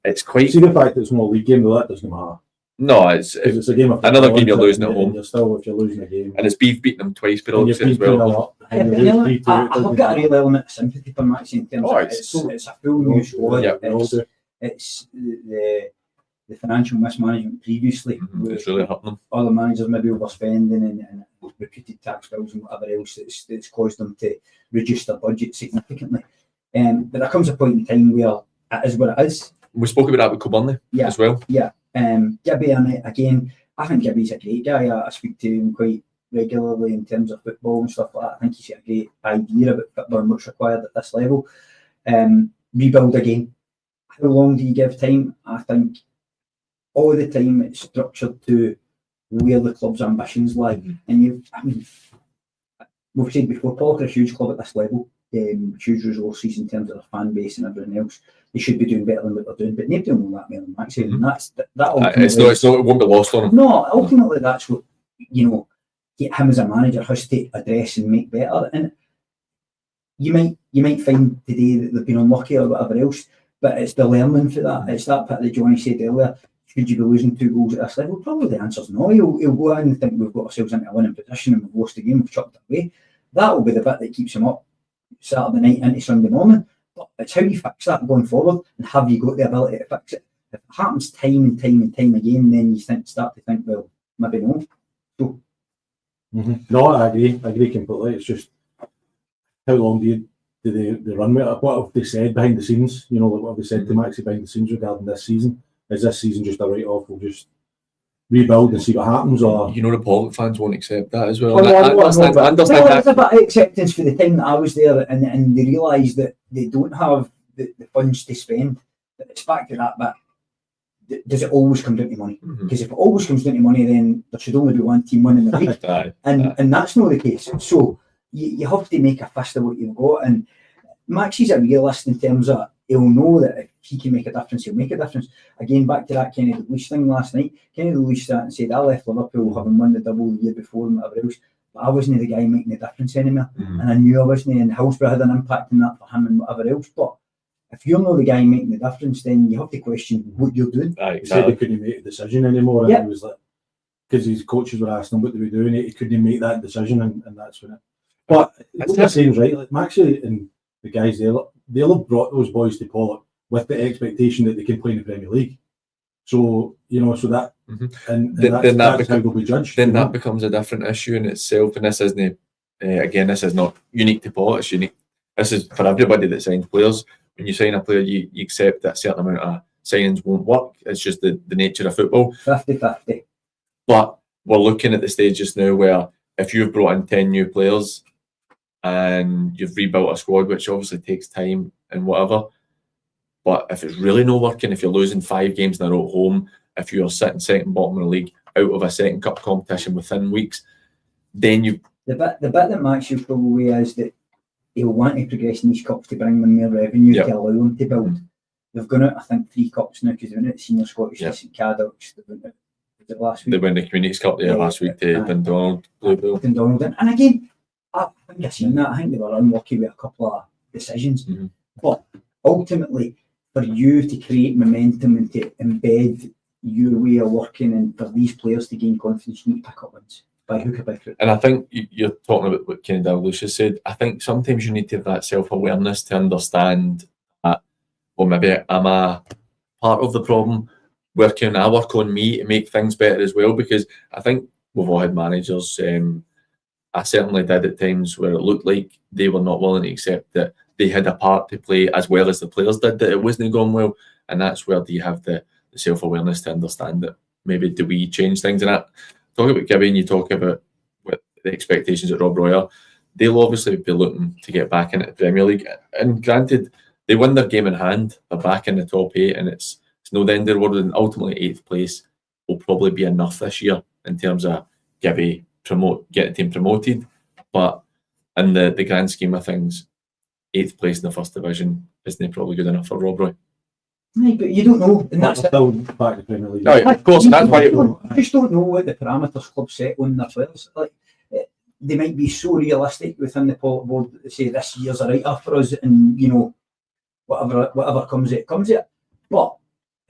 It's quite... See the fact that it's not a league game, though, that doesn't matter. No, it's a game of another game you're losing at home. If you're losing a game. And it's beating them twice by the looks at it as well. I've got a real element of sympathy for Maxi in terms of it's a full new squad. Yeah, it's the financial mismanagement previously. It's really hurting them. Other managers maybe overspending and repeated tax bills and whatever else that's caused them to reduce their budget significantly. But there comes a point in time where it is what it is. We spoke about that with Kilburney as well. Yeah. Gibby, again, I think Gibby's a great guy. I speak to him quite regularly in terms of football and stuff like that. I think he's got a great idea about football and what's required at this level. Rebuild again. How long do you give time? I think all the time it's structured to where the club's ambitions lie. And we've said before, Pollock are a huge club at this level. Huge resources in terms of their fan base and everything else. They should be doing better than what they're doing, but nobody will know that more than Maxi. And it's not. It won't be lost on him. No, ultimately that's what him as a manager has to address and make better. And you might find today that they've been unlucky or whatever else, but it's the learning for that. It's that bit that Johnny said earlier. Should you be losing 2 goals at this level? Probably the answer's no. He'll go in and think we've got ourselves into a winning position and we've lost the game, we've chucked it away. That will be the bit that keeps him up Saturday night into Sunday morning. But it's how you fix that going forward, and have you got the ability to fix it? If it happens time and time again, then you start to think, well, maybe no. So. No, I agree completely. It's just how long do they run with it? What have they said behind the scenes? What have they said to Maxi behind the scenes regarding this season? Is this season just a write-off? We'll just rebuild and see what happens, or the Pollock fans won't accept that as well. I understand that. There's a bit of acceptance for the time that I was there, and they realise that they don't have the funds to spend. But it's back to that bit. Does it always come down to money? Because if it always comes down to money, then there should only be one team winning the league, and that's not the case. So you have to make a fist of what you've got. And Maxi's a realist in terms of he'll know that if he can make a difference, he'll make a difference. Again, back to that Kenny Dalglish thing last night. Kenny Dalglish sat and said, I left Liverpool having won the double the year before and whatever else, but I wasn't the guy making the difference anymore. Mhm. And I knew I wasn't, and Hillsborough had an impact in that for him and whatever else. But if you're not the guy making the difference, then you have to question what you're doing. Aye, He said he exactly. couldn't make a decision anymore, and Yeah. he was like, because his coaches were asking him what they were doing, he couldn't make that decision, and that's when it. But what you're saying is right. Like Maxie and the guys, they'll have brought those boys to Pollock with the expectation that they can play in the Premier League. So so that Mhm. and Then that's that how they'll be judged. Then you know? that becomes a different issue in itself, and this isn't. Again, this is not unique to Paul. It's unique. This is for everybody that signs players. When you sign a player, you accept that a certain amount of signings won't work. It's just the nature of football. 50-50. But we're looking at the stage just now where if you've brought in 10 new players and you've rebuilt a squad, which obviously takes time and whatever, but if it's really not working, if you're losing 5 games in a row at home, if you're sitting second bottom of the league out of a second cup competition within weeks, then you. The bit that Max you probably is that he'll want to progress in these cups to bring them more revenue Yep. to allow them to build. Mhm. They've gone out, I think, 3 cups now because they went out Senior Scottish, Yep. St Cadox, they went out, was it last They week? won the Communities Cup there last week to Dundonald, Bluebell. Dundonald. And again, I think I've seen that. I think they were unlucky with a couple of decisions. Mhm. But ultimately, for you to create momentum and to embed your way of working and for these players to gain confidence, you need to pick up wins by hook or by crook. And I think you're talking about what Kenny Dalglish has said. I think sometimes you need to have that self-awareness to understand that, well, maybe I'm a part of the problem. Where can I work on me to make things better as well? Because I think we've all had managers. I certainly did at times where it looked like they were not willing to accept that they had a part to play as well as the players did, that it wasn't going well. And that's where do you have the self-awareness to understand that maybe do we change things? And that, talk about Gibby and you talk about what the expectations at Rob Royer, they'll obviously be looking to get back into the Premier League. And granted, they win their game in hand, they're back in the top 8, and it's no the end of the world, and ultimately 8th place will probably be enough this year in terms of Gibby get the team promoted. But in the grand scheme of things, 8th place in the first division isn't probably good enough for Rob Roy. Right, but you don't know, and that's They're still back to Premier League. No, of course, and that's why you just don't know what the parameters clubs set on their players. Like they might be so realistic within the board that they say this year's a writer for us, and whatever comes it comes it. But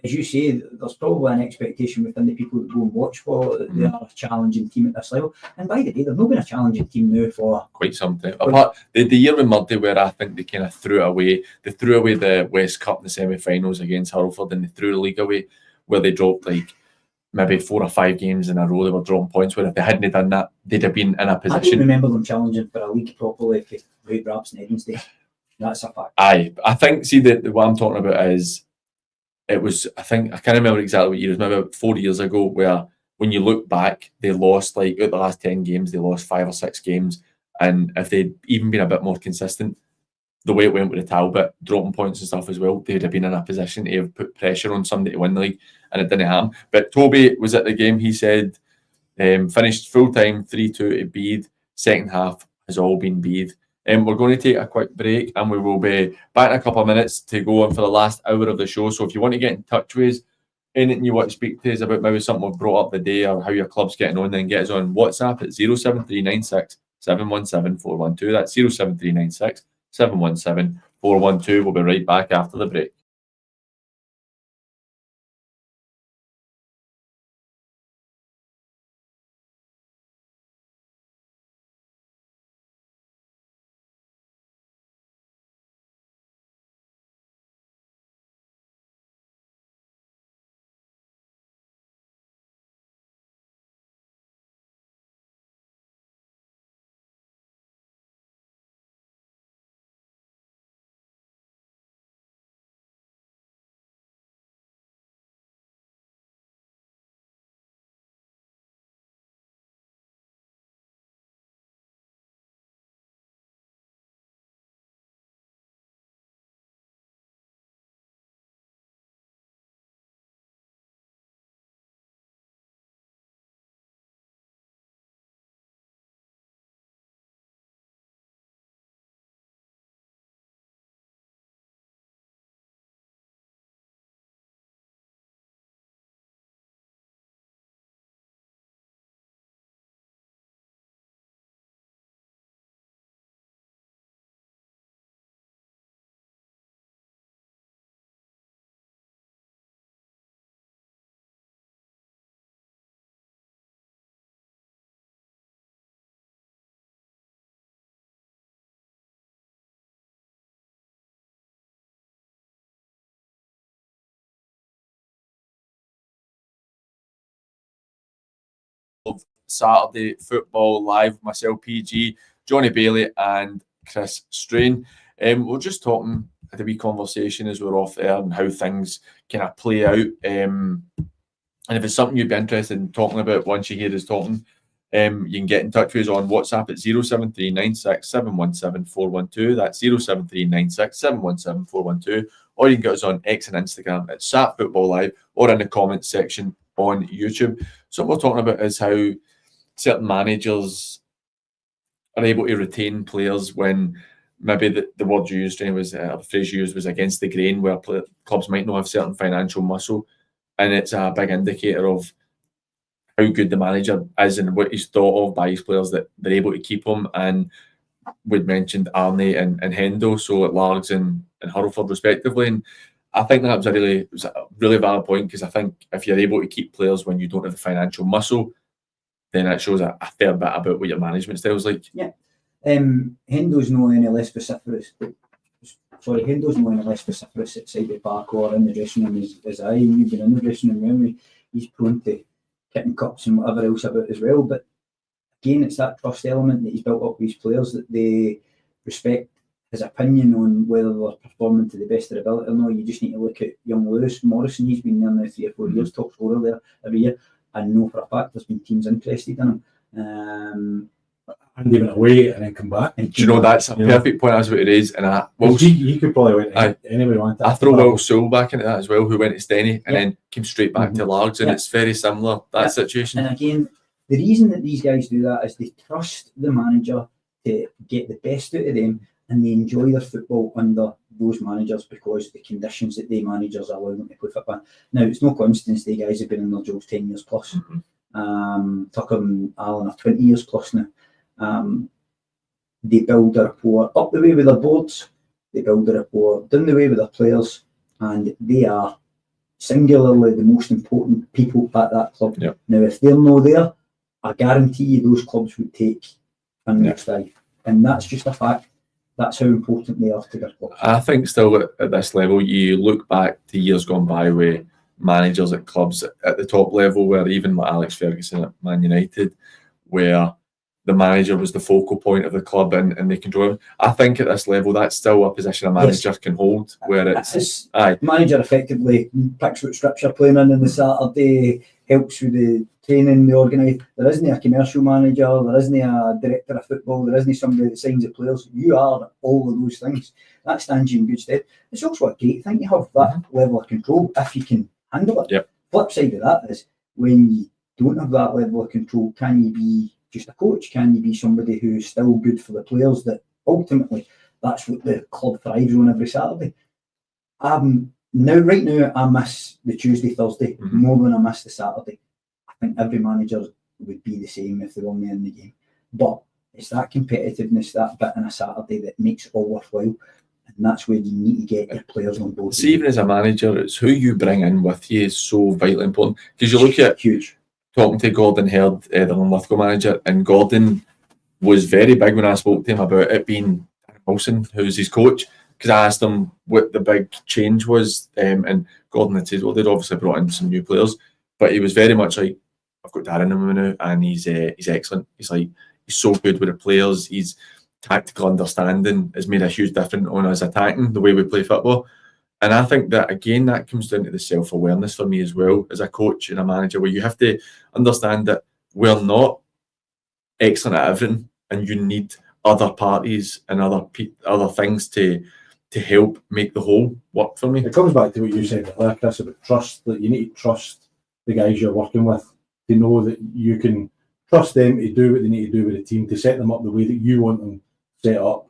as you say, there's probably an expectation within the people that go and watch for that they are a challenging team at this level. And by the way, they've not been a challenging team now for quite some time. Apart the year with Murdy, where I think they kind of threw it away. They threw away the West Cup in the semi-finals against Hurlford, and they threw the league away, where they dropped like maybe 4 or 5 games in a row. They were dropping points. Where if they hadn't done that, they'd have been in a I don't position. remember them challenging for a league properly for Ray Brabs and Edmonton. That's a fact. Aye, I think. See, the what I'm talking about is. It was, I think, I can't remember exactly what year it was, maybe about 4 years ago, where when you look back, they lost like out the last 10 games, they lost 5 or 6 games. And if they'd even been a bit more consistent, the way it went with the Talbot, dropping points and stuff as well, they'd have been in a position to have put pressure on somebody to win the league, and it didn't happen. But Toby was at the game, he said, finished full time 3-2 to Bede, second half has all been Bede. We're going to take a quick break and we will be back in a couple of minutes to go on for the last hour of the show. So if you want to get in touch with us, anything you want to speak to us about, maybe something we've brought up the day or how your club's getting on, then get us on WhatsApp at 07396 717 412. That's 07396 717 412. We'll be right back after the break. Saturday Football Live with myself, PG, Johnny Bailey and Chris Strain. We're just talking, had a wee conversation as we're off there and how things kind of play out. And if it's something you'd be interested in talking about once you hear us talking, you can get in touch with us on WhatsApp at 07396717412. That's 07396717412. Or you can get us on X and Instagram at SAT Football Live or in the comments section on YouTube. So what we're talking about is how certain managers are able to retain players when maybe the word you used was, or the phrase you used was against the grain, where clubs might not have certain financial muscle, and it's a big indicator of how good the manager is and what he's thought of by his players that they're able to keep him. And we'd mentioned Arnie and Hendo, so at Largs and Hurlford respectively. And I think that was a really valid point, because I think if you're able to keep players when you don't have the financial muscle, then it shows a fair bit about what your management style is like. Yeah. Hendo's no any less vociferous. Hendo's no any less vociferous outside the park or in the dressing room as I. You've been in the dressing room, he's prone to kicking cups and whatever else about as well. But again, it's that trust element that he's built up with his players, that they respect his opinion on whether they're performing to the best of their ability or not. You just need to look at young Lewis Morrison. He's been there now 3 or 4 years, top scorer there every year. I know for a fact there's been teams interested in him. And give it away and then come back. Do you know, that's a perfect point as what it is. And he could probably went anywhere he wanted. I throw Will Sewell back into that as well, who went to Steny and then came straight back to Largs, and it's very similar, that situation. And again, the reason that these guys do that is they trust the manager to get the best out of them, and they enjoy their football under those managers because the conditions that they managers allow them to play football. Now, it's no coincidence they guys have been in their jobs 10 years plus. Tucker and Alan are 20 years plus now. They build a rapport up the way with their boards, they build a rapport down the way with their players, and they are singularly the most important people at that club. Yep. Now, if they're not there, I guarantee you those clubs would take a next dive. And that's just a fact. That's how important they are to their clubs. I think still at this level, you look back to years gone by with managers at clubs at the top level, where even like Alex Ferguson at Man United, where the manager was the focal point of the club and they control him. I think at this level, that's still a position a manager can hold, where it's manager effectively picks what strips you're playing in the Saturday, helps with the training, the organise. There isn't a commercial manager, there isn't a director of football, there isn't somebody that signs the players. You are all of those things. That stands you in good stead. It's also a great thing to have that level of control if you can handle it. Yep. Flip side of that is, when you don't have that level of control, can you be just a coach? Can you be somebody who's still good for the players? That ultimately, that's what the club thrives on every Saturday. Right now, I miss the Tuesday, Thursday more than I miss the Saturday. I think every manager would be the same if they're only in the game. But it's that competitiveness, that bit on a Saturday, that makes it all worthwhile. And that's where you need to get your players on board. See, even as a manager, it's who you bring in with you is so vitally important. Because you look at huge. Talking to Gordon Herd, the Linlithgow manager, and Gordon was very big when I spoke to him about it being Wilson, who's his coach, because I asked him what the big change was, and Gordon had said, well, they'd obviously brought in some new players, but he was very much like, I've got Darren in him now, and he's excellent. He's so good with the players. His tactical understanding has made a huge difference on us attacking the way we play football. And I think that, again, that comes down to the self-awareness for me as well, as a coach and a manager, where you have to understand that we're not excellent at everything, and you need other parties and other things to help make the whole work for me. It comes back to what you said earlier, Chris, about trust, that you need to trust the guys you're working with, to know that you can trust them to do what they need to do with the team, to set them up the way that you want them set up,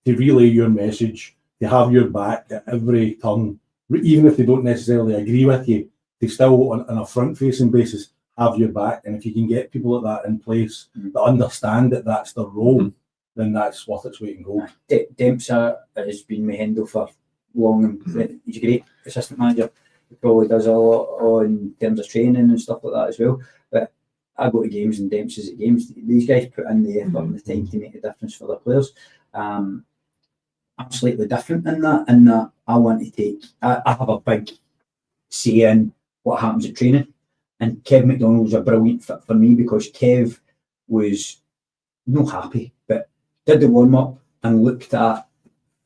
to relay your message, to have your back at every turn, even if they don't necessarily agree with you, they still, on a front-facing basis, have your back. And if you can get people like that in place that understand that that's their role, then that's worth its weight in gold. Dempsey has been with Hendo for long, and he's a great assistant manager. He probably does a lot in terms of training and stuff like that as well. But I go to games and Dempsey's at games. These guys put in the effort and the time to make a difference for their players. I'm slightly different in that I want to take, I have a big say in what happens at training, and Kev McDonald's a brilliant fit for me, because Kev was not happy, but did the warm up and looked at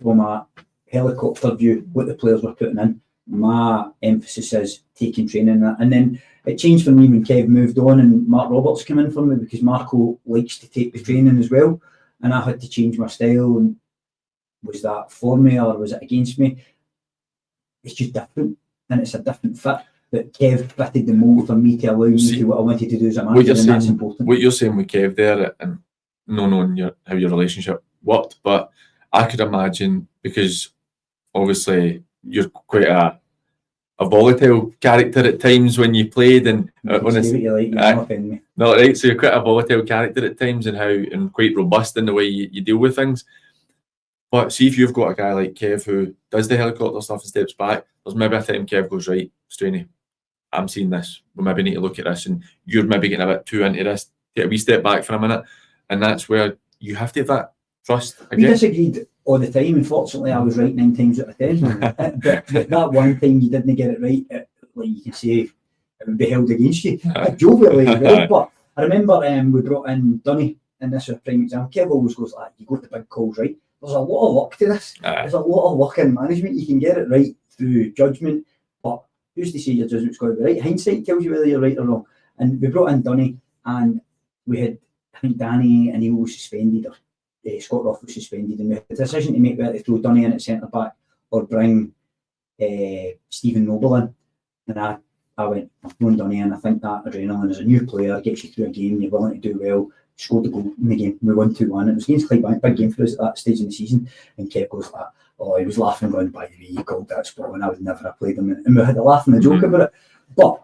from a helicopter view what the players were putting in. My emphasis is taking training, and then it changed for me when Kev moved on and Mark Roberts came in for me, because Marco likes to take the training as well, and I had to change my style. And was that for me or was it against me? It's just different, and it's a different fit. That Kev fitted the mold for me to allow me to what I wanted to do as a manager, and that's important. What you're saying with Kev there, and not knowing how your relationship worked, but I could imagine, because obviously you're quite a volatile character at times when you played, and Say what you like, you don't offend me. no, right. So you're quite a volatile character at times, and quite robust in the way you deal with things. But see, if you've got a guy like Kev who does the helicopter stuff and steps back, there's maybe a time Kev goes, right, Straney, I'm seeing this. We maybe need to look at this, and you're maybe getting a bit too into this. Take a wee step back for a minute, and that's where you have to have that trust We again. disagreed all the time. Unfortunately, I was right 9 times out of 10. but that one time you didn't get it right, like you can say, it would be held against you. Jovially, right? But I remember we brought in Dunny, and this is a prime example. Kev always goes like, you go to big calls, right? There's a lot of luck to this. There's a lot of luck in management. You can get it right through judgment, but who's to say your judgment's going to be right? Hindsight tells you whether you're right or wrong. And we brought in Dunny, and we had, I think, Danny and Neil was suspended, or Scott Roth was suspended, and we had the decision to make whether to throw Dunny in at centre back or bring Stephen Noble in. And I went, I'm throwing Dunny in. I think that adrenaline as a new player gets you through a game, you're willing to do well. Scored the goal in the game. We won 2-1. It was against Clydebank, big game for us at that stage in the season. And Kev goes like, oh, he was laughing, going, by the way, you called that spot, and I would never have played him. And we had a laugh and a joke about it. But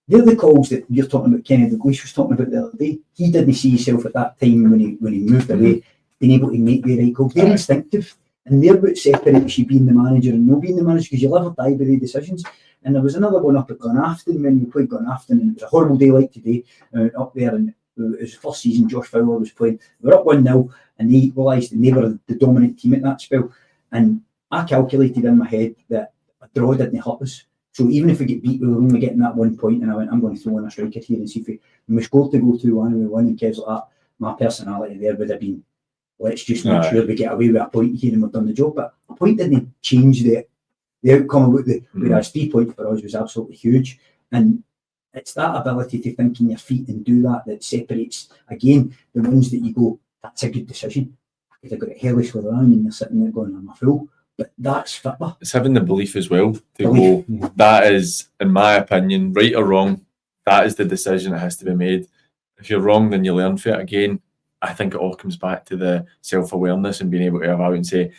they're the calls that you're talking about. Kenny Dalglish was talking about the other day. He didn't see himself at that time when he moved away, being able to make the right calls. They're instinctive, and they're what separates you being the manager and not being the manager, because you live or die by the decisions. And there was another one up at Glenafton when we played Glenafton, and it was a horrible day like today, up there, and it was the first season Josh Fowler was playing. We were up 1-0, and they equalised, and they were the dominant team at that spell. And I calculated in my head that a draw didn't hurt us. So even if we get beat, we were only getting that 1 point, and I went, I'm going to throw in a striker here and see if we scored to go 2-1 and we won, and Kev's like that. My personality there would have been, let's just make sure we get away with a point here and we've done the job. But a point didn't change the outcome of it. Whereas 3 points for us was absolutely huge. And it's that ability to think on your feet and do that separates, again, the ones that you go, that's a good decision. I could have got it hellish with around, and you're sitting there going, I'm a fool. But that's football. It's having the belief as well to go, that is, in my opinion, right or wrong, that is the decision that has to be made. If you're wrong, then you learn from it. Again, I think it all comes back to the self-awareness and being able to have out and say,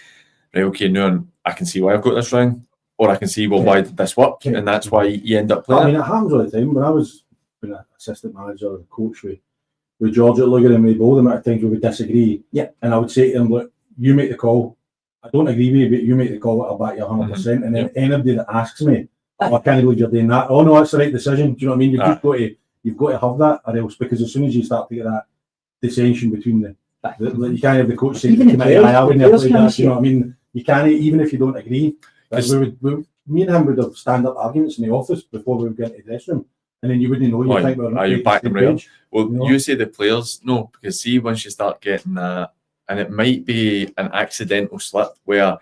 right, okay, no, I can see why I've got this wrong, or I can see, well, why did this work? And that's why you end up playing. I mean, it happens all the time. When I was an assistant manager or coach with George at Lugan and with Bolden, at times we would disagree. Yeah. And I would say to him, look, you make the call. I don't agree with you, but you make the call, I'll back you 100%. And then anybody that asks me, oh, I can't believe you're doing that. Oh, no, that's the right decision. Do you know what I mean? You've got to have that, or else, because as soon as you start to get that dissension between the you can't have the coach saying, I wouldn't have played that. You know what I mean? You can't, even if you don't agree. Me and him would have stand-up arguments in the office before we would get into the dressing room, and then you wouldn't know. You think you back them right. Well, you say the players, no, because see, once you start getting that, and it might be an accidental slip where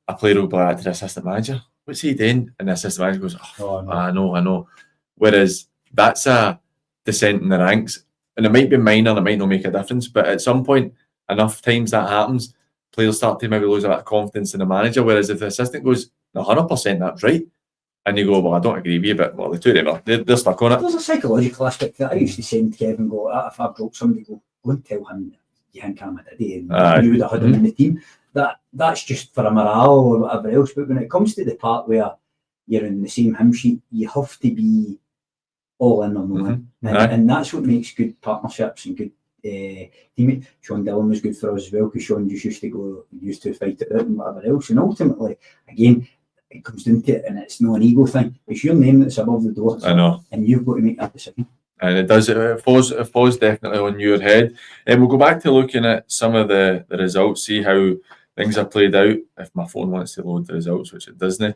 a player will be like to the assistant manager, what's he doing? And the assistant manager goes, I know. Whereas that's a descent in the ranks, and it might be minor, it might not make a difference, but at some point, enough times that happens, players start to maybe lose a bit of confidence in the manager. Whereas if the assistant goes, 100% that's right, and you go, well, I don't agree with you, but well, the two of them they're stuck on it. There's a psychological aspect to that. I used to say to Kevin, go, if I've dropped somebody, go and tell him you think I'm a daddy, and you would have had him in the team. That's just for a morale or whatever else. But when it comes to the part where you're in the same hymn sheet, you have to be all in or no in. And that's what makes good partnerships and good teammates. Sean Dillon was good for us as well, because Sean just used to fight it out and whatever else. And ultimately, again, it comes down to it, and it's not an ego thing. It's your name that's above the door. I know. And you've got to make that decision. And it falls definitely on your head. And we'll go back to looking at some of the results, see how things are played out, if my phone wants to load the results, which it doesn't.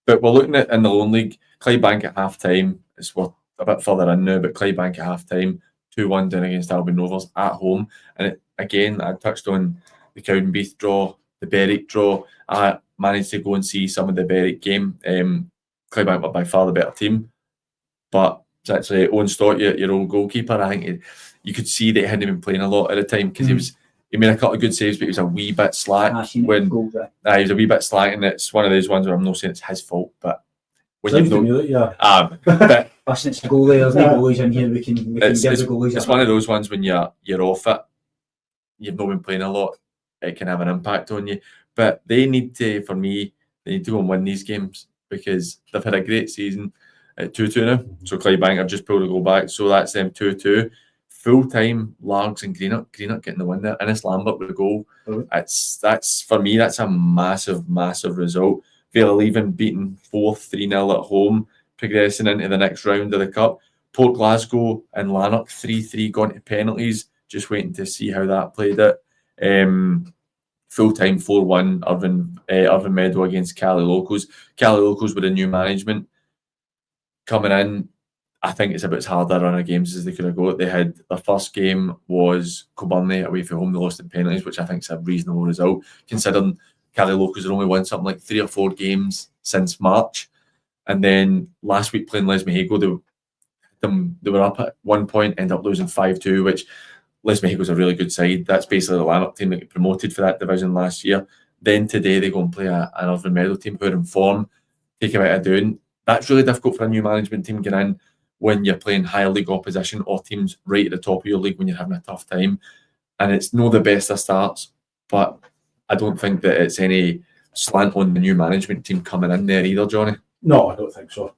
But we're looking at in the Lone League, Clydebank at half-time, we're a bit further in now, but Clydebank at half-time, 2-1 down against Albion Rovers at home. And again, I touched on the Cowdenbeath draw, the Berwick draw. I managed to go and see some of the Berwick game. Clydebank were by far the better team, but it's actually Owen Stott, your old goalkeeper. I think you could see that he hadn't been playing a lot at the time because he made a couple of good saves, but he was a wee bit slack. He was a wee bit slack, and it's one of those ones where I'm not saying it's his fault, but when Sounds you've familiar, but Listen, it's a goalie. There's no goalies in here. We can give the goalies. It's one of those ones when you're off it, you've not been playing a lot, it can have an impact on you. But they need to go and win these games because they've had a great season at 2-2 now. So Clydebank have just pulled a goal back, so that's them 2-2. Full time, Largs and Greenock getting the win there. Innes Lambert with a goal. That's for me. That's a massive result. Vale Leven beaten 3-0 at home, progressing into the next round of the cup. Port Glasgow and Lanark 3-3 gone to penalties. Just waiting to see how that played out. Full time 4-1 Irvine Meadow against Cali Locals. Cali Locals with a new management coming in. I think it's about as hard a run of games as they could have got. They had their first game was Kilbirnie away from home. They lost in penalties, which I think is a reasonable result considering Cali Locals had only won something like 3 or 4 games since March. And then last week playing Les Mexico, they were up at 1 point, ended up losing 5-2, which Les Mexico's a really good side. That's basically the Lanark team that got promoted for that division last year. Then today they go and play an Irvine Meadow team who are in form, take a bit of doing. That's really difficult for a new management team getting in when you're playing higher league opposition or teams right at the top of your league when you're having a tough time. And it's not the best of starts, but I don't think that it's any slant on the new management team coming in there either, Johnny. No, I don't think so.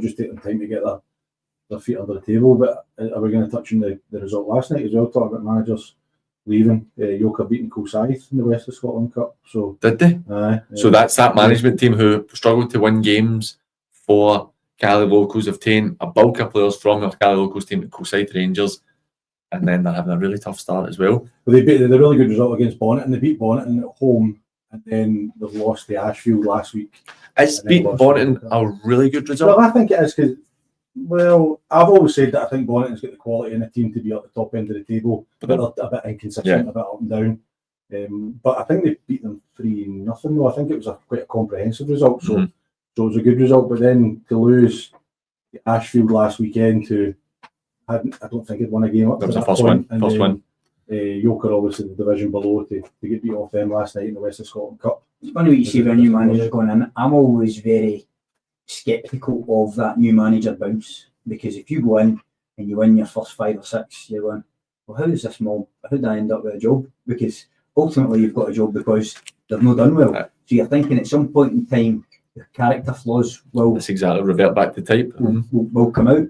Just take them time to get their feet under the table. But are we going to touch on the result last night as well? Talk about managers leaving. Yoker beating Kilsyth in the West of Scotland Cup. So did they? So that's that management team who struggled to win games for Cali Locals, have taken a bulk of players from the Cali Locals team to Kilsyth Rangers, and then they're having a really tough start as well. But they beat the really good result against Bonnet, and they beat Bonnet at home, and then they've lost to Ashfield last week. It's beating Bonnet a really good result. Well, I think it is because, I've always said that I think Bonnet has got the quality in the team to be at the top end of the table, but they're a bit inconsistent, a bit up and down. But I think they beat them 3-0 though. I think it was quite a comprehensive result, so it was a good result. But then to lose Ashfield last weekend, I don't think he'd won a game up. That was the first win. Yoker, obviously the division below, to get beat off them last night in the West of Scotland Cup. It's funny what you say about a new manager going in. I'm always very sceptical of that new manager bounce, because if you go in and you win your first 5 or 6, you're going, well, how did I end up with a job? Because ultimately you've got a job because they've not done well. So you're thinking at some point in time the character flaws will revert back to type. Will come out.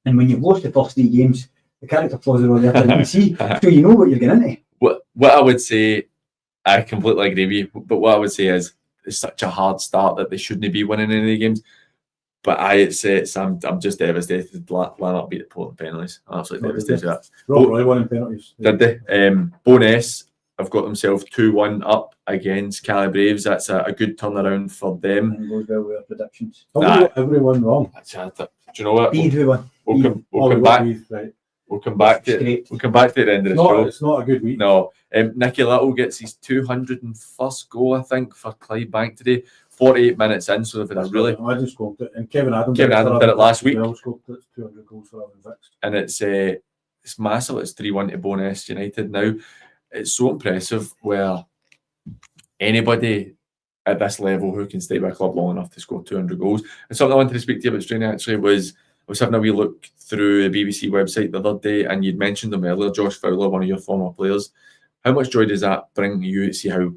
And when you've lost the first 3 games, the character flaws are all there to see. So you know what you're getting into. What I would say, I completely agree with you, but what I would say is it's such a hard start that they shouldn't be winning any of the games. But I'm just devastated. Lanark beat the Port in penalties. I'm absolutely devastated with that. Rob Roy won in penalties. Did they? Bo'ness have got themselves 2-1 up against Cali Braves. That's a good turnaround for them. And goes well with our predictions. Everyone wrong. Do you know what? We'll come back. Right. We'll come back to it. We'll come back to the end of the show. It's not a good week. No. Nicky Little gets his 201st goal, I think, for Clydebank today. 48 minutes in, so they've had a really. Imagine scored it, and Kevin Adams did it last week. Scored 200 goals for Irvine Vix. And it's massive. It's 3-1 to Bo'ness United now. It's so impressive where anybody at this level who can stay with a club long enough to score 200 goals. And something I wanted to speak to you about, Strainy, actually, was I was having a wee look through the BBC website the other day, and you'd mentioned him earlier, Josh Fowler, one of your former players. How much joy does that bring you to see how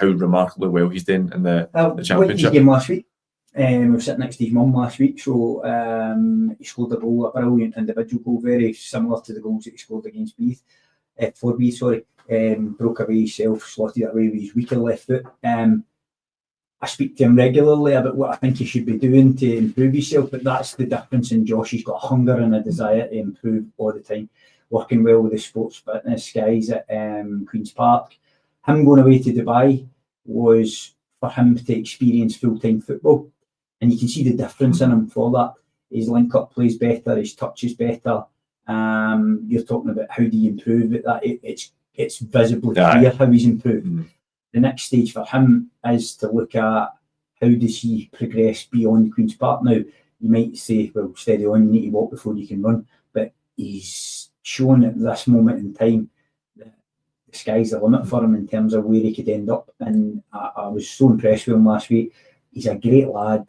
remarkably well he's doing in the Championship? Game last week. We were sitting next to his mum last week, so he scored a goal, a brilliant individual goal, very similar to the goals that he scored against for Beith. Broke away himself, slotted it away with his weaker left foot. I speak to him regularly about what I think he should be doing to improve himself, but that's the difference in Josh. He's got a hunger and a desire to improve all the time, working well with the sports fitness guys at Queen's Park. Him going away to Dubai was for him to experience full-time football, and you can see the difference in him for that. His link-up plays better, his touch is better, You're talking about how do you improve it. It's visibly Aye. clear how he's improved. Mm. The next stage for him is to look at how does he progress beyond Queen's Park. Now, you might say, well, steady on, you need to walk before you can run, but he's shown at this moment in time that the sky's the limit for him in terms of where he could end up. And I was so impressed with him last week. He's a great lad.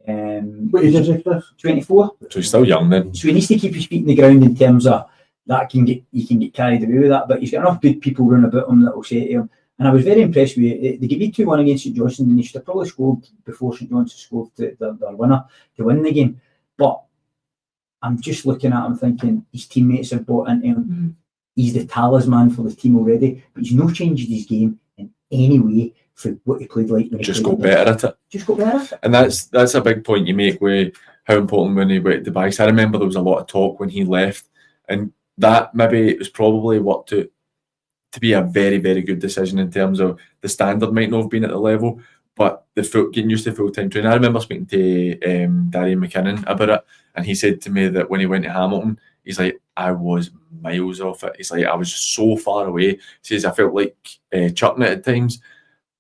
What age is he, Chris? 24. So he's still young then. So he needs to keep his feet in the ground in terms of that you can get carried away with that, but he's got enough good people running about him that will say to him. And I was very impressed with it. They gave 2-1 against St Johnstone, and they should have probably scored before St Johnstone scored their winner to win the game. But I'm just looking at him thinking his teammates have bought into him. Mm-hmm. He's the talisman for the team already, but he's not changed his game in any way from what he played like when he Just played got better at it. Just got better. And that's a big point you make with how important when he went to Dubai. I remember there was a lot of talk when he left, and that maybe it was probably what to be a very, very good decision in terms of the standard might not have been at the level, but getting used to full-time training. I remember speaking to Darian McKinnon about it, and he said to me that when he went to Hamilton, he's like, I was miles off it. He's like, I was so far away. He says, I felt like chucking it at times,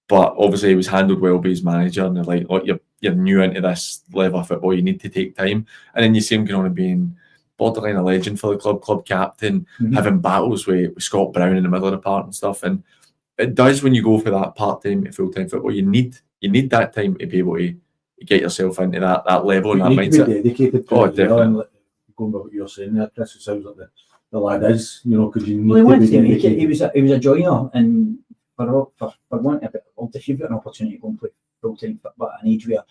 but obviously he was handled well by his manager, and they're like, look, you're new into this level of football, you need to take time. And then you see him going on and being borderline a legend for the club captain, having battles with Scott Brown in the middle of the park and stuff. And it does, when you go for that part-time to full-time football, you need that time to be able to get yourself into that level and that You need to mindset. be dedicated to Oh, it as well, definitely. and going by what you're saying there, Chris, it sounds like the lad is, because you need Well, he to wanted be to make it. dedicated. He was a joiner, and for wanting a bit of if you've got an opportunity to go and play full-time football at an age where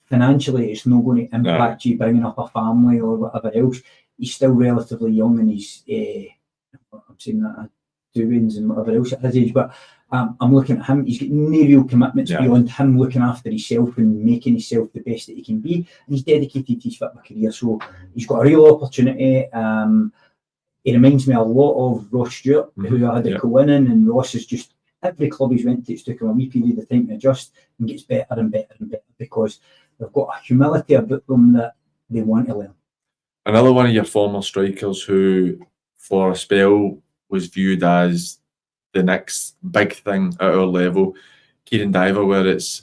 financially it's not going to impact you bringing up a family or whatever else, he's still relatively young, and he's I'm saying that doings and whatever else at his age, but I'm looking at him. He's got no real commitments beyond him looking after himself and making himself the best that he can be, and he's dedicated to his football career, so he's got a real opportunity. He reminds me a lot of Ross Stewart, who I had to go in, and Ross is just, every club he's went to, it's took him a wee period of time to adjust and gets better and better and better because they've got a humility about them that they want to learn. Another one of your former strikers who, for a spell, was viewed as the next big thing at our level, Kieran Diver, where it's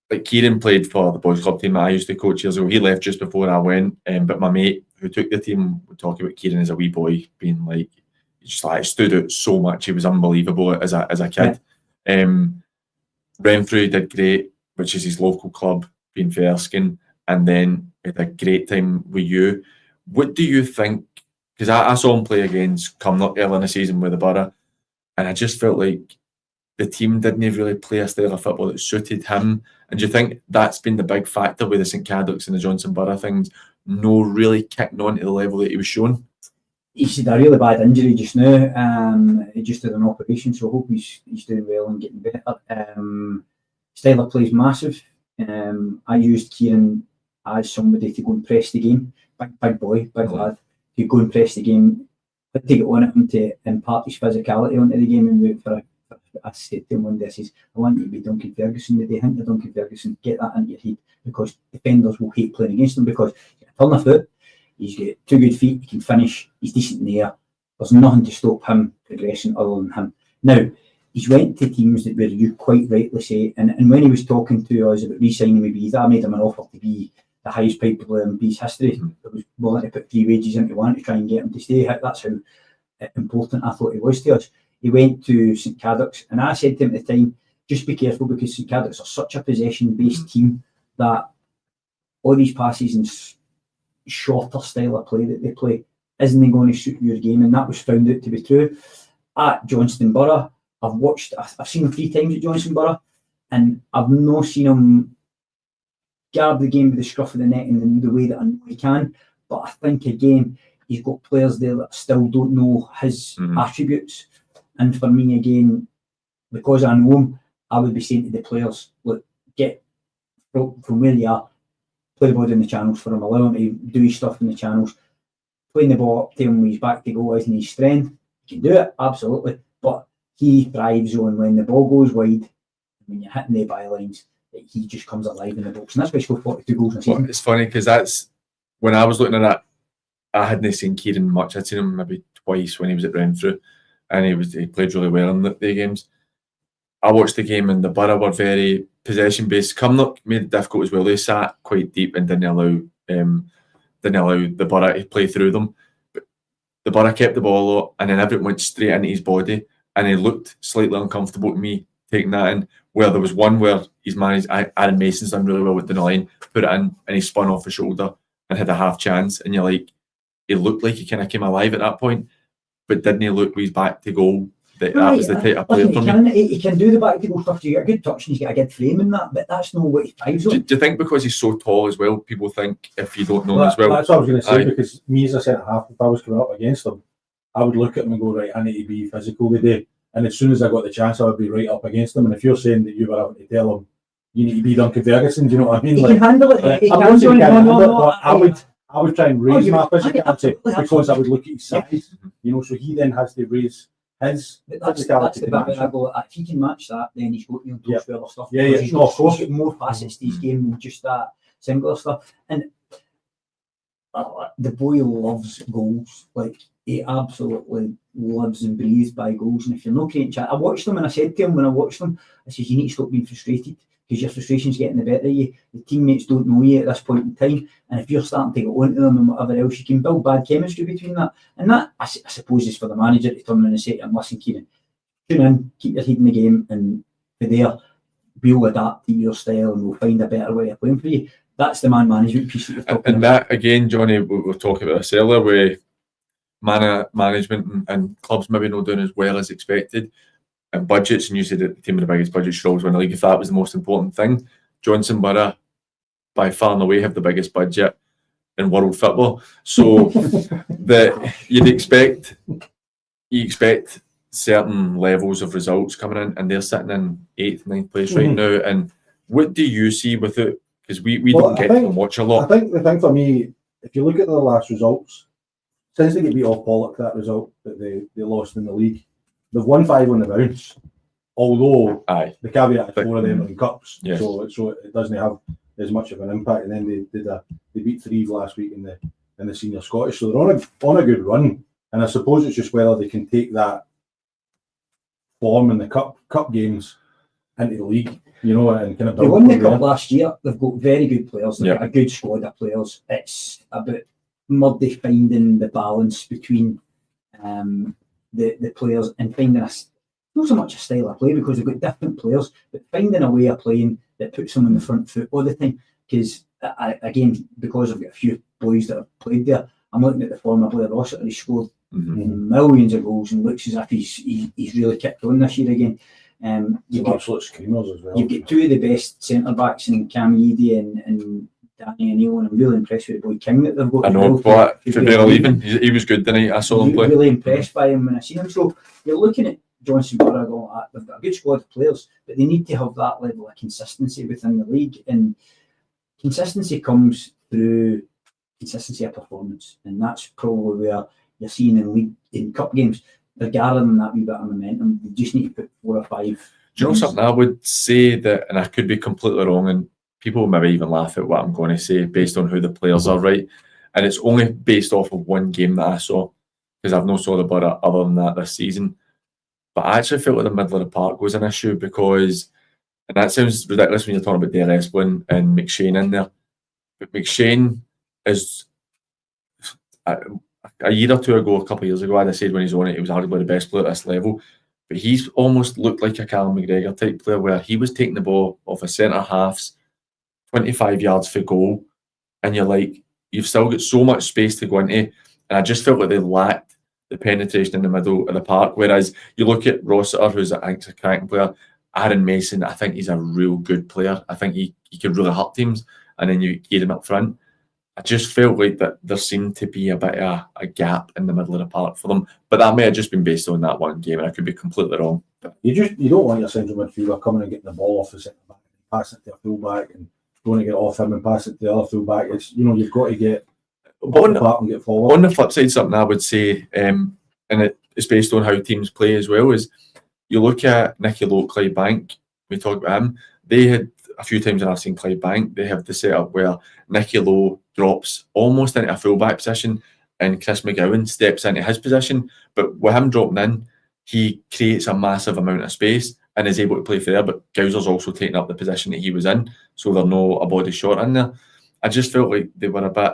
like Kieran played for the boys club team that I used to coach years ago. He left just before I went, but my mate who took the team would talk about Kieran as a wee boy, being like, he just like stood out so much. He was unbelievable as a kid. Renfrew did great, which is his local club, being for Erskine, and then had a great time with you. What do you think? Because I saw him play against Cumnock early in the season with the Borough, and I just felt like the team didn't really play a style of football that suited him. And do you think that's been the big factor with the St Cadoc's and the Johnson Borough things, no really kicking on to the level that he was shown? He's had a really bad injury just now. He just had an operation, so I hope he's doing well and getting better. Style of play is massive. I used Kieran as somebody to go and press the game. Big boy, big lad. To go and press the game, had to get on at him to impart his physicality onto the game. And I said to him one day, I says, I want you to be Duncan Ferguson today. Hint to Duncan Ferguson, get that into your head, because defenders will hate playing against him because he can turn a foot, he's got 2 good feet, he can finish, he's decent in the air. There's nothing to stop him progressing other than him. Now, he's went to teams that where you quite rightly say, and when he was talking to us about re-signing with Bees, I made him an offer to be the highest paid player in Bees history. I was willing to put 3 wages into one to try and get him to stay. That's how important I thought he was to us. He went to St Cadoc's, and I said to him at the time, just be careful, because St Cadoc's are such a possession-based team that all these passes and shorter style of play that they play isn't going to suit your game, and that was found out to be true. At Johnstone Borough, I've seen him 3 times at Johnstone Borough, and I've not seen him grab the game with the scruff of the neck in the way that I know he can. But I think, again, he's got players there that still don't know his attributes. And for me, again, because I know him, I would be saying to the players, look, get from where you are, play the ball in the channels for him, allow him to do his stuff in the channels, playing the ball up to him when he's back to goal isn't his strength. He can do it, absolutely, but he thrives on when the ball goes wide, when you're hitting the bylines, that he just comes alive in the box, and that's why he scored 42 goals in a season. Well, it's funny because that's when I was looking at that I hadn't seen Kieran much. I'd seen him maybe twice when he was at Renfrew, and he played really well in the games. I watched the game, and the Borough were very possession based. Cumnock made it difficult as well. They sat quite deep and didn't allow the Borough to play through them. But the Borough kept the ball a lot, and then everyone went straight into his body, and he looked slightly uncomfortable to me taking that in. Where there was one where he's managed, Aaron Mason's done really well with the line, put it in, and he spun off the shoulder and had a half chance. And you're like, he looked like he kind of came alive at that point, but didn't he look with his back to goal? That was the type of player for me. He can do the back to goal stuff. You get a good touch and he's got a good frame in that, but that's not what he thrives on. Do you think because he's so tall as well, people think if you don't know him as well? That's what I was going to say, because me as a centre half, if I was coming up against him, I would look at him and go, right, I need to be physical today. And as soon as I got the chance, I would be right up against him. And if you're saying that you were having to tell him, you need to be Duncan Ferguson, do you know what I mean? He can handle it. I would try and raise my physicality because I would look at his size, so he then has to raise his physicality. That's the bit where I go, if he can match that, then he's got those other stuff. He's got more facets to his game than just that singular stuff. And the boy loves goals. Like, he absolutely lives and breathes by goals. And if you're not creating chat, I watched them and I said to him when I watched them, I said, you need to stop being frustrated because your frustration's getting the better of you. The teammates don't know you at this point in time. And if you're starting to get onto them and whatever else, you can build bad chemistry between that. And that, I suppose, is for the manager to turn around and say to him, listen, Kieran, tune in, keep your head in the game, and for there, we'll adapt to your style and we'll find a better way of playing for you. That's the man management piece that you're talking about. And that, again, Johnny, we were talking about this earlier, where management and clubs maybe not doing as well as expected, and budgets, and you said that the team with the biggest budget should always win the league. If that was the most important thing, Johnson Borough by far and away have the biggest budget in world football. So you expect certain levels of results coming in, and they're sitting in 8th, 9th place right now. And what do you see with it? Because we don't get to watch a lot. I think the thing for me, if you look at the last results, since they get beat off Pollock, that result that they lost in the league, they've won 5 on the bounce. Although the caveat is 4 of them are in cups, so it doesn't have as much of an impact. And then they beat 3 last week in the senior Scottish, so they're on a good run. And I suppose it's just whether they can take that form in the cup games into the league, and kind of. They won the cup last year. They've got very good players. They've got a good squad of players. It's about muddy finding the balance between the players and finding not so much a style of play because they've got different players, but finding a way of playing that puts them on the front foot all the time. Because again, because I've got a few boys that have played there, I'm looking at the former Blair Rossiter. He scored millions of goals and looks as if he's really kicked on this year again. You've got absolute screamers as well. You've got 2 of the best centre backs in Cam Eady and Danny O'Neill, and I'm really impressed with the boy King that they've got. I know, but leaving, he was good, didn't he? I saw him play. Really impressed by him when I seen him. So you're looking at Johnson Borough going, they've got a good squad of players, but they need to have that level of consistency within the league. And consistency comes through consistency of performance, and that's probably where you're seeing in cup games. They're gathering that wee bit of momentum. They just need to put 4 or 5. Do you know something? I would say that, and I could be completely wrong, and people maybe even laugh at what I'm going to say based on who the players are, right? And it's only based off of one game that I saw, because I've not saw the Borough other than that this season. But I actually felt like the middle of the park was an issue because, and that sounds ridiculous when you're talking about Dale Esplin and McShane in there, but McShane is, a year or 2 ago, a couple of years ago, I'd said when he's on it, he was arguably the best player at this level. But he's almost looked like a Callum McGregor type player where he was taking the ball off a centre half's 25 yards for goal, and you're like, you've still got so much space to go into, and I just felt like they lacked the penetration in the middle of the park. Whereas you look at Rossiter, who's I think a cracking player, Aaron Mason, I think he's a real good player. I think he could really hurt teams, and then you get him up front. I just felt like that there seemed to be a bit of a gap in the middle of the park for them, but that may have just been based on that one game, and I could be completely wrong. You don't want your central midfielder coming and getting the ball off the centre back, passing it to a full back, and going to get off him and pass it to the other full back. It's you've got to get on the park and get forward. On the flip side, something I would say, and it's based on how teams play as well, is you look at Nicky Lowe, Clydebank. We talk about him. They had a few times when I've seen Clydebank, they have the setup where Nicky Lowe drops almost into a full back position, and Chris McGowan steps into his position. But with him dropping in, he creates a massive amount of space and is able to play for there. But Gowser's also taking up the position that he was in, so they're no a body short in there. I just felt like they were a bit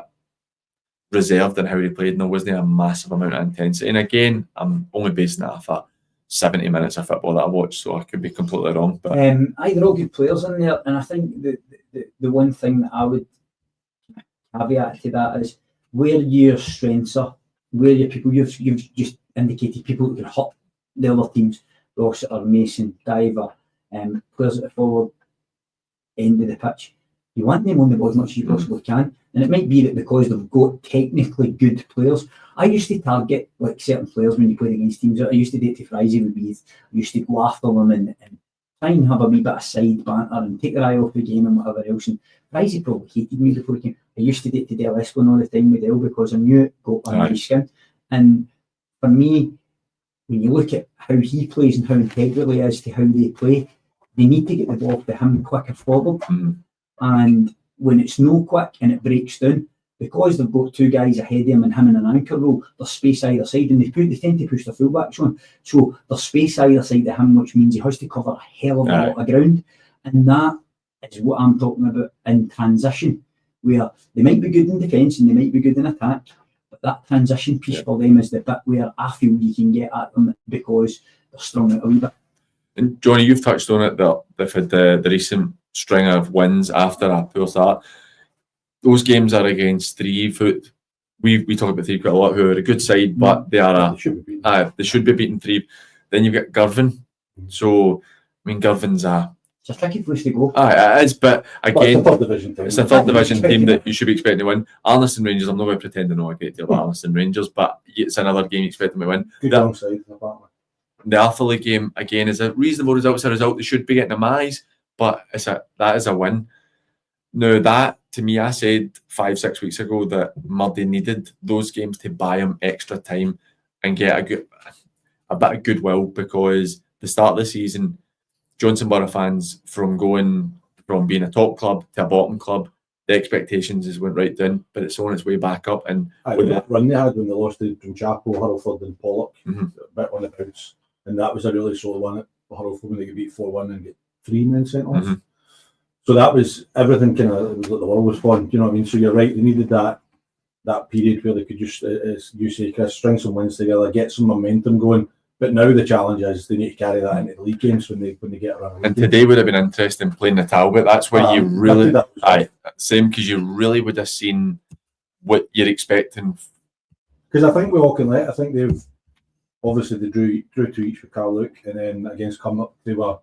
reserved in how they played, and there wasn't a massive amount of intensity. And again, I'm only basing that off 70 minutes of football that I watched, so I could be completely wrong. But they're all good players in there, and I think the one thing that I would caveat to that is where your strengths are, where your people, you've just indicated people that can hurt the other teams, Rossiter, Mason, Diver, players at the forward end of the pitch. You want them on the ball as much as you possibly can, and it might be that because they've got technically good players. I used to target like certain players when you played against teams. I used to do it to Frizy with Bees. I used to go after them and try and have a wee bit of side banter and take their eye off the game and whatever else. And Frizy probably hated me before he came. I used to do it to Dale Esplin all the time with Dale because I knew it got under his skin. And for me, when you look at how he plays and how integral he is to how they play, they need to get the ball to him quicker forward. And when it's no quick and it breaks down, because they've got two guys ahead of him and him in an anchor role, there's space either side, and they tend to push the fullbacks on. So there's space either side of him, which means he has to cover a hell of a lot of ground. And that is what I'm talking about in transition, where they might be good in defence and they might be good in attack, but that transition piece for them is the bit where I feel you can get at them because they're strung out a wee bit. And Johnny, you've touched on it that they've had the recent string of wins after a poor start. Those games are against Threave, who we talk about Threave quite a lot, who are a good side, but they are they should be beating Threave. Then you've got Girvan. So I mean, Girvan's it's a tricky place to go. It is, but again, it's a third division team that you should be expecting to win. Arliston Rangers, I'm not going to pretend to know a great deal about Arliston Rangers, but it's another game you expect them to win. Good alongside the Atherley game again is a reasonable result. It's a result they should be getting a eyes, but that is a win. Now that to me, I said 5-6 weeks ago that Murdy needed those games to buy him extra time and get a bit of goodwill, because the start of the season, Johnson Borough fans, from going from being a top club to a bottom club, the expectations has went right down, but it's on its way back up. And with that run they had when they lost to Drumchapel, Hurlford and Pollock, a bit on the bounce, and that was a really solid one at Hurlford when they could beat 4-1 and get 3 men sent off. So that was everything kind of, it was like the world was fun, do you know what I mean? So you're right, they needed that period where they could just, as you say, Chris, string some wins together, get some momentum going. But now the challenge is they need to carry that into the league games when they get around. And today would have been interesting playing the Talbot. That's where you really, same, because you really would have seen what you're expecting. Because I think we all can I think they've obviously they drew 2 each with Carluke, and then against Cumnock they were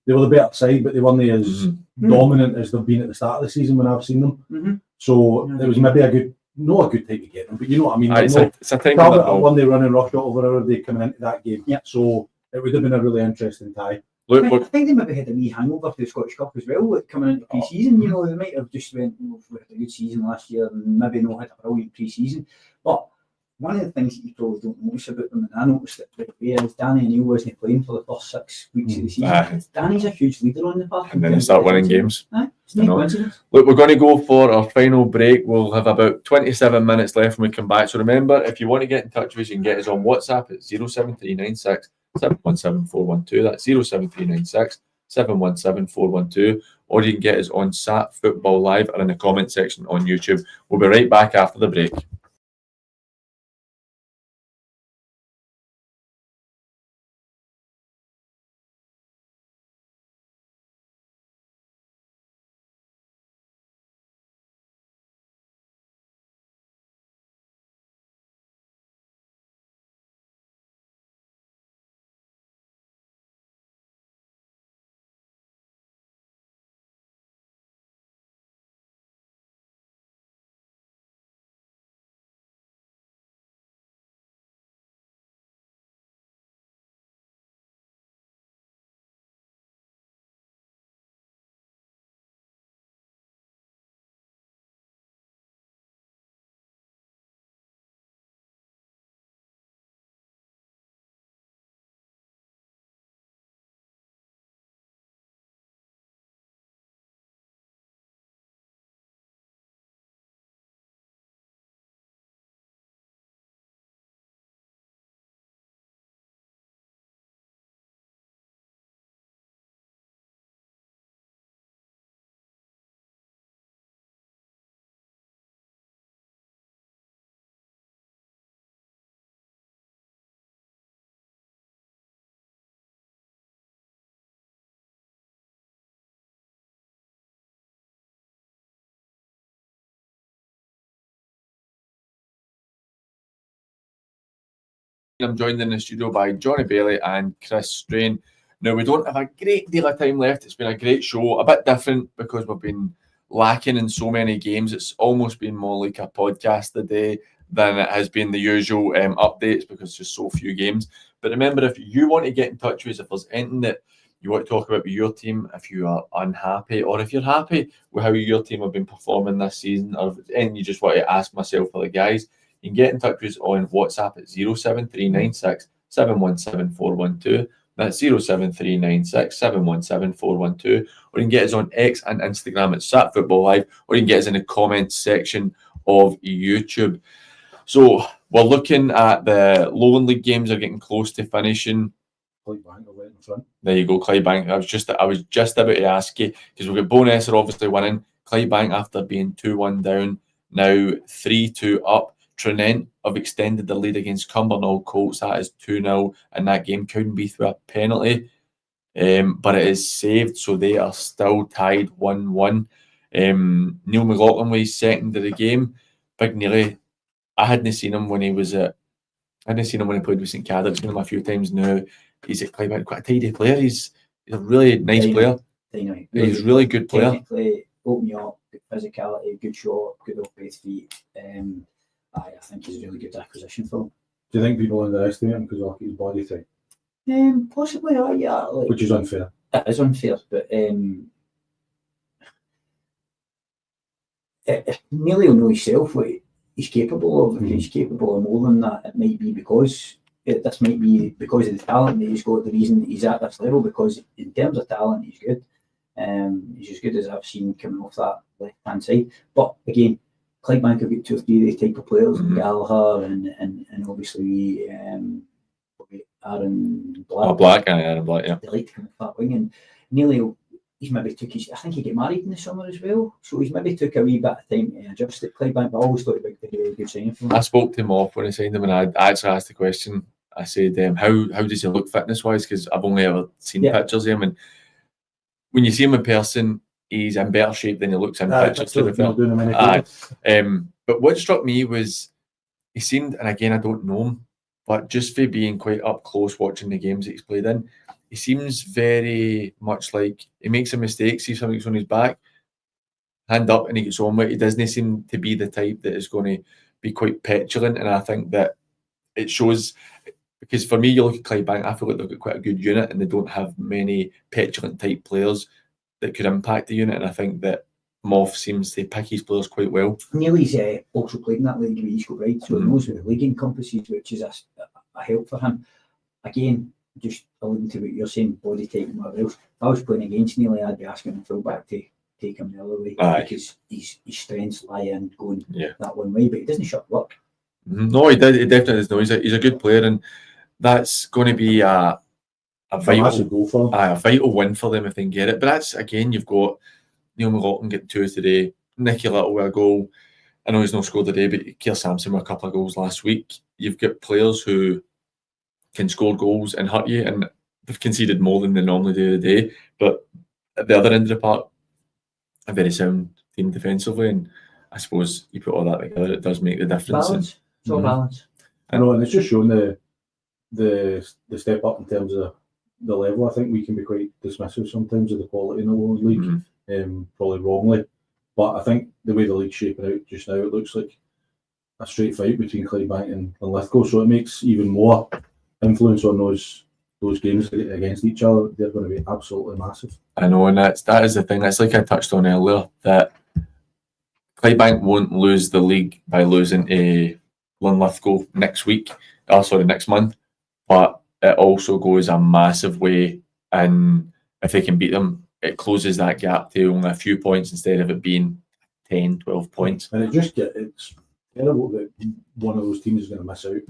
the better side, but they weren't as dominant as they've been at the start of the season when I've seen them. So it was maybe not a good time to get them, but you know what I mean. It's a time Talbot one day running rush over our day coming into that game. So it would have been a really interesting tie. I think they maybe had a wee hangover to the Scottish Cup as well, like coming into pre-season. You know, they might have just went, we had a good season last year and maybe not had a brilliant pre-season. But one of the things that you probably don't notice about them, and I noticed it right away, is Danny O'Neill wasn't playing for the first 6 weeks of the season. Danny's a huge leader on the park. And then they start winning games. It's no coincidence. Look, we're going to go for our final break. We'll have about 27 minutes left when we come back. So remember, if you want to get in touch with us, you can get us on WhatsApp at 07396 717 412. That's 07396 717 412. Or you can get us on Sat Football Live or in the comment section on YouTube. We'll be right back after the break. I'm joined in the studio by Johnny Bailey and Chris Strain. Now, we don't have a great deal of time left. It's been a great show, a bit different because we've been lacking in so many games. It's almost been more like a podcast today than it has been the usual updates because there's just so few games. But remember, if you want to get in touch with us, if there's anything that you want to talk about with your team, if you are unhappy or if you're happy with how your team have been performing this season, or if it's anything you just want to ask myself or the guys, you can get in touch with us on WhatsApp at 07396 717 412. That's 07396 717 412. Or you can get us on X and Instagram at SatFootballLive, or you can get us in the comments section of YouTube. So we're looking at the Lowland League games are getting close to finishing. Clydebank are right in front. There you go, Clydebank. I was just about to ask you, because we've got Bo'ness are obviously winning. Clydebank, after being 2-1 down, now 3-2 up. Tranent have extended the lead against Cumbernauld Colts. That is 2-0, and that game couldn't be through a penalty. But it is saved, so they are still tied 1-1. Neil McLaughlin was second of the game. Big Nearly, I hadn't seen him when he played with St Cadder. I've seen him a few times now. He's at Clydebank, quite a tidy player. He's a really nice player. He's a really good player. Technically, open you up, good physicality, good shot, good off both feet. I think he's a really good acquisition for him. Do you think people underestimate him because of his body type? Possibly, yeah. Like, Which is unfair. it is unfair, but Nearly will know himself what he's capable of. If he's capable of more than that, it might be because this might be because of the talent that he's got. The reason that he's at this level, because in terms of talent, he's good. He's as good as I've seen coming off that left hand side. But again, Clydebank have got 2 or 3 of these type of players, Gallagher and obviously Aaron Black. Aaron Black, yeah. They like to come off that wing, and Nearly he's maybe took his. I think he get married in the summer as well, so he's maybe took a wee bit of time to adjust at Clydebank. But I always thought it would be a really good signing for him. I spoke to him off when I signed him, and I actually asked the question. I said, "How does he look fitness wise?" Because I've only ever seen pictures of him, and when you see him in person, he's in better shape than he looks in pictures. To be fair. But what struck me was he seemed, and again I don't know him, but just for being quite up close watching the games that he's played in, he seems very much like he makes a mistake, sees something's on his back, hand up, and he gets on with it. He doesn't seem to be the type that is going to be quite petulant, and I think that it shows. Because for me, you look at Clydebank, I feel like they've got quite a good unit, and they don't have many petulant type players that could impact the unit. And I think that Moff seems to pick his players quite well. Nearly's also played in that league with East Coast Pride, so he knows what the league encompasses, which is a help for him. Again, just alluding to what you're saying, body type and whatever else. If I was playing against Nearly, I'd be asking the fullback to take him the other way, because his strengths lie in going that one way, but he doesn't shut work. No, he definitely does. No, he's a good player, and that's going to be a vital win for them if they can get it. But that's, again, you've got Neil McLaughlin getting 2 today, Nicky Little with a goal. I know he's not scored today, but Keir Sampson with a couple of goals last week. You've got players who can score goals and hurt you, and they've conceded more than they normally do today. But at the other end of the park, a very sound team defensively, and I suppose you put all that together, it does make the difference. Balance. It's all balance. I know, and it's just shown the step up in terms of the level. I think we can be quite dismissive sometimes of the quality in the Lowland League, probably wrongly. But I think the way the league's shaping out just now, it looks like a straight fight between Clydebank and Lithgow. So it makes even more influence on those games against each other. They're going to be absolutely massive. I know, and that is the thing. That's like I touched on earlier, that Clydebank won't lose the league by losing to Linlithgow next month. But it also goes a massive way, and if they can beat them, it closes that gap to only a few points instead of it being 10, 12 points. And it's terrible that one of those teams is going to miss out.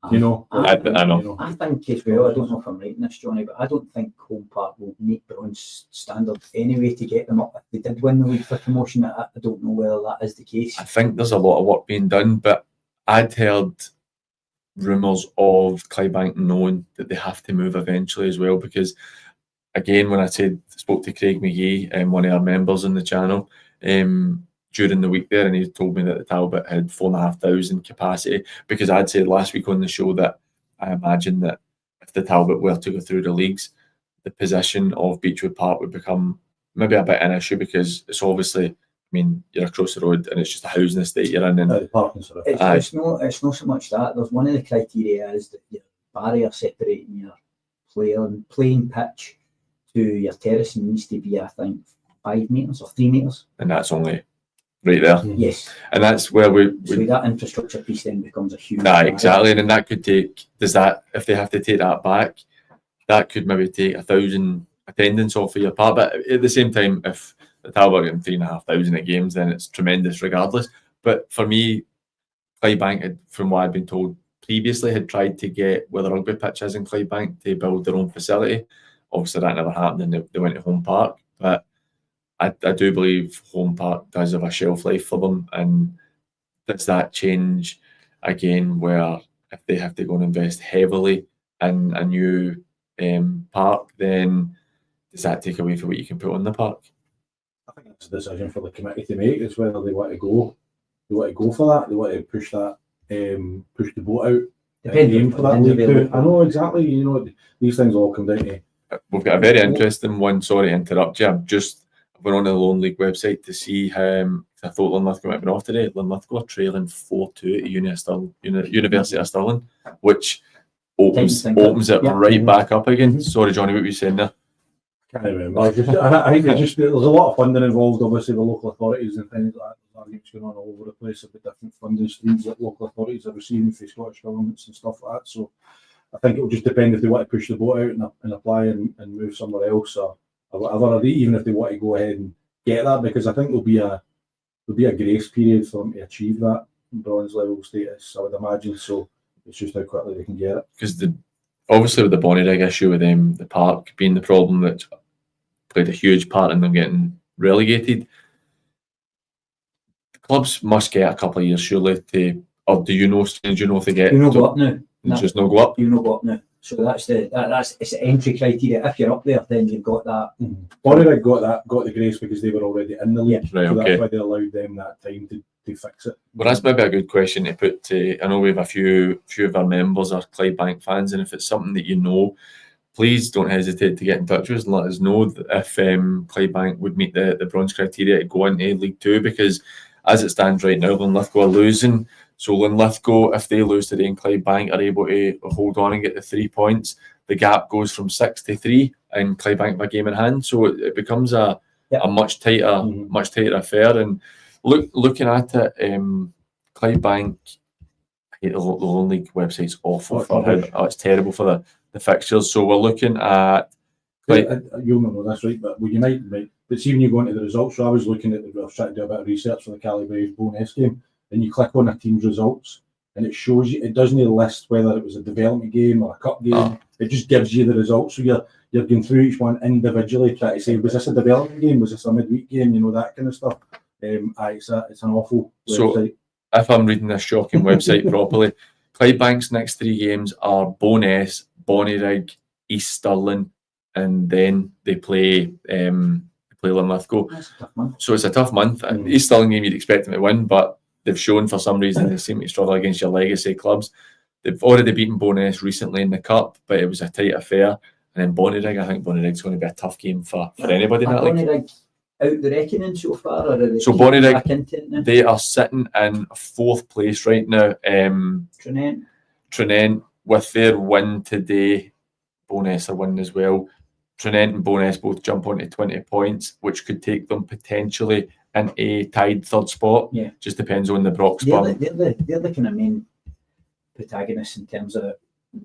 I know. I think as well, I don't know if I'm right in this, Johnny, but I don't think Home Park will meet bronze standard anyway to get them up. If they did win the league for promotion, I don't know whether that is the case. I think there's a lot of work being done, but I'd heard rumours of Clydebank knowing that they have to move eventually as well, because again, when I spoke to Craig McGee, one of our members on the channel, during the week there, and he told me that the Talbot had 4,500 capacity, because I'd said last week on the show that I imagine that if the Talbot were to go through the leagues, the position of Beechwood Park would become maybe a bit an issue, because it's obviously, I mean, you're across the road and it's just a housing estate you're in. And The parking sort of. It's not so much that. There's one of the criteria is that your barrier separating your playing pitch to your terrace needs to be, I think, 5 metres or 3 metres. and that's only right there. Yes. And that's where So that infrastructure piece then becomes a huge. exactly. And then that could take, if they have to take that back, that could maybe take 1,000 attendance off of your park. But at the same time, if the Talbot are getting 3,500 at games, then it's tremendous regardless. But for me, Clydebank, from what I've been told previously, had tried to get where the rugby pitch is in Clydebank to build their own facility. Obviously, that never happened, and they went to Home Park. But I do believe Home Park does have a shelf life for them. And does that change again, where if they have to go and invest heavily in a new park, then does that take away from what you can put on the park? I think it's a decision for the committee to make. Is whether they want to go. They want to go for that. They want to push that. Push the boat out. Depending for that on league the too. I know exactly. You know, these things all come down to. We've got a very interesting one. Sorry to interrupt you. I went on the Lone League website to see. I thought Linlithgow might have been off today. Linlithgow are trailing 4-2 at University of Stirling, which opens it right back up again. Sorry, Johnny, what were you saying there? Can't remember. I think there's a lot of funding involved, obviously, with local authorities and things like that. There's arguments going on all over the place about different funding streams that local authorities are receiving from Scottish governments and stuff like that. So I think it will just depend if they want to push the boat out and apply and move somewhere else or whatever, or even if they want to go ahead and get that, because I think there'll be a grace period for them to achieve that bronze level status, I would imagine. So it's just how quickly they can get it. Because obviously with the Bonnyrigg issue with them, the park being the problem that played a huge part in them getting relegated, the clubs must get a couple of years surely to, or do you know if they get? You know go up now. Just no go up. You know go up now. So that's it's the entry criteria. If you're up there, then you've got that. Bonnyrigg got the grace because they were already in the league. Right, so okay. That's why they allowed them that time to fix it. Well, that's maybe a good question to put to. I know we have a few of our members are Clydebank fans, and if it's something that you know, please don't hesitate to get in touch with us and let us know if Clydebank would meet the bronze criteria to go into League Two, because as it stands right now, Linlithgow are losing. So Linlithgow, if they lose today and Clydebank are able to hold on and get the 3 points, the gap goes from 6 to 3 and Clydebank have a game in hand. So it becomes a much tighter affair. And looking at it, Clydebank, I hate the Lone League website's awful. It's terrible for the fixtures. So we're looking at... You'll know this, right? But you might, but see when you go into the results, so I was looking at I was trying to do a bit of research for the Calibraves Bonus game, and you click on a team's results, and it shows you, it doesn't list whether it was a development game or a cup game. It just gives you the results. So you're going through each one individually, trying to say, was this a development game? Was this a midweek game? You know, that kind of stuff. It's an awful website. So if I'm reading this shocking website properly, Clydebank's next 3 games are Boness, Bonnyrigg, East Stirling, and then they play Linlithgow. That's a tough month. So it's a tough month. East Stirling game you'd expect them to win, but they've shown for some reason they seem to struggle against your legacy clubs. They've already beaten Boness recently in the cup, but it was a tight affair. And then Bonnyrigg, I think Bonnyrig's going to be a tough game for anybody in that league. Bonnyrigg out the reckoning so far, or are they So Bonnyrigg back into it now? they are sitting in 4th place right now. Trinent, with their win today, Boness are winning as well. Trinent and Boness both jump onto 20 points, which could take them potentially in a tied 3rd spot. Yeah. Just depends on the Broxburn. They're the kind of main protagonists in terms of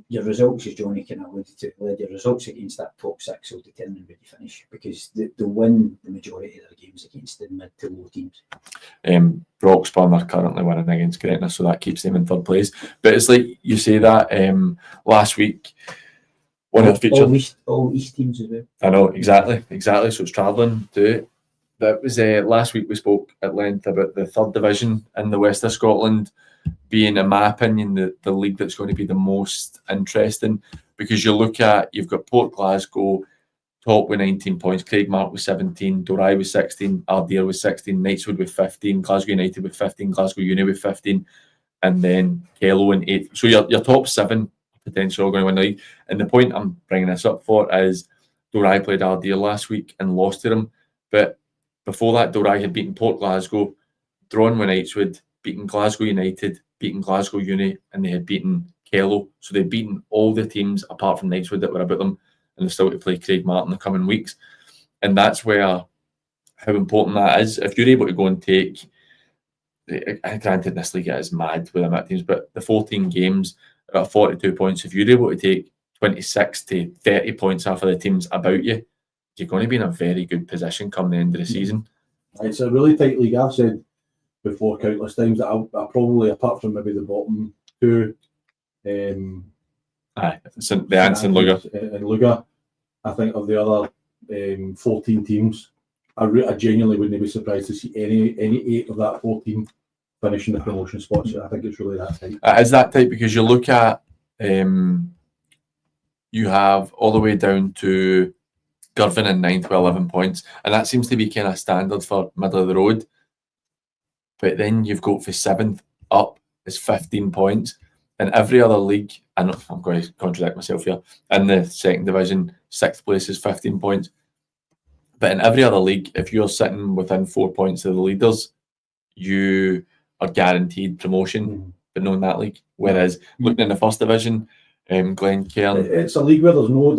your results, as Johnny kind of alluded to earlier. Your results against that top 6 will determine where you finish, because they'll win the majority of their games against the mid to low teams. Broxburn are currently winning against Gretna, so that keeps them in 3rd place. But it's like you say that last week, one of the features. All East teams as well. I know, exactly. So it's travelling to. That was last week we spoke at length about the 3rd division in the west of Scotland being, in my opinion, the league that's going to be the most interesting, because you've got Port Glasgow top with 19 points, Craigmark with 17, Dorey with 16, Ardere with 16, Knightswood with 15, Glasgow United with 15, Glasgow Uni with 15, and then Kello in 8. So your top 7 are potentially all going to win the league. And the point I'm bringing this up for is Dorai played Ardeer last week and lost to them. But before that, Dorai had beaten Port Glasgow, drawn with Knightswood, beaten Glasgow United, beaten Glasgow Uni, and they had beaten Kello. So they'd beaten all the teams apart from Knightswood that were about them, and they're still to play Craig Martin the coming weeks. And that's where how important that is. If you're able to go and take, granted this league is mad with the amount of teams, but the 14 games at 42 points, if you're able to take 26 to 30 points off of the teams about you, you're going to be in a very good position come the end of the season. It's a really tight league. I've said before countless times that I probably, apart from maybe the bottom two, The Ants and Lugar. And Lugar, I think of the other 14 teams, I genuinely wouldn't be surprised to see any 8 of that 14 finishing the promotion spots. I think it's really that tight. It is that tight because you look at you have all the way down to Girvan in 9 to 11 points, and that seems to be kind of standard for middle of the road. But then you've got for 7th up is 15 points, and every other league, and I'm going to contradict myself here, in the 2nd division, 6th place is 15 points. But in every other league, if you're sitting within 4 points of the leaders, you are guaranteed promotion, but not in that league. Whereas looking in the 1st division, Glencairn, it's a league where there's no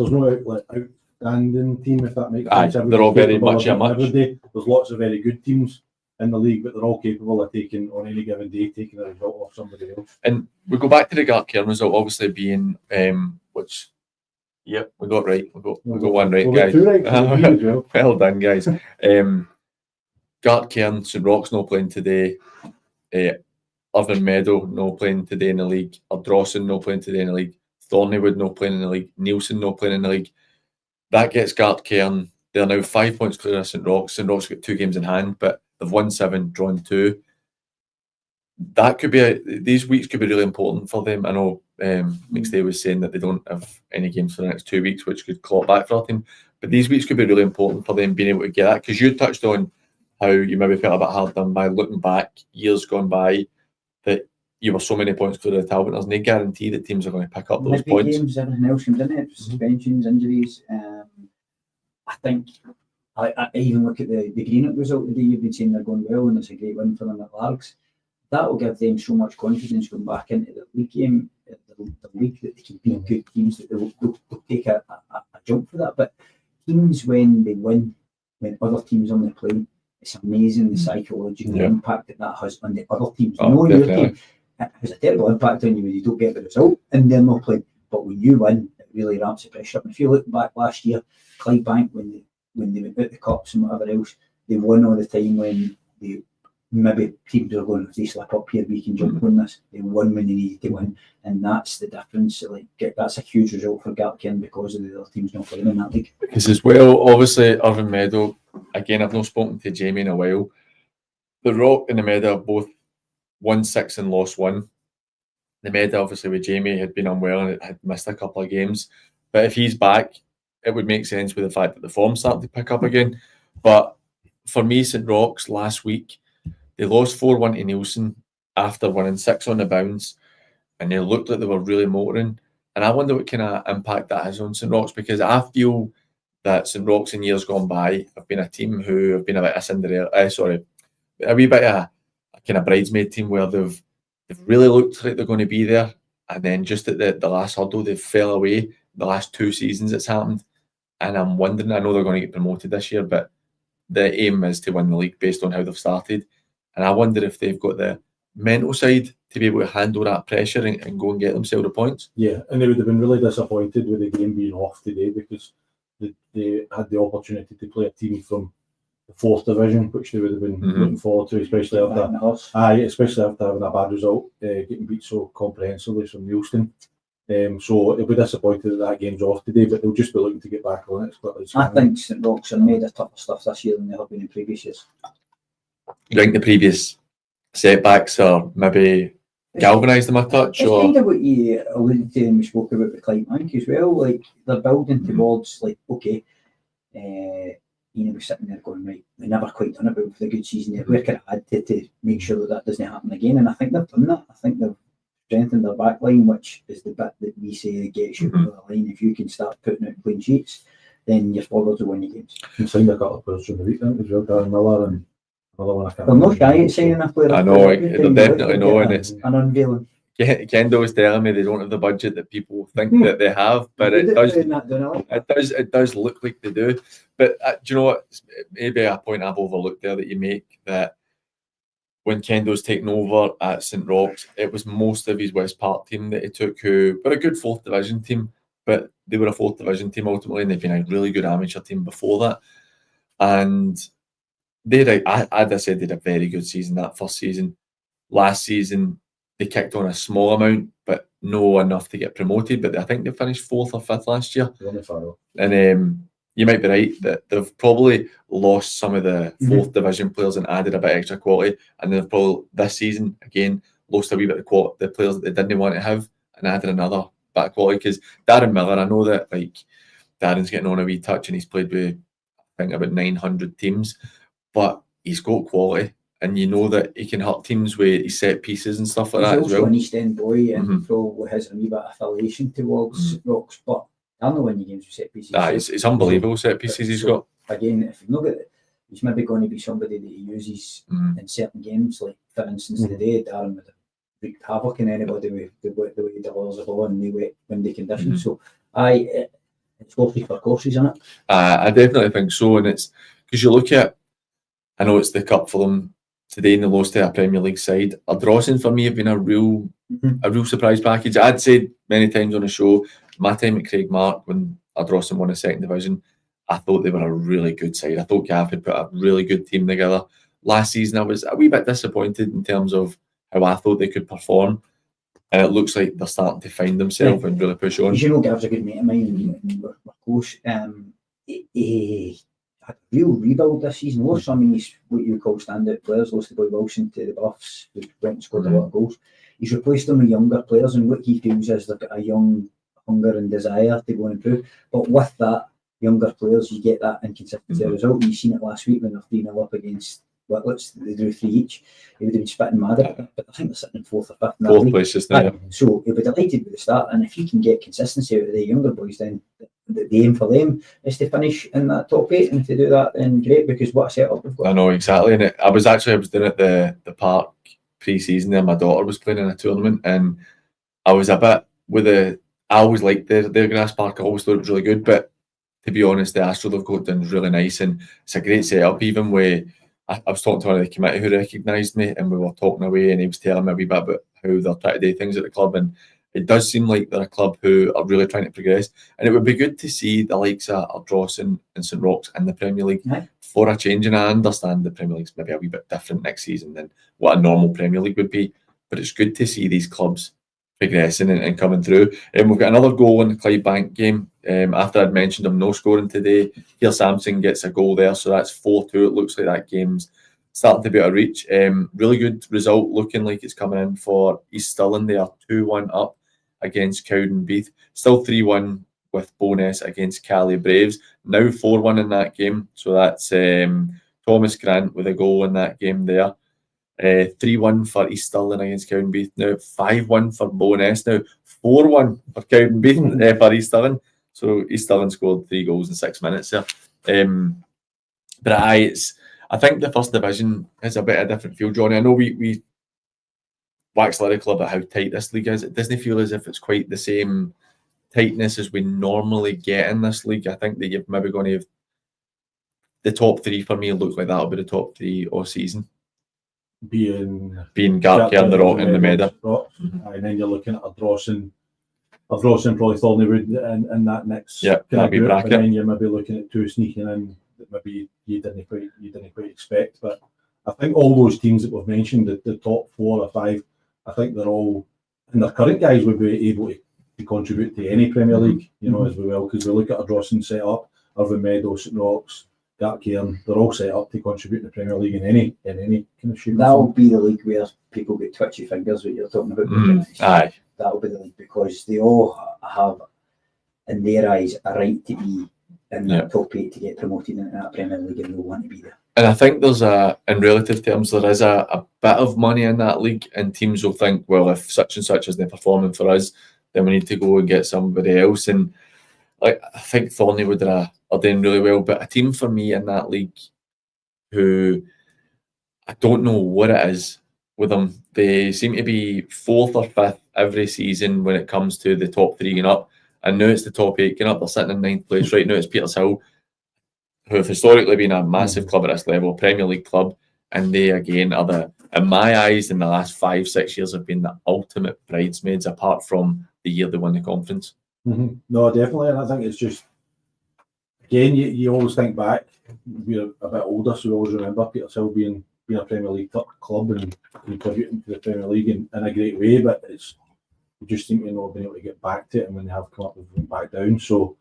outstanding team, if that makes sense. They're all very much a much. Every day, there's lots of very good teams in the league, but they're all capable of taking, on any given day, taking a result off somebody else. And we go back to the Gartcairn result, obviously being which, yep, we got right. We got one right, guys. 2 right for the league as well. Well done, guys. Gartcairn, St Roch's not playing today. Irvine Meadow not playing today in the league. Ardrossan not playing today in the league. Thornywood not playing in the league. Nielsen not playing in the league. That gets Gartcairn. They're now 5 points clear of St Roch's. St Roch's got 2 games in hand, but they've won 7, drawn 2. That could be these weeks could be really important for them. I know McStay was saying that they don't have any games for the next 2 weeks, which could claw back for our team. But these weeks could be really important for them being able to get that, because you touched on how you maybe felt a bit hard done by looking back years gone by that you were so many points clear of the Talbot. There's no guarantee that teams are going to pick up those points. Games, everything else comes in it, suspensions, injuries. I think I even look at the Greenock result today. You've been saying they're going well, and it's a great win for them at Largs. That will give them so much confidence going back into the league game, the league, that they can beat good teams, that they'll take a jump for that. But teams, when they win, when other teams only play, it's amazing the psychological impact that has on the other teams. Your team, it has a terrible impact on you when you don't get the result and they're not playing. But when you win, it really ramps the pressure up. And if you look back last year, Clydebank, when they went out the cups and whatever else, they won all the time when they maybe teams are going, if they slip up here, we can jump on this. They won when they needed to win, and that's the difference. Like, that's a huge result for Gartcairn because of the other teams not playing in that league. Because as well, obviously, Irvine Meadow, again, I've not spoken to Jamie in a while. The Rock and the Meadow have both won 6 and lost 1. The Meadow, obviously, with Jamie, had been unwell and had missed a couple of games. But if he's back, it would make sense with the fact that the form started to pick up again. But for me, St Roch's last week, they lost 4-1 to Nielsen after winning 6 on the bounce, and they looked like they were really motoring. And I wonder what kind of impact that has on St Roch's, because I feel that St Roch's in years gone by have been a team who have been a bit of Cinderella, a wee bit of a kind of bridesmaid team where they've really looked like they're going to be there, and then just at the last hurdle they fell away. The last 2 seasons it's happened, and I'm wondering, I know they're going to get promoted this year, but the aim is to win the league based on how they've started. And I wonder if they've got the mental side to be able to handle that pressure and go and get themselves the points. Yeah, and they would have been really disappointed with the game being off today, because they had the opportunity to play a team from the 4th division, which they would have been looking forward to, especially after having a bad result, getting beat so comprehensively from Nielsen. So they'll be disappointed that game's off today, but they'll just be looking to get back on it. I think St Roch's are made of tougher stuff this year than they have been in previous years. You think the previous setbacks are maybe galvanised them a touch? It's kind of what you alluded to and we spoke about with Clydebank as well. Like, they're building towards, like, okay, was sitting there going, right, they never quite done it, but for the good season, where can I add to make sure that doesn't happen again? And I think they've done that. I think they've strengthened their back line, which is the bit that we say gets you Mhm. over the line. If you can start putting out clean sheets, then your forwards will win you games. You signed a couple of players from the week, didn't you? Darren Miller and another one I can't They're not remember. shy at signing a player. I know, they're definitely know, and it's an unveiling. Kendo was telling me they don't have the budget that people think that they have, but They it did does. doing that, don't they? It does look like they do. But do you know what? Maybe a point I've overlooked there that you make, that when Kendo's taken over at St Roch's, it was most of his West Park team that he took, who were a good 4th division team, but they were a 4th division team ultimately, and they've been a really good amateur team before that. And as I said, they had a very good season that first season. Last season, they kicked on a small amount, but no enough to get promoted. But I think they finished 4th or 5th last year. They're only far off. And you might be right that they've probably lost some of the 4th division players and added a bit extra quality. And they've probably this season again lost a wee bit of the players that they didn't want to have and added another bit of quality. Because Darren Miller, I know that like Darren's getting on a wee touch and he's played with I think about 900 teams, but he's got quality. And you know that he can hurt teams with his set pieces and stuff like He's that as also well. an East End boy and Mhm. probably has a wee bit of affiliation towards Rocks, but I don't know when you games with set pieces. It's unbelievable set pieces he's got. Again, if you look at it, he's maybe going to be somebody that he uses in certain games. Like for instance, today Darren would have wreaked havoc in anybody with the way he delivers the ball in the wet, windy conditions. So it's horses for courses, isn't it? I definitely think so, and it's because you look at, I know it's the cup for them today, and they lost to a Premier League side. Ardrossan for me have been a real surprise package. I'd said many times on the show, my time at Craigmark when Ardrossan won the 2nd division, I thought they were a really good side. I thought Gav had put a really good team together. Last season, I was a wee bit disappointed in terms of how I thought they could perform, and it looks like they're starting to find themselves and really push on. As you know, Gav's a good mate of mine, and we're close. He had a real rebuild this season. Lost some of his what you call standout players. Lost the boy Wilson to the Buffs, who went and scored a lot of goals. He's replaced them with younger players, and what he feels is they've got a young hunger and desire to go and improve. But with that younger players, you get that inconsistency result. You've seen it last week when they're 3-0 up against Whitlets. They drew 3 each. He would have been spitting mad at it, but I think they're sitting in 4th or 5th. 4th place just now. So he'll be delighted with the start, and if he can get consistency out of the younger boys, then the aim for them is to finish in that top 8, and if they do that, then great, because what a setup we've got. I know exactly, and I was doing it at the park pre-season there. My daughter was playing in a tournament, and I was a bit with the. I always liked their grass park. I always thought it was really good, but to be honest, the Astro they've got done is really nice, and it's a great setup. Even with I was talking to one of the committee who recognised me, and we were talking away, and he was telling me a wee bit about how they're trying to do things at the club, and it does seem like they're a club who are really trying to progress. And it would be good to see the likes of Ardrossan and St Roch's in the Premier League for a change. And I understand the Premier League's maybe a wee bit different next season than what a normal Premier League would be, but it's good to see these clubs progressing and coming through. And we've got another goal in the Clydebank game. After I'd mentioned him no scoring today, here Samson gets a goal there, so that's 4-2. It looks like that game's starting to be out of reach. Really good result, looking like it's coming in for East Stirling. They are 2-1 up against Cowdenbeath. Still 3-1 with Bo'ness against Cali Braves. Now 4-1 in that game. So that's Thomas Grant with a goal in that game there. 3-1 for East Stirling against Cowdenbeath. Now 5-1 for Bo'ness. Now 4-1 for Cowdenbeath for East Stirling. So East Stirling scored 3 goals in 6 minutes there. But I think the first division is a bit of a different feel, Johnny. I know we wax lyrical about how tight this league is. It doesn't feel as if it's quite the same tightness as we normally get in this league. I think that you're maybe going to have the top 3 for me look like that'll be the top 3 all season. Being Gartcairn, the Rock, and the Meadow. And then you're looking at Ardrossan probably Thornleywood in that next that'd be group. bracket. And then you're maybe looking at 2 sneaking in that maybe you didn't quite expect. But I think all those teams that we've mentioned, the top 4 or 5, I think they're all, and their current guys would be able to contribute to any Premier League, as we will, because we look at Ardrossan set up, Irvine Meadow, St Roch's, Gartcairn, they're all set up to contribute to the Premier League in any kind of shape. That'll be the league where people get twitchy fingers, what you're talking about. Aye. That'll be the league, because they all have, in their eyes, a right to be in Yeah. that top 8 to get promoted into that Premier League, and they'll want to be there. And I think there's in relative terms, there is a bit of money in that league, and teams will think, well, if such and such isn't performing for us, then we need to go and get somebody else. And like, I think Thornley are doing really well, but a team for me in that league who I don't know what it is with them. They seem to be 4th or 5th every season when it comes to the top 3 and up. And now it's the top 8 going up. They're sitting in 9th place right now. It's Petershill, who have historically been a massive club at this level, Premier League club, and they again are in my eyes, in the last 5-6 years, have been the ultimate bridesmaids, apart from the year they won the conference. Mm-hmm. No, definitely, and I think it's just, again, you always think back. We're a bit older, so we always remember Petershill being a Premier League club and contributing to the Premier League in a great way, but we just seem to not been able to get back to it, and when they have come up, they've went back down. So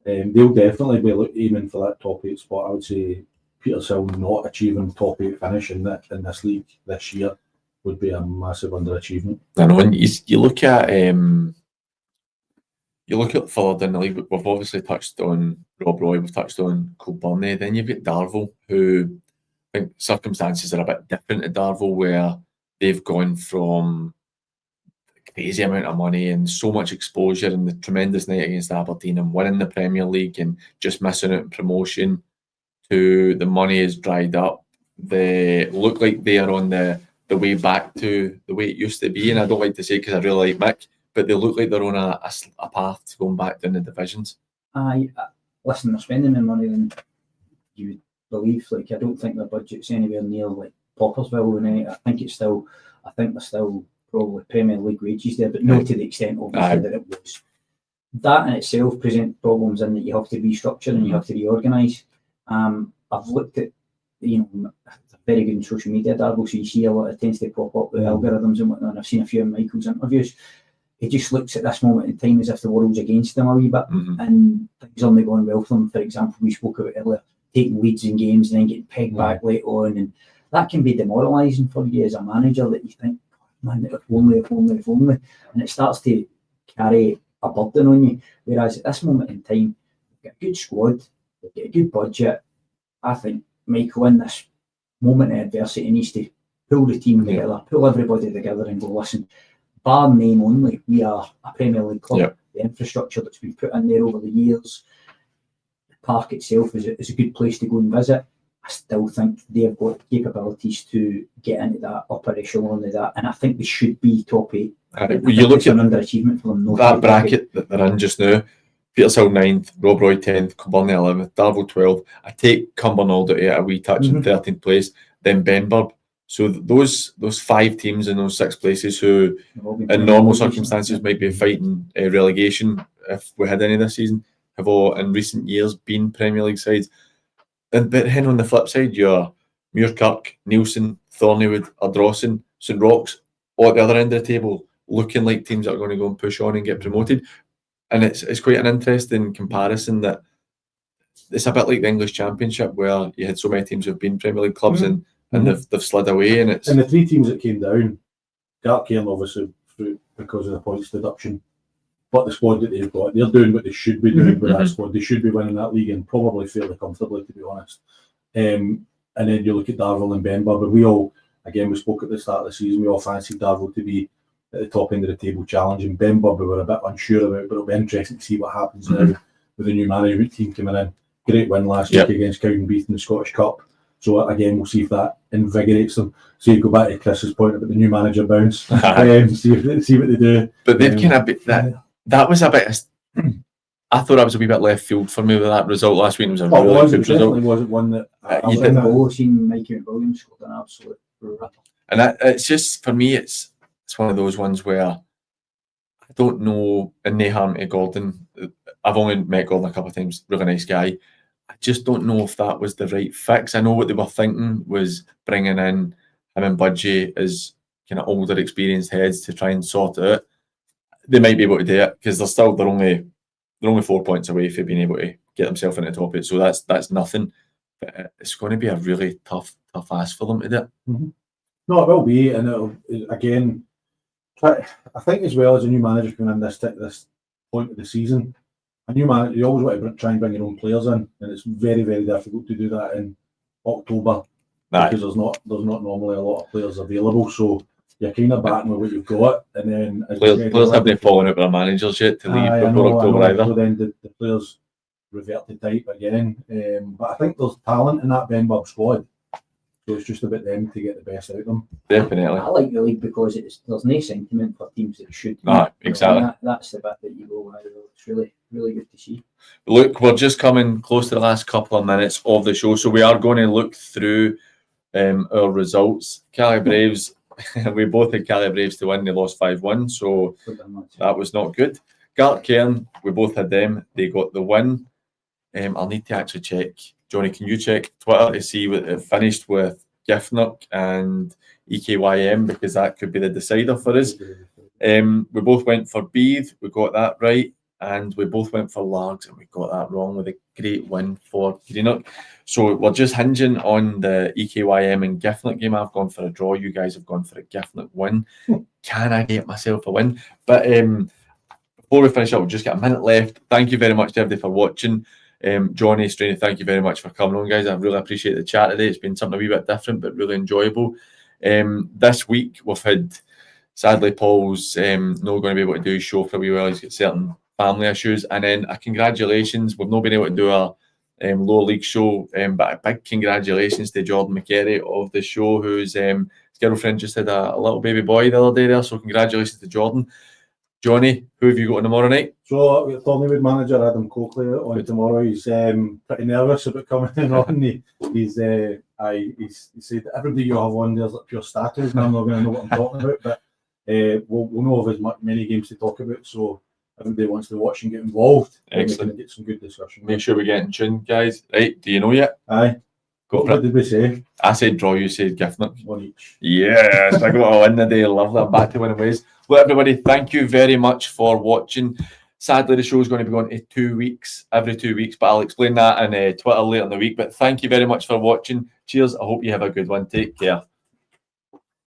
they'll definitely be aiming for that top 8 spot. I would say Petershill not achieving top 8 finish in this league this year would be a massive underachievement. I know, and you look at further down the league. We've obviously touched on Rob Roy, we've touched on Kilbirnie. Then you've got Darvel, who I think circumstances are a bit different at Darvel, where they've gone from a crazy amount of money and so much exposure and the tremendous night against Aberdeen and winning the Premier League and just missing out on promotion, to the money is dried up. They look like they are on the way back to the way it used to be, and I don't like to say because I really like Mick, but they look like they're on a path to going back down the divisions. Listen, they're spending more money than you would believe. Like, I don't think their budget's anywhere near like Poppersville, and I think they're still probably Premier League wages there, but not to the extent obviously that it was. That in itself presents problems in that you have to restructure and you have to reorganise. I've looked at, very good in social media, Darvel, so you see a lot, it tends to pop up with algorithms and whatnot, and I've seen a few of Michael's interviews. He just looks at this moment in time as if the world's against them a wee bit, and things aren't going well for them. For example, we spoke about earlier, taking leads in games and then getting pegged back late on, and that can be demoralising for you as a manager, that you think, man, if only, and it starts to carry a burden on you. Whereas at this moment in time, we've got a good squad, we've got a good budget. I think Michael, in this moment of adversity, needs to pull the team together, pull everybody together and go, listen, bar name only, we are a Premier League club. Yep. The infrastructure that's been put in there over the years, the park itself is a good place to go and visit. I still think they've got capabilities to get into that upper echelon of that, and I think they should be top 8. You look at an underachievement for them. That bracket that they're in just now: Petershill 9th, Rob Roy 10th, Kilbirnie 11th, Darvel 12th. I take Cumbernauld out a wee touch in 13th place, then Benburb. So those 5 teams in those 6 places who, in normal circumstances, might be fighting relegation if we had any this season, have all in recent years been Premier League sides. But then on the flip side, you're Muirkirk, Neilson, Thornleywood, Ardrossan, St Roch's, all at the other end of the table, looking like teams that are going to go and push on and get promoted. And it's quite an interesting comparison, that it's a bit like the English Championship, where you had so many teams who've been Premier League clubs and they've slid away. And the 3 teams that came down, Gartcairn obviously through because of the points deduction, but the squad that they've got, they're doing what they should be doing with that squad. They should be winning that league, and probably fairly comfortably, to be honest. And then you look at Darvel and Benburb, and we all, again, we spoke at the start of the season, we all fancied Darvel to be at the top end of the table challenging. Benburb we were a bit unsure about, but it'll be interesting to see what happens now with the new management team coming in. Great win last week against Cowdenbeath in the Scottish Cup. So again, we'll see if that invigorates them. So you go back to Chris's point about the new manager bounce, see what they do. But they've kind of been that was a bit. I thought that was a wee bit left field for me with that result last week. It was a really good result. Wasn't one that you didn't go seen Mikey Williams scored an absolute ripper. And it's just, for me, it's one of those ones where I don't know, and no harm to Gordon. I've only met Gordon a couple of times, really nice guy. I just don't know if that was the right fix. I know what they were thinking was bringing in him and Budgie as kind of older, experienced heads to try and sort it out. They might be able to do it, because they're only 4 points away from being able to get themselves into the top 8. So that's nothing. But it's going to be a really tough ask for them to do it. No, it will be, and it'll again. I think as well as a new manager coming in this point of the season, a new man, you always want to try and bring your own players in, and it's very, very difficult to do that in October because there's not normally a lot of players available. So you're kind of batting with what you've got, and then as you said, Players haven't fallen out with their managers yet to leave before October either. So then the players revert to type again. But I think there's talent in that Benburb squad. So it's just about them to get the best out of them. Definitely. I like the league because there's no sentiment for teams that should. Exactly. That's the bit that you go. It's really, really good to see. Look, we're just coming close to the last couple of minutes of the show, so we are going to look through our results. Caley Braves, we both had Caley Braves to win. They lost 5-1, so that was not good. Garlick Cairn, we both had them. They got the win. I'll need to actually check. Johnny, can you check Twitter to see what it finished with Giffnock and EKYM, because that could be the decider for us. We both went for Beath, we got that right, and we both went for Largs and we got that wrong with a great win for Greenock. So we're just hinging on the EKYM and Giffnock game. I've gone for a draw, you guys have gone for a Giffnock win. Can I get myself a win? But before we finish up, we've just got a minute left. Thank you very much to everybody for watching. Johnny, Straney, thank you very much for coming on, guys. I really appreciate the chat today. It's been something a wee bit different but really enjoyable. This week we've had, sadly, Paul's not going to be able to do his show for a wee while. He's got certain family issues, and then a congratulations. We've not been able to do our lower league show, but a big congratulations to Jordan McCarry of the show, whose girlfriend just had a little baby boy the other day there, so congratulations to Jordan. Johnny, who have you got on tomorrow night? So I've got Thornleywood manager Adam Coakley on tomorrow. He's pretty nervous about coming on. He said everybody you have on there's like pure status, and I'm not going to know what I'm talking about, but we'll know of as many games to talk about. So everybody wants to watch and get involved. Excellent. And get some good discussion. Make sure we get in tune, guys. Right, do you know yet? Aye. Go for What it. did we say? I said draw, you said Giffnock. One each. Yes, I got a win today. Love that. Back to winning ways. Well, everybody, thank you very much for watching. Sadly, the show is going to be going to 2 weeks, every 2 weeks, but I'll explain that on Twitter later in the week. But thank you very much for watching. Cheers. I hope you have a good one. Take care.